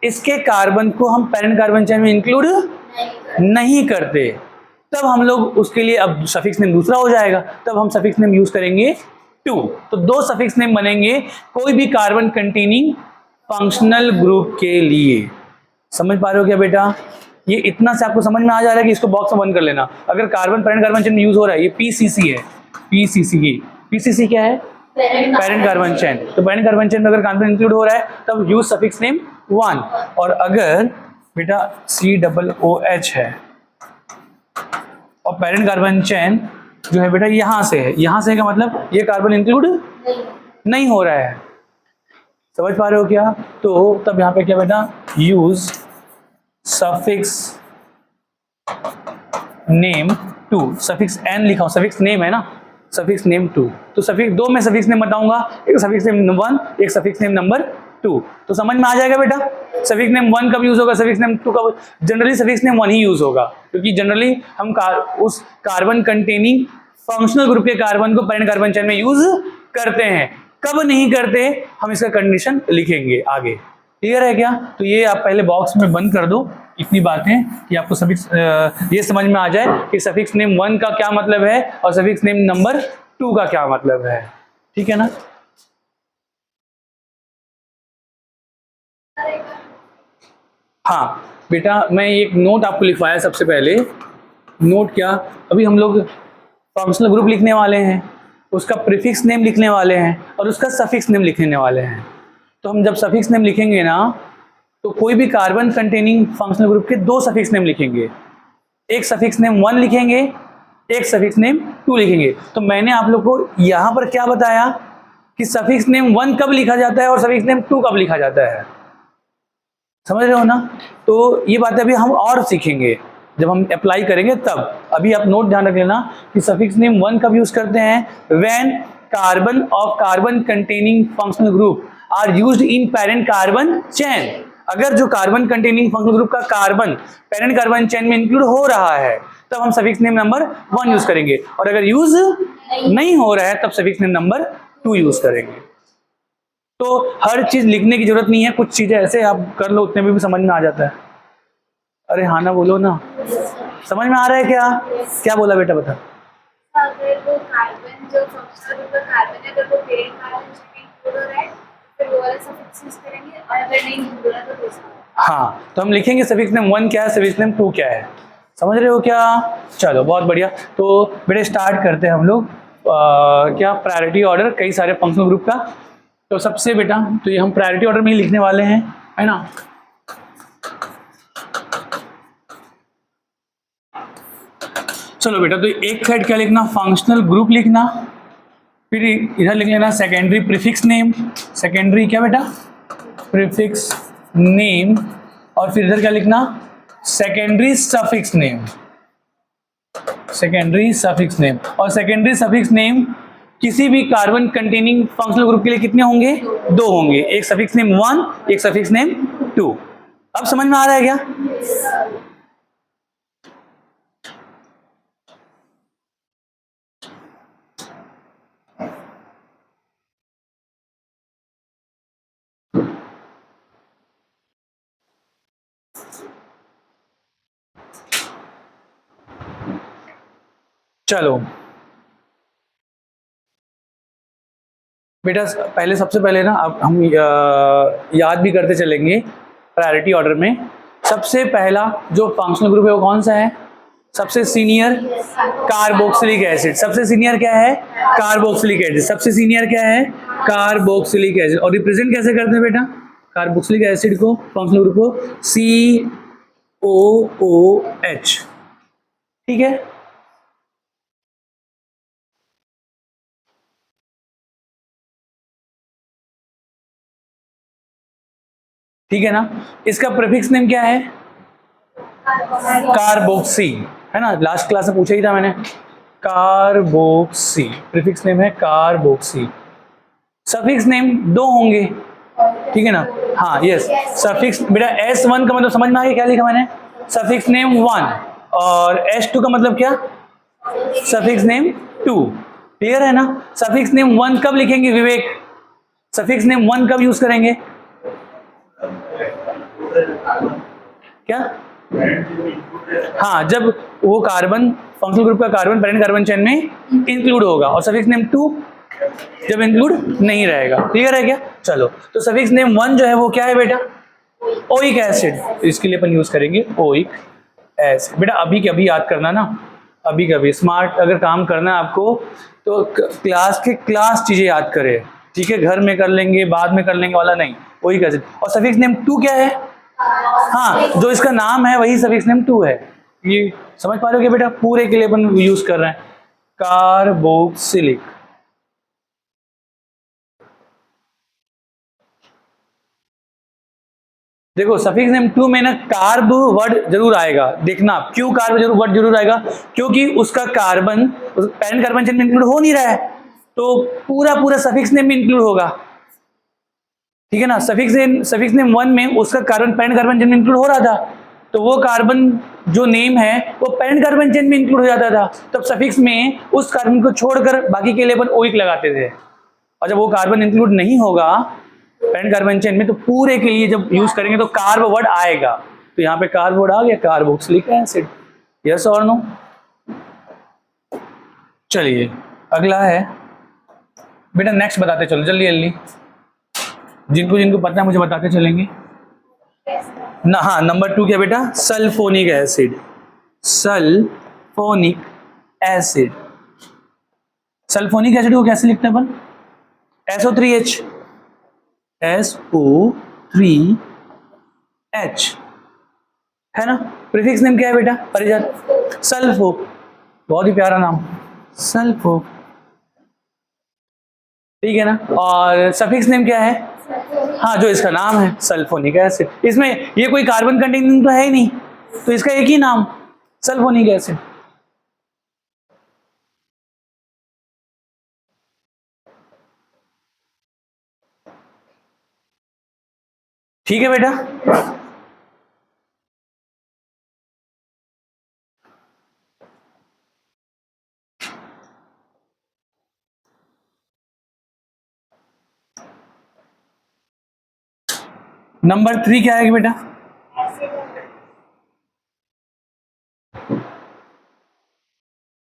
इसके कार्बन को हम पेरेंट कार्बन चेन में इंक्लूड नहीं करते, तब हम लोग उसके लिए, अब सफिक्स नेम दूसरा हो जाएगा, तब हम सफिक्स नेम यूज करेंगे 2। तो 2 सफिक्स नेम बनेंगे कोई भी कार्बन कंटेनिंग फंक्शनल ग्रुप के लिए। समझ पा रहे हो क्या बेटा? ये इतना से आपको समझ में आ जा रहा है कि इसको बॉक्स में बंद कर लेना। अगर कार्बन पेरेंट कार्बन चेन में यूज हो रहा है, ये PCC है, PCC क्या है? Parent carbon chain. तो पेरेंट कार्बन चेन में अगर कार्बन इंक्लूड हो रहा है तब यूज सफिक्स नेम 1। और अगर बेटा COOH है और पेरेंट कार्बन चेन जो है बेटा यहां से है, यहां से का मतलब ये कार्बन इंक्लूड नहीं हो रहा है। समझ पा रहे हो क्या? तो तब यहां पे क्या बेटा, use suffix name 2। Suffix n लिखा हो, सफिक्स नेम है ना, सफिक्स नेम 2। तो सफिक्स 2 में सफिक्स नेम बताऊंगा, एक सफिक्स नेम 1, एक सफिक्स नेम नंबर 2। तो समझ में आ जाएगा बेटा। सफिक्स नेम 1 कब यूज होगा, सफिक्स नेम 2 कब? जनरली सफिक्स नेम 1 ही यूज होगा, क्योंकि जनरली हम उस कार्बन कंटेनिंग फंक्शनल ग्रुप के कार्बन को पेरेंट कार्बन चेन में यूज करते हैं। कब नहीं करते, हम इसका कंडीशन लिखेंगे आगे। क्लियर है क्या? तो ये आप पहले बॉक्स में बंद कर दो इतनी बातें कि आपको सफिक्स ये समझ में आ जाए कि सफिक्स नेम 1 का क्या मतलब है और सफिक्स नेम नंबर 2 का क्या मतलब है, ठीक है ना। हाँ बेटा, मैं एक नोट आपको लिखवाया सबसे पहले। नोट क्या, अभी हम लोग फंक्शनल ग्रुप लिखने वाले हैं, उसका प्रीफिक्स नेम लिखने वाले हैं और उसका सफिक्स नेम लिखने वाले हैं। तो हम जब सफिक्स नेम लिखेंगे ना, तो कोई भी कार्बन कंटेनिंग फंक्शनल ग्रुप के 2 सफिक्स नेम लिखेंगे। एक सफिक्स नेम 1 लिखेंगे, एक सफिक्स नेम 2 लिखेंगे। तो मैंने आप लोग को यहां पर क्या बताया कि सफिक्स नेम 1 कब लिखा जाता है और सफिक्स नेम 2 कब लिखा जाता है। समझ रहे हो ना। तो ये बात अभी हम और सीखेंगे जब हम अप्लाई करेंगे तब। अभी आप नोट ध्यान रख लेना कि सफिक्स नेम वन कब यूज करते हैं, when carbon of carbon containing functional group are used in parent carbon chain. अगर जो कार्बन कंटेनिंग फंक्शनल ग्रुप का कार्बन पेरेंट कार्बन चेन में इंक्लूड हो रहा है तब हम suffix name number one use करेंगे, और अगर यूज नहीं हो रहा है तब suffix name number two use करेंगे। तो हर चीज लिखने की जरूरत नहीं है, कुछ चीजें ऐसे आप कर लो उतने में भी समझ में आ जाता है। अरे हाँ ना बोलो ना, समझ में आ रहा है क्या? क्या बोला बेटा बता। अगर वो कार्बन जो फंक्शनल ग्रुप का कार्बन है, अगर वो पेरेंट कार्बन में इंक्लूड हो रहा है फिर वो वाला सफिक्स यूज करेंगे, और अगर नहीं इंक्लूड हो रहा तो दूसरा। हाँ, तो हम लिखेंगे सफिक्स नेम वन क्या है, सफिक्स नेम टू क्या है। समझ रहे हो क्या? चलो बहुत बढ़िया। तो बेटा स्टार्ट करते हैं हम लोग क्या प्रायोरिटी ऑर्डर कई सारे फंक्शनल ग्रुप का। तो सबसे बेटा तो ये हम प्रायोरिटी ऑर्डर में ही लिखने वाले हैं, है ना। चलो बेटा, तो एक साइड क्या लिखना, फंक्शनल ग्रुप लिखना, फिर इधर लिख लेना सेकेंडरी प्रीफिक्स नेम। सेकेंडरी क्या बेटा, प्रीफिक्स नेम, और फिर इधर क्या लिखना, secondary suffix name. Secondary suffix name, और सेकेंडरी सफिक्स नेम किसी भी कार्बन कंटेनिंग फंक्शनल ग्रुप के लिए कितने होंगे, दो होंगे, एक सफिक्स नेम वन, एक सफिक्स नेम टू। अब समझ में आ रहा है क्या? चलो बेटा, पहले सबसे पहले ना अब हम याद भी करते चलेंगे प्रायोरिटी ऑर्डर में। सबसे पहला जो फंक्शनल ग्रुप है वो कौन सा है, सबसे सीनियर कार्बोक्सिलिक एसिड। सबसे सीनियर क्या है, कार्बोक्सिलिक एसिड। सबसे सीनियर क्या है, कार्बोक्सिलिक एसिड। और रिप्रेजेंट कैसे करते हैं बेटा कार्बोक्सिलिक एसिड को, फंक्शनल ग्रुप को, COOH। ठीक है, ठीक है ना। इसका प्रीफिक्स नेम क्या है, कार्बोक्सी, है ना, लास्ट क्लास में पूछा ही था मैंने, कार्बोक्सी प्रीफिक्स नेम है कार्बोक्सी। सफिक्स नेम दो होंगे, ठीक है ना। हाँ यस, सफिक्स बेटा S1 का मतलब समझ में आ गया क्या लिखा मैंने, सफिक्स नेम वन, और S2 का मतलब क्या, सफिक्स नेम टू। क्लियर है ना। सफिक्स नेम वन कब लिखेंगे विवेक, सफिक्स नेम वन कब यूज करेंगे, क्या, हाँ जब वो कार्बन फंक्शनल ग्रुप का कार्बन पेरेंट कार्बन चेन में इंक्लूड होगा, और सफिक्स नेम टू जब इंक्लूड नहीं रहेगा। क्लियर है क्या? चलो, तो सफिक्स नेम वन जो है वो क्या है बेटा, ओइक एसिड। इसके लिए अपन यूज करेंगे ओइक एसिड। बेटा अभी के अभी याद करना ना, अभी के अभी स्मार्ट अगर काम करना है आपको तो क्लास के क्लास चीजें याद करें, ठीक है, घर में कर लेंगे बाद में कर लेंगे वाला नहीं, ओइक एसिड। और सफिक्स नेम टू क्या है, हाँ जो इसका नाम है वही सफिक्स नेम टू है। ये समझ पा रहे हो क्या बेटा, पूरे के लिए अपन यूज कर रहे हैं कार्बोक्सिलिक। देखो सफिक्स नेम टू में ना कार्ब वर्ड जरूर आएगा, देखना क्यों कार्ब जरूर वर्ड जरूर आएगा, क्योंकि उसका कार्बन पेरेंट कार्बन चेन में इंक्लूड हो नहीं रहा है, तो पूरा पूरा सफिक्स नेम में इंक्लूड होगा, ठीक है ना। सफिक्स नेम वन में उसका कार्बन पेरेंट कार्बन चेन में इंक्लूड हो रहा था, तो वो कार्बन जो नेम है वो पेरेंट कार्बन चेन में इंक्लूड हो जाता था, तब सफिक्स में उस कार्बन को छोड़कर बाकी के लिए अपन ओइक लगाते थे। और जब वो कार्बन इंक्लूड नहीं होगा पेरेंट कार्बन चेन में तो पूरे के लिए जब यूज करेंगे तो कार्ब वर्ड आएगा, तो यहाँ पे कार्ब वर्ड आ गया कार्बोक्सिलिक एसिड। यस और नो। चलिए अगला है बेटा, नेक्स्ट बताते चलो जल्दी जल्दी, जिनको जिनको पता है मुझे बताते चलेंगे ना। हाँ नंबर टू क्या बेटा, sulphonic acid. Sulphonic acid, sulphonic acid को कैसे लिखते हैं अपन, SO3H, SO3H, है ना। प्रीफिक्स नेम क्या है बेटा, परिजात, सल्फो, बहुत ही प्यारा नाम, सल्फो, ठीक है ना। और सफिक्स नेम क्या है, हाँ, जो इसका नाम है सल्फोनिक एसिड, इसमें ये कोई कार्बन कंटेनिंग तो है ही नहीं, तो इसका एक ही नाम सल्फोनिक एसिड। ठीक है बेटा, नंबर 3 क्या है बेटा?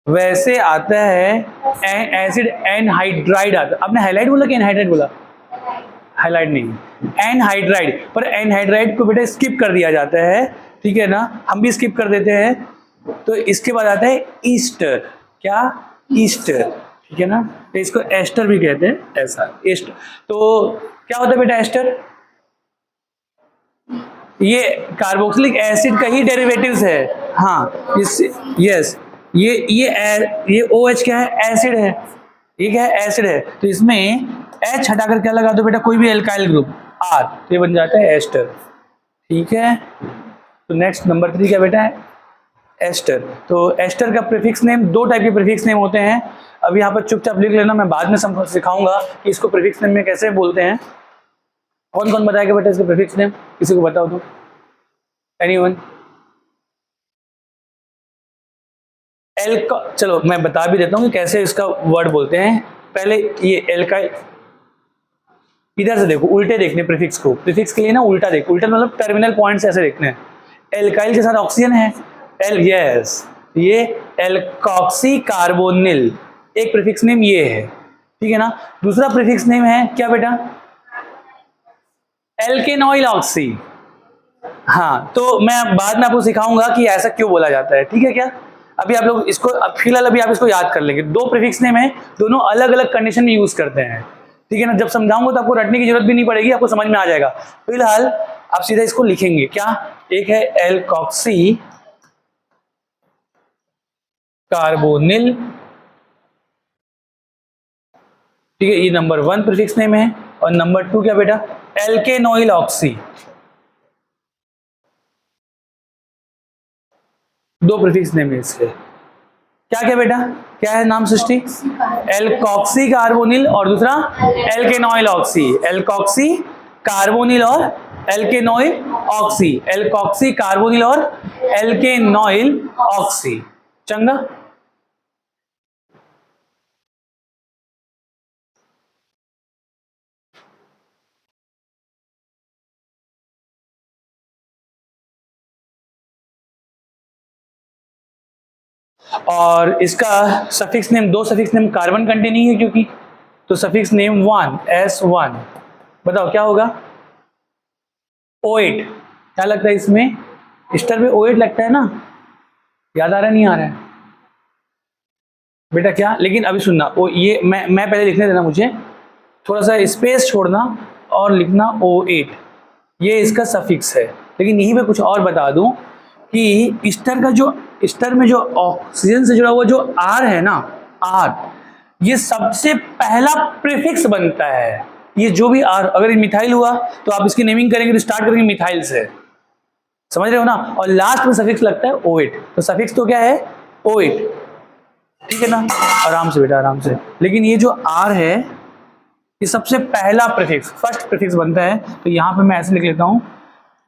वैसे आता है एसिड एनहाइड्राइड आता है। आपने हाइलाइट बोला कि एनहाइड्राइड बोला? हाइलाइट नहीं, एनहाइड्राइड। पर एनहाइड्राइड को बेटा स्किप कर दिया जाता है, ठीक है ना, हम भी स्किप कर देते हैं। तो इसके बाद आता है ईस्टर। क्या? ईस्टर, ठीक है ना, तो इसको एस्टर भी कहते हैं, ऐसा एस्टर। तो क्या होता है बेटा एस्टर? ये कार्बोक्सिलिक एसिड का ही डेरिवेटिव्स है। हाँ, यस, ये OH क्या है? एसिड है। ये क्या है? एसिड है। तो इसमें H हटाकर क्या लगा दो बेटा? कोई भी एल्काइल ग्रुप R, तो ये बन जाता है एस्टर। ठीक है, तो नेक्स्ट नंबर 3 क्या बेटा है? एस्टर। तो एस्टर का प्रीफिक्स नेम, दो टाइप के प्रीफिक्स नेम होते हैं। अब यहाँ पर चुपचाप लिख लेना, मैं बाद में सिखाऊंगा कि इसको प्रीफिक्स नेम में कैसे बोलते हैं। कौन कौन बताएगा बेटा इसका प्रीफिक्स नेम? किसी को बताओ तो, एनीवन? चलो मैं बता भी देता हूँ कि कैसे इसका वर्ड बोलते हैं। पहले ये एल्काइल, इधर से देखो, उल्टे देखने प्रीफिक्स को। प्रीफिक्स के लिए ना उल्टा देखो, उल्टा मतलब टर्मिनल पॉइंट्स ऐसे देखने हैं। एल्काइल के साथ ऑक्सीजन है, यस, ये एल्कॉक्सी कार्बोनिल, एक प्रीफिक्स नेम ये है, ठीक है ना। दूसरा प्रीफिक्स नेम है क्या बेटा? एल्केनॉइल ऑक्सी। हाँ, तो मैं बाद में आपको सिखाऊंगा कि ऐसा क्यों बोला जाता है, ठीक है क्या। अभी आप लोग इसको, फिलहाल अभी आप इसको याद कर लेंगे। दो प्रीफिक्स नेम है, दोनों अलग अलग कंडीशन में यूज करते हैं, ठीक है ना। जब समझाऊंगा तो आपको रटने की जरूरत भी नहीं पड़ेगी, आपको समझ में आ जाएगा। फिलहाल आप सीधा इसको लिखेंगे क्या? एक है एल्कॉक्सी कार्बोनिल, ठीक है, ये नंबर 1 प्रीफिक्स नेम है। और नंबर 2 क्या बेटा? एल्केनॉइल ऑक्सी। दो प्रीफिक्स नेम है इसके। क्या क्या बेटा? क्या है नाम सृष्टि? एल्कॉक्सी कार्बोनिल और दूसरा एल्केनॉइल ऑक्सी। एल्कॉक्सी कार्बोनिल और एल्केनॉइल ऑक्सी। एल्कॉक्सी कार्बोनिल और एल्केनॉइल ऑक्सी। चंगा, और इसका सफिक्स नेम, दो सफिक्स नेम कार्बन कंटेनिंग है क्योंकि, तो सफिक्स नेम 1 S1। बताओ क्या होगा? O8। क्या लगता है इसमें? स्टर में O8 लगता है ना, याद आ रहा है नहीं आ रहा है बेटा? क्या, लेकिन अभी सुनना, ये मैं पहले लिखने देना मुझे, थोड़ा सा स्पेस छोड़ना और लिखना O8, ये इसका सफिक्स है। लेकिन यहीं पे कुछ और बता दूं कि स्टर का जो, स्टर में जो ऑक्सीजन से जुड़ा हुआ जो R है ना, R, ये सबसे पहला प्रीफिक्स बनता है। ये जो भी R, अगर ये मिथाइल हुआ तो आप इसकी नेमिंग करेंगे तो स्टार्ट करेंगे मिथाइल से, समझ रहे हो ना। और लास्ट में सफिक्स लगता है O8, तो सफिक्स तो क्या है? O8, ठीक है ना। आराम से बेटा, आराम से। लेकिन ये जो R है, ये सबसे पहला प्रीफिक्स, फर्स्ट प्रीफिक्स बनता है। तो यहाँ पे मैं ऐसे लिख लेता हूँ,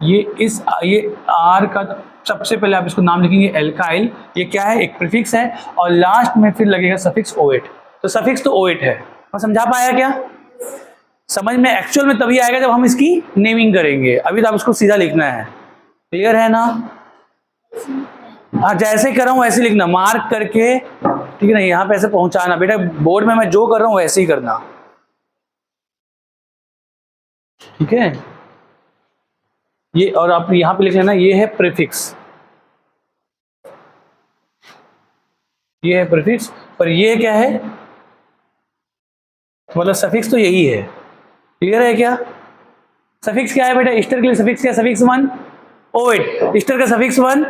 ये R का सबसे पहले आप इसको नाम लिखेंगे एल्काइल, ये क्या है? एक प्रीफिक्स है। और लास्ट में फिर लगेगा सफिक्स O8, तो सफिक्स तो O8 है। मैं समझा पाया क्या? समझ में एक्चुअल में तभी आएगा जब हम इसकी नेमिंग करेंगे, अभी तो आप इसको सीधा लिखना है। क्लियर है ना? हाँ, जैसे कर रहा हूँ वैसे लिखना, मार्क करके, ठीक है ना, यहाँ पे ऐसे पहुंचाना बेटा। बोर्ड में मैं जो कर रहा हूँ वैसे ही करना, ठीक है। ये, और आप यहाँ पे लिख लेना, ये है प्रीफिक्स, ये है प्रीफिक्स। पर ये क्या है? मतलब सफिक्स तो यही है। क्लियर है क्या? सफिक्स क्या है बेटा? स्टर के लिए सफिक्स क्या? सफिक्स 1 O8, स्टर का सफिक्स 1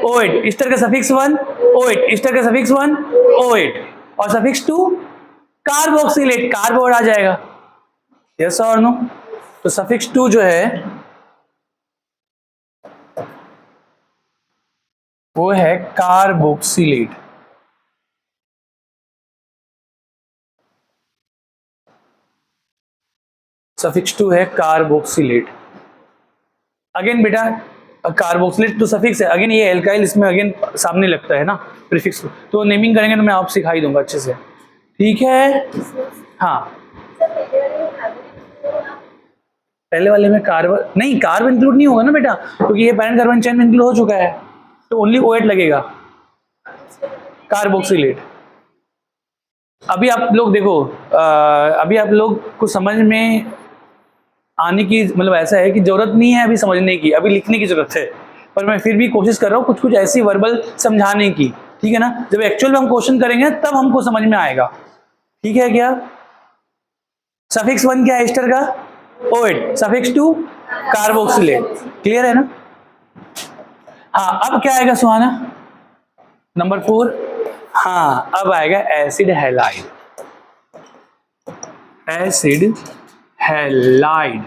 O8, स्टर का सफिक्स 1 O8, स्टर का सफिक्स 1 O8, और सफिक्स 2 कार्बोक्सिलेट, कार्बोड आ जाएगा। यस और नो? तो सफिक्स 2 जो है वो है कार्बोक्सिलेट। सफिक्स 2 है कार्बोक्सिलेट। अगेन बेटा कार्बोक्सिलेट तो सफिक्स है, अगेन ये एल्काइल इसमें अगेन सामने लगता है ना प्रीफिक्स, तो नेमिंग करेंगे तो मैं आप सिखाई दूंगा अच्छे से, ठीक है। हाँ पहले वाले में कार्बन नहीं, कार्ब इंक्लूड नहीं होगा ना बेटा, क्योंकि ये पैरेंट कार्बन चेन में इंक्लूड हो चुका है, तो ओनली OH लगेगा, कार्बोक्सिलेट। अभी आप लोग देखो अभी आप लोग को समझ में आने की मतलब ऐसा है कि जरूरत नहीं है अभी समझने की, अभी लिखने की जरूरत है, पर मैं फिर भी कोशिश कर रहा हूँ कुछ कुछ ऐसी वर्बल समझाने की, ठीक है ना। जब एक्चुअल में हम क्वेश्चन करेंगे तब हमको समझ में आएगा, ठीक है क्या। सफिक्स 1 क्या है एस्टर का, OH, सफिक्स 2 कार्बोक्सिलेट, क्लियर है ना। हाँ अब क्या आएगा सुहाना, नंबर 4, हाँ अब आएगा एसिड हैलाइड। एसिड हैलाइड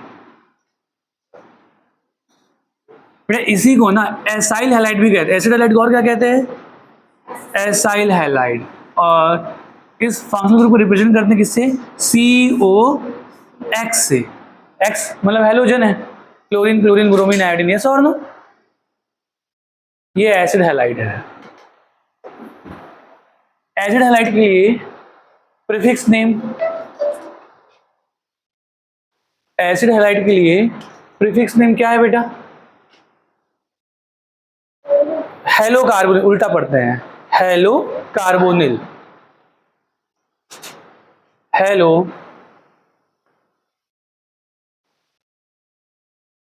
बेटा इसी को ना एसाइल हैलाइड भी कहते हैं। एसिड हैलाइड को और क्या कहते हैं, एसाइल हैलाइड। और इस फंक्शनल ग्रुप को रिप्रेजेंट करते हैं किससे, COX से। X मतलब हैलोजन है, chlorine chlorine bromine iodine, yes और नो, ये एसिड हैलाइड है। एसिड हैलाइड के लिए प्रीफिक्स नेम, एसिड हैलाइड के लिए प्रीफिक्स नेम क्या है बेटा, हेलो कार्बोनिल, उल्टा पढ़ते हैं, हेलो कार्बोनिल, हेलो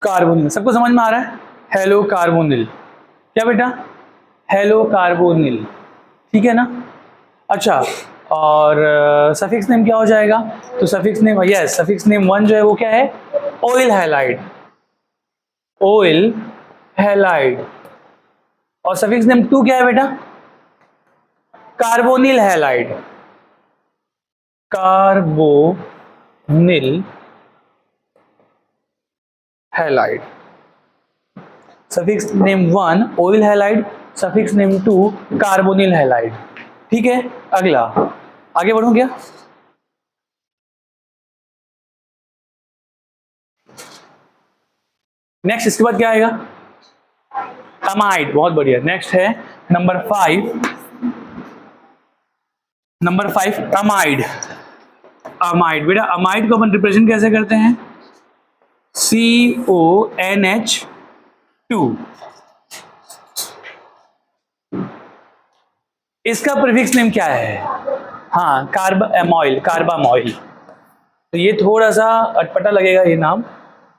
कार्बोनिल, सबको समझ में आ रहा है, हेलो कार्बोनिल, क्या बेटा, हेलो कार्बोनिल, ठीक है ना। अच्छा और सफिक्स नेम क्या हो जाएगा, तो suffix name yes, suffix name 1 जो है वो क्या है, ऑयल हैलाइड, ऑयल हैलाइड। और सफिक्स नेम 2 क्या है बेटा, carbonyl halide, carbonyl halide. Suffix name 1 oyl halide, suffix name 2 carbonyl halide, ठीक है। अगला आगे बढ़ूं क्या, नेक्स्ट इसके बाद क्या आएगा, अमाइड, बहुत बढ़िया। नेक्स्ट है नंबर 5, नंबर 5 अमाइड। अमाइड बेटा अमाइड को अपन रिप्रेजेंट कैसे करते हैं, CONH2। इसका प्रीफिक्स नेम क्या है, हाँ कार्बामॉइल, कार्बामॉइल। तो ये थोड़ा सा अटपटा लगेगा ये नाम,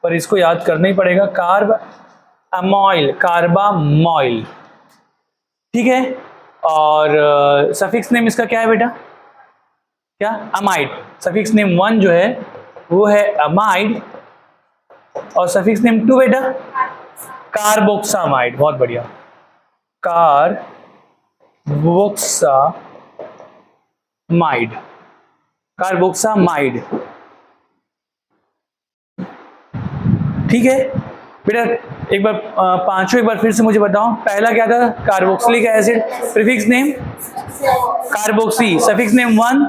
पर इसको याद करना ही पड़ेगा, कार्बामॉइल, कार्बामॉइल, ठीक है। और सफिक्स नेम इसका क्या है बेटा, क्या, अमाइड। सफिक्स नेम 1 जो है वो है अमाइड, और सफिक्स नेम 2 बेटा कार्बोक्सामाइड, बहुत बढ़िया, कार्बोक्सामाइड, कार्बोक्सामाइड, ठीक है बेटा। एक बार पांचों एक बार फिर से मुझे बताओ, पहला क्या था, carboxylic acid, prefix name carboxy, suffix name 1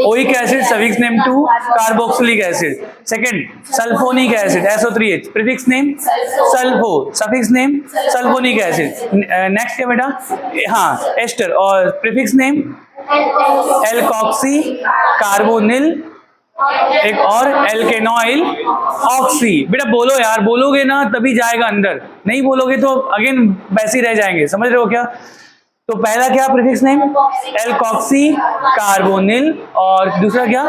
oic acid, suffix name 2 carboxylic acid. Second sulphonic acid, SO3H, prefix name sulpho, suffix name sulphonic acid. Next क्या बेटा, हाँ एस्टर, और प्रीफिक्स नेम एल्कोक्सी कार्बोनिल, एक और एल्केनॉइल ऑक्सी। बेटा बोलो यार, बोलोगे ना तभी जाएगा अंदर, नहीं बोलोगे तो अगेन वैसे ही रह जाएंगे, समझ रहे हो क्या। तो पहला क्या प्रीफिक्स नेम, एल्कोक्सी कार्बोनिल, और दूसरा क्या,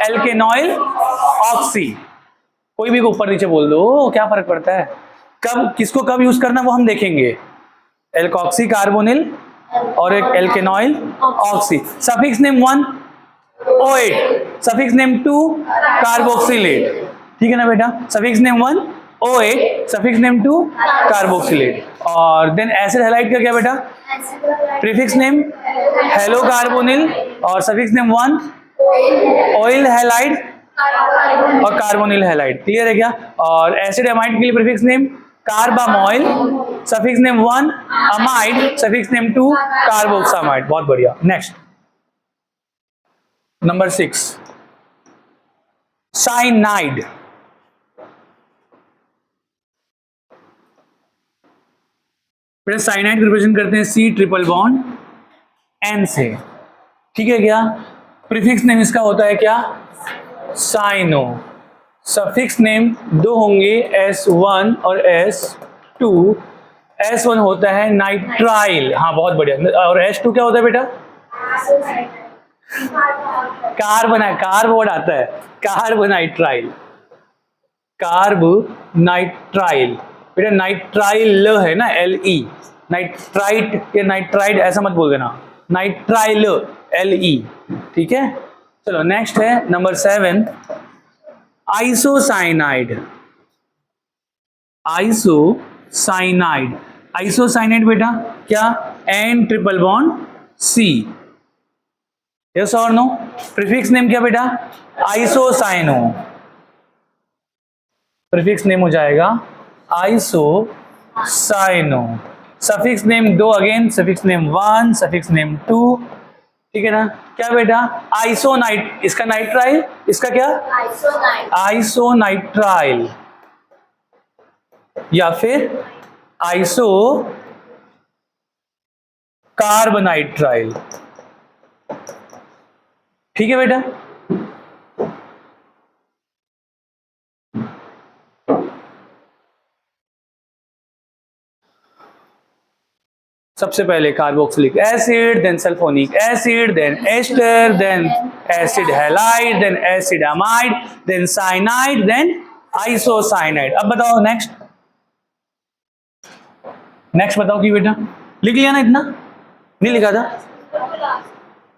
एल्केनॉइल ऑक्सी। कोई भी ऊपर नीचे बोल दो, क्या फर्क पड़ता है, कब किसको कब यूज करना वो हम देखेंगे, एल्कोक्सी कार्बोनिल और एक alkanoyl oxy. Suffix name 1 OH, suffix name 2 carboxylate, ठीक है ना बेटा। Suffix name 1 OH, suffix name 2 carboxylate. और देन एसिड हैलाइड का क्या बेटा, प्रीफिक्स नेम हेलो कार्बोनिल, और सफिक्स नेम 1 ऑयल हैलाइड और कार्बोनिल हैलाइड। क्लियर है क्या? और एसिड एमाइड के लिए prefix name carbamoyl, suffix name 1, amide suffix name 2, carboxamide. बहुत बढ़िया। Next number 6 cyanide. बेटा साइनाइड का रिप्रेजेंट करते हैं C ट्रिपल बॉन्ड N से। ठीक है क्या? प्रीफिक्स नेम इसका होता है क्या? साइनो। सफिक्स नेम दो होंगे S1 और S2। S1 होता है नाइट्राइल। हाँ बहुत बढ़िया। और S2 क्या होता है बेटा? कार्ब वर्ड आता है, कार्बोनाइट्राइल। कार्बोनाइट्राइल बेटा, नाइट्राइल है ना, LE। नाइट्राइट या नाइट्राइड ऐसा मत बोल देना, नाइट्राइल LE। ठीक है, चलो नेक्स्ट है नंबर 7 आइसोसाइनाइड। आइसोसाइनाइड, आइसोसाइनाइड बेटा क्या? N triple bond C। Yes और नो? प्रीफिक्स नेम क्या बेटा? आइसोसाइनो। प्रीफिक्स नेम हो जाएगा आइसोसाइनो। सफिक्स नेम दो again, suffix name 1, suffix name 2। ठीक है ना? क्या बेटा? आइसोनाइट, इसका नाइट्राइल, इसका क्या? आइसोनाइट्राइल या फिर आइसो कार्बोनाइट्राइल। ठीक है बेटा? सबसे पहले carboxylic acid, then sulphonic acid, then ester, then acid halide, then acid amide, then cyanide, then isocyanide. अब बताओ नेक्स्ट। नेक्स्ट बताओ कि बेटा लिख लिया ना? इतना नहीं लिखा था?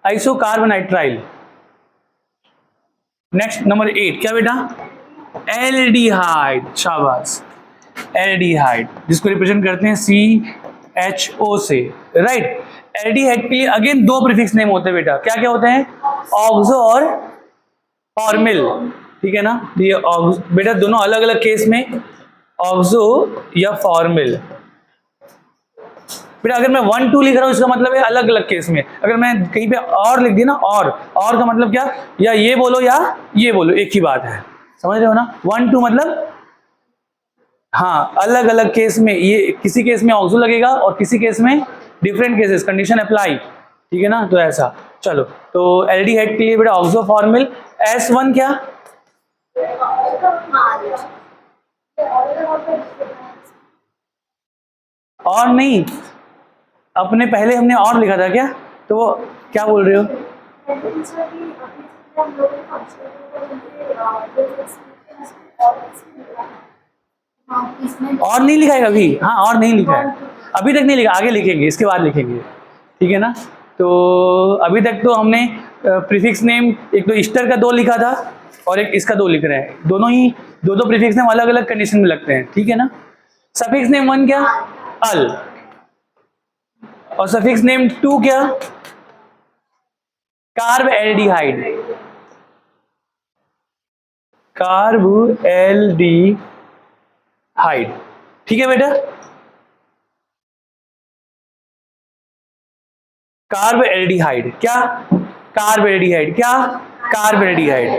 आइसोकार्बोनाइट्राइल। नेक्स्ट नंबर 8 क्या बेटा? एल्डिहाइड। शाबाश, एल्डिहाइड जिसको रिप्रेजेंट करते हैं CHO से, राइट। एल्डिहाइड के लिए अगेन दो प्रीफिक्स नेम होते हैं बेटा। क्या क्या होते हैं? ऑक्सो और फॉर्मिल। ठीक है ना? ये बेटा दोनों अलग अलग केस में, ऑक्सो या फॉर्मिल। बेटा अगर मैं 1 2 लिख रहा हूं इसका मतलब है अलग अलग केस में। अगर मैं कहीं पे और लिख दिया ना, और का मतलब क्या? या ये बोलो या ये बोलो, एक ही बात है। समझ रहे हो ना? 1 2 मतलब हाँ अलग अलग केस में, ये किसी केस में ऑक्सो लगेगा और किसी केस में डिफरेंट केसेस, कंडीशन अप्लाई। ठीक है ना? तो ऐसा। चलो तो एल्डिहाइड के लिए बेटा ऑक्सो फॉर्मिल। S1 क्या? और नहीं, अपने पहले हमने और लिखा था क्या? तो वो क्या बोल रहे हो? और नहीं लिखा है कभी? हाँ और नहीं लिखा है अभी तक, नहीं लिखा, आगे लिखेंगे, इसके बाद लिखेंगे। ठीक है ना? तो अभी तक तो हमने प्रीफिक्स नेम एक तो ईस्टर का 2 लिखा था और एक इसका 2 लिख रहे हैं। दोनों ही दो प्रीफिक्स नेम अलग अलग कंडीशन में लगते हैं। ठीक है ना? सफिक्स नेम 1 क्या? अल। और सफिक्स नेम 2 क्या? Carb aldehyde. Carb aldehyde. ठीक है बेटा? कार्ब एल्डिहाइड क्या? कार्ब एल्डिहाइड क्या? Carb aldehyde.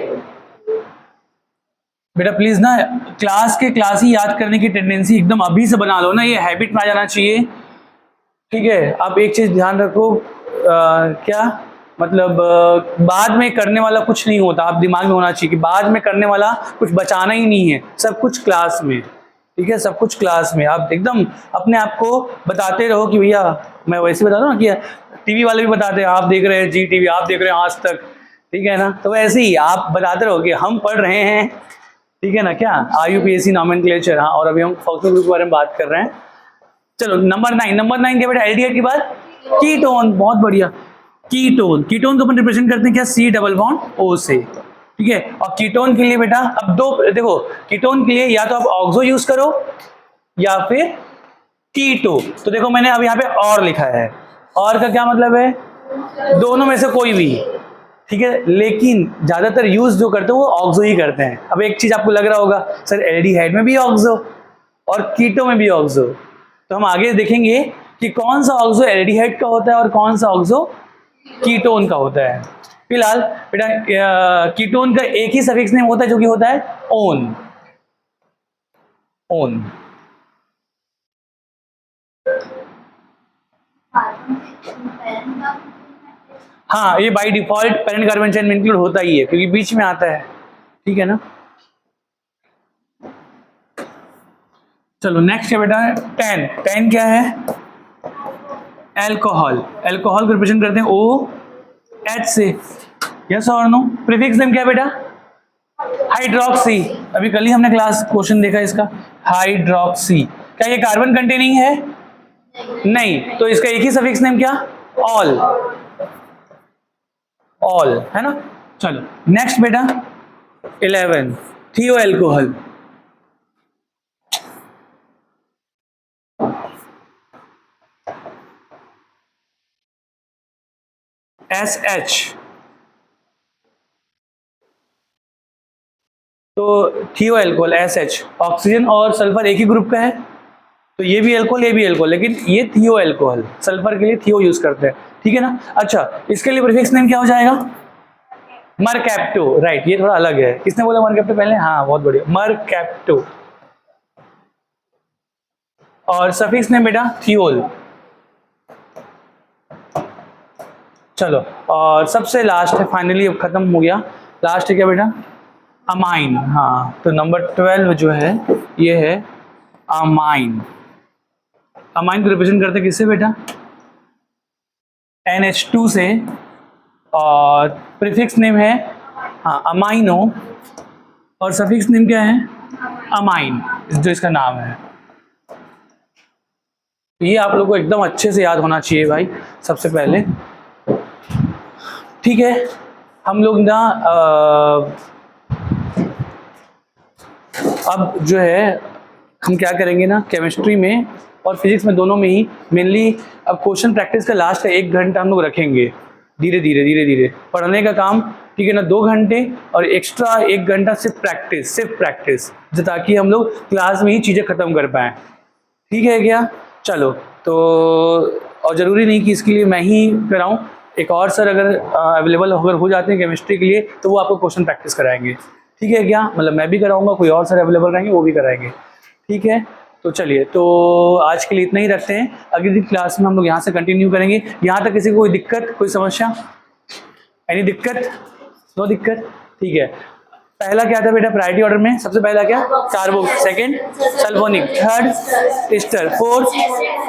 बेटा प्लीज ना क्लास ही याद करने की टेंडेंसी एकदम अभी से बना लो ना, ये हैबिट में आ जाना चाहिए। ठीक है? आप एक चीज ध्यान रखो, क्या मतलब बाद में करने वाला कुछ नहीं होता। आप दिमाग में होना चाहिए कि बाद में करने वाला कुछ बचाना ही नहीं है, सब कुछ क्लास में। ठीक है? सब कुछ क्लास में। आप एकदम अपने आप को बताते रहो कि भैया, मैं वैसे बता रहा हूँ ना कि टीवी वाले भी बताते हैं, आप देख रहे हैं GTV, आप देख रहे हैं आज तक। ठीक है ना? तो वैसे ही आप बताते रहो कि हम पढ़ रहे हैं। ठीक है ना? क्या IUPAC नॉमेनक्लेचर। हाँ, और अभी हम फंक्शनल ग्रुप के बारे में बात कर रहे हैं। चलो नंबर 9 क्या बेटा? एल्डिहाइड के बाद कीटोन। बहुत बढ़िया। कीटोन को अपन रिप्रेजेंट करते हैं क्या? C डबल बॉन्ड O से। ठीक है? और कीटोन के लिए बेटा अब दो देखो, कीटोन के लिए या तो आप ऑक्सो यूज करो या फिर कीटो। तो देखो मैंने अब यहाँ पे और लिखा है। और का क्या मतलब है? दोनों में से कोई भी। ठीक है, लेकिन ज्यादातर यूज जो करते हैं वो ऑक्सो ही करते हैं। अब एक चीज आपको लग रहा होगा सर एल्डिहाइड में भी ऑक्सो और कीटो में भी ऑक्सो, तो हम आगे देखेंगे कि कौन सा ऑक्सो एल्डिहाइड का होता है और कौन सा ऑक्सो कीटोन का होता है। फिलहाल बेटा कीटोन का एक ही सफिक्स नेम होता है जो कि होता है ओन। ओन हाँ, ये by default parent carbon chain में इंक्लूड होता ही है क्योंकि बीच में आता है, ठीक है ना। चलो नेक्स्ट है बेटा 10। 10 क्या है? एल्कोहल। एल्कोहल को रिप्रेजेंट करते हैं ओ एच से, यस और नो। प्रीफिक्स नेम क्या है बेटा? हाइड्रोक्सी। अभी कल ही हमने क्लास क्वेश्चन देखा इसका, हाइड्रोक्सी। क्या ये कार्बन कंटेनिंग है? नहीं, तो इसका एक ही सफिक्स नेम क्या? ऑल। ऑल है ना। चलो नेक्स्ट बेटा 11 थियो एल्कोहल। एस एच, तो थियो एल्कोहल एस एच, ऑक्सीजन और सल्फर एक ही ग्रुप का है, तो ये भी एल्कोहल ये भी एल्कोहल, लेकिन ये थियो एल्कोहल, सल्फर के लिए थियो यूज करते हैं, ठीक है ना। अच्छा, इसके लिए प्रीफिक्स नेम क्या हो जाएगा? मरकैप्टो, राइट, ये थोड़ा अलग है। किसने बोला मरकैप्टो पहले? हाँ बहुत बढ़िया, मरकैप्टो। और सफिक्स नेम बेटा थियोल। चलो और सबसे लास्ट है, फाइनली अब खत्म हो गया, लास्ट है क्या बेटा? अमाइन। हाँ, तो नंबर 12 जो है ये है अमाइन। अमाइन को रिप्रेजेंट करते किससे बेटा? NH2 से, और प्रीफिक्स नेम है हाँ अमाइनो, और सफिक्स नेम क्या है? अमाइन, जो इसका नाम है। ये आप लोगों को एकदम अच्छे से याद होना चाहिए भाई सबसे पहले, ठीक है। हम लोग ना अब जो है हम क्या करेंगे ना, केमिस्ट्री में और फिजिक्स में दोनों में ही मेनली अब क्वेश्चन प्रैक्टिस का लास्ट का 1 घंटा हम लोग रखेंगे, धीरे धीरे पढ़ने का काम, ठीक है ना, 2 घंटे और एक्स्ट्रा 1 घंटा सिर्फ प्रैक्टिस, जो ताकि हम लोग क्लास में ही चीज़ें खत्म कर पाएँ, ठीक है क्या। चलो तो, और ज़रूरी नहीं कि इसके लिए मैं ही कराऊँ, एक और सर अगर अवेलेबल अगर हो जाते हैं केमिस्ट्री के लिए तो वो आपको क्वेश्चन प्रैक्टिस कराएंगे, ठीक है क्या, मतलब मैं भी कराऊंगा, कोई और सर अवेलेबल रहेंगे वो भी कराएंगे, ठीक है। तो चलिए, तो आज के लिए इतना ही रखते हैं, अगली दिन क्लास में हम लोग यहाँ से कंटिन्यू करेंगे। यहाँ तक किसी को कोई दिक्कत, कोई समस्या, एनी दिक्कत? नो दिक्कत, ठीक है। पहला क्या था बेटा प्रायोरिटी ऑर्डर में? सबसे पहला क्या? Carbo, second sulphonic, third ester, fourth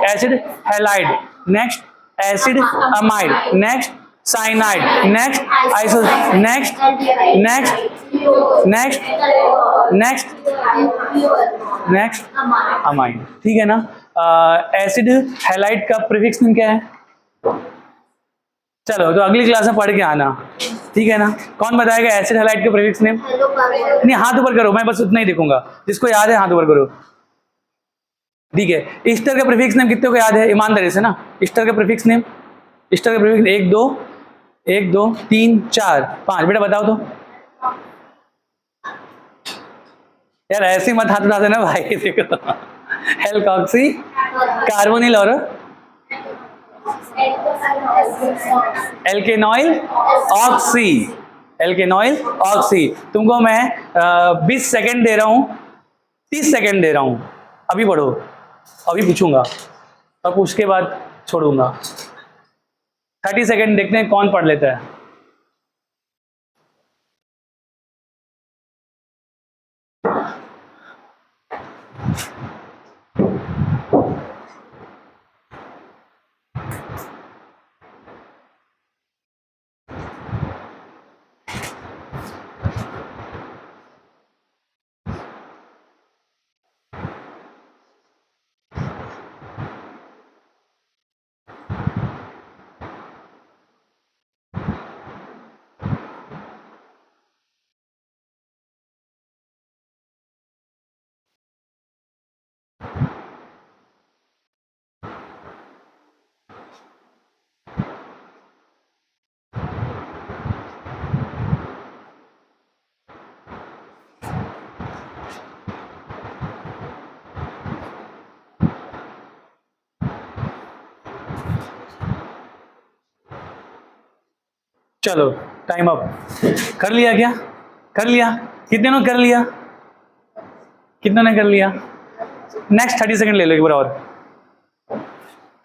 acid halide, next acid amide, next cyanide, next iso, next next next next amide, ठीक है ना। एसिड हैलाइड का प्रीफिक्स नेम क्या है? चलो तो अगली क्लास में पढ़ के आना, ठीक है ना। कौन बताएगा एसिड हैलाइड के प्रीफिक्स नेम? नहीं, हाथ ऊपर करो, मैं बस उतना ही देखूंगा, जिसको याद है हाथ ऊपर करो, ठीक है। ईस्टर का प्रीफिक्स नेम कितने को याद है ईमानदारी से ना? ईस्टर का प्रीफिक्स नेम, ईस्टर का प्रीफिक्स 1 2 3 4 5, बेटा बताओ तो यार, ऐसे मत हाथ उठा देना भाई, देखो एल्कोक्सी कार्बोनिल और एल्केनॉइल ऑक्सी, एल्केनॉइल ऑक्सी। तुमको मैं 20 सेकंड दे रहा हूं, 30 सेकंड दे रहा हूं, अभी पढ़ो, अभी पूछूंगा, अब उसके बाद छोड़ूंगा। 30 सेकंड देखते हैं कौन पढ़ लेता है। चलो टाइम अप। कर लिया क्या? कर लिया? कितने ने कर लिया? कितनों ने कर लिया? नेक्स्ट 30 सेकंड ले लो एक बार और।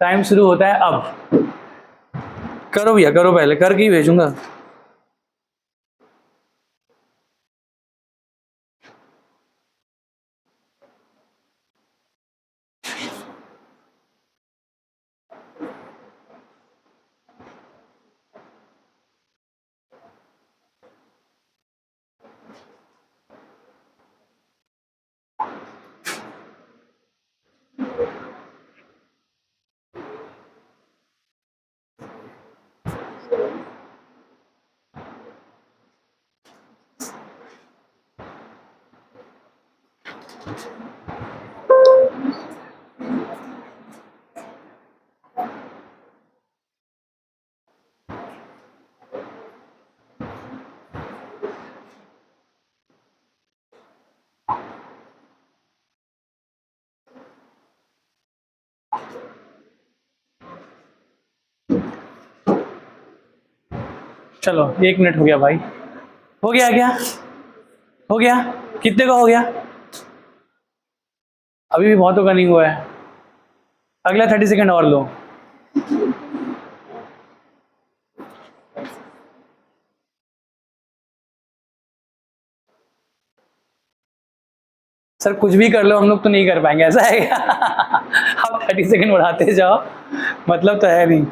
टाइम शुरू होता है अब। करो भैया करो, पहले करके ही भेजूंगा। चलो 1 मिनट हो गया भाई। हो गया क्या? हो गया? कितने का हो गया? अभी भी बहुतों का नहीं हुआ है। अगला 30 सेकंड और लो। सर कुछ भी कर लो, हम लोग तो नहीं कर पाएंगे, ऐसा है क्या? आप 30 सेकंड बढ़ाते जाओ, मतलब तो है नहीं।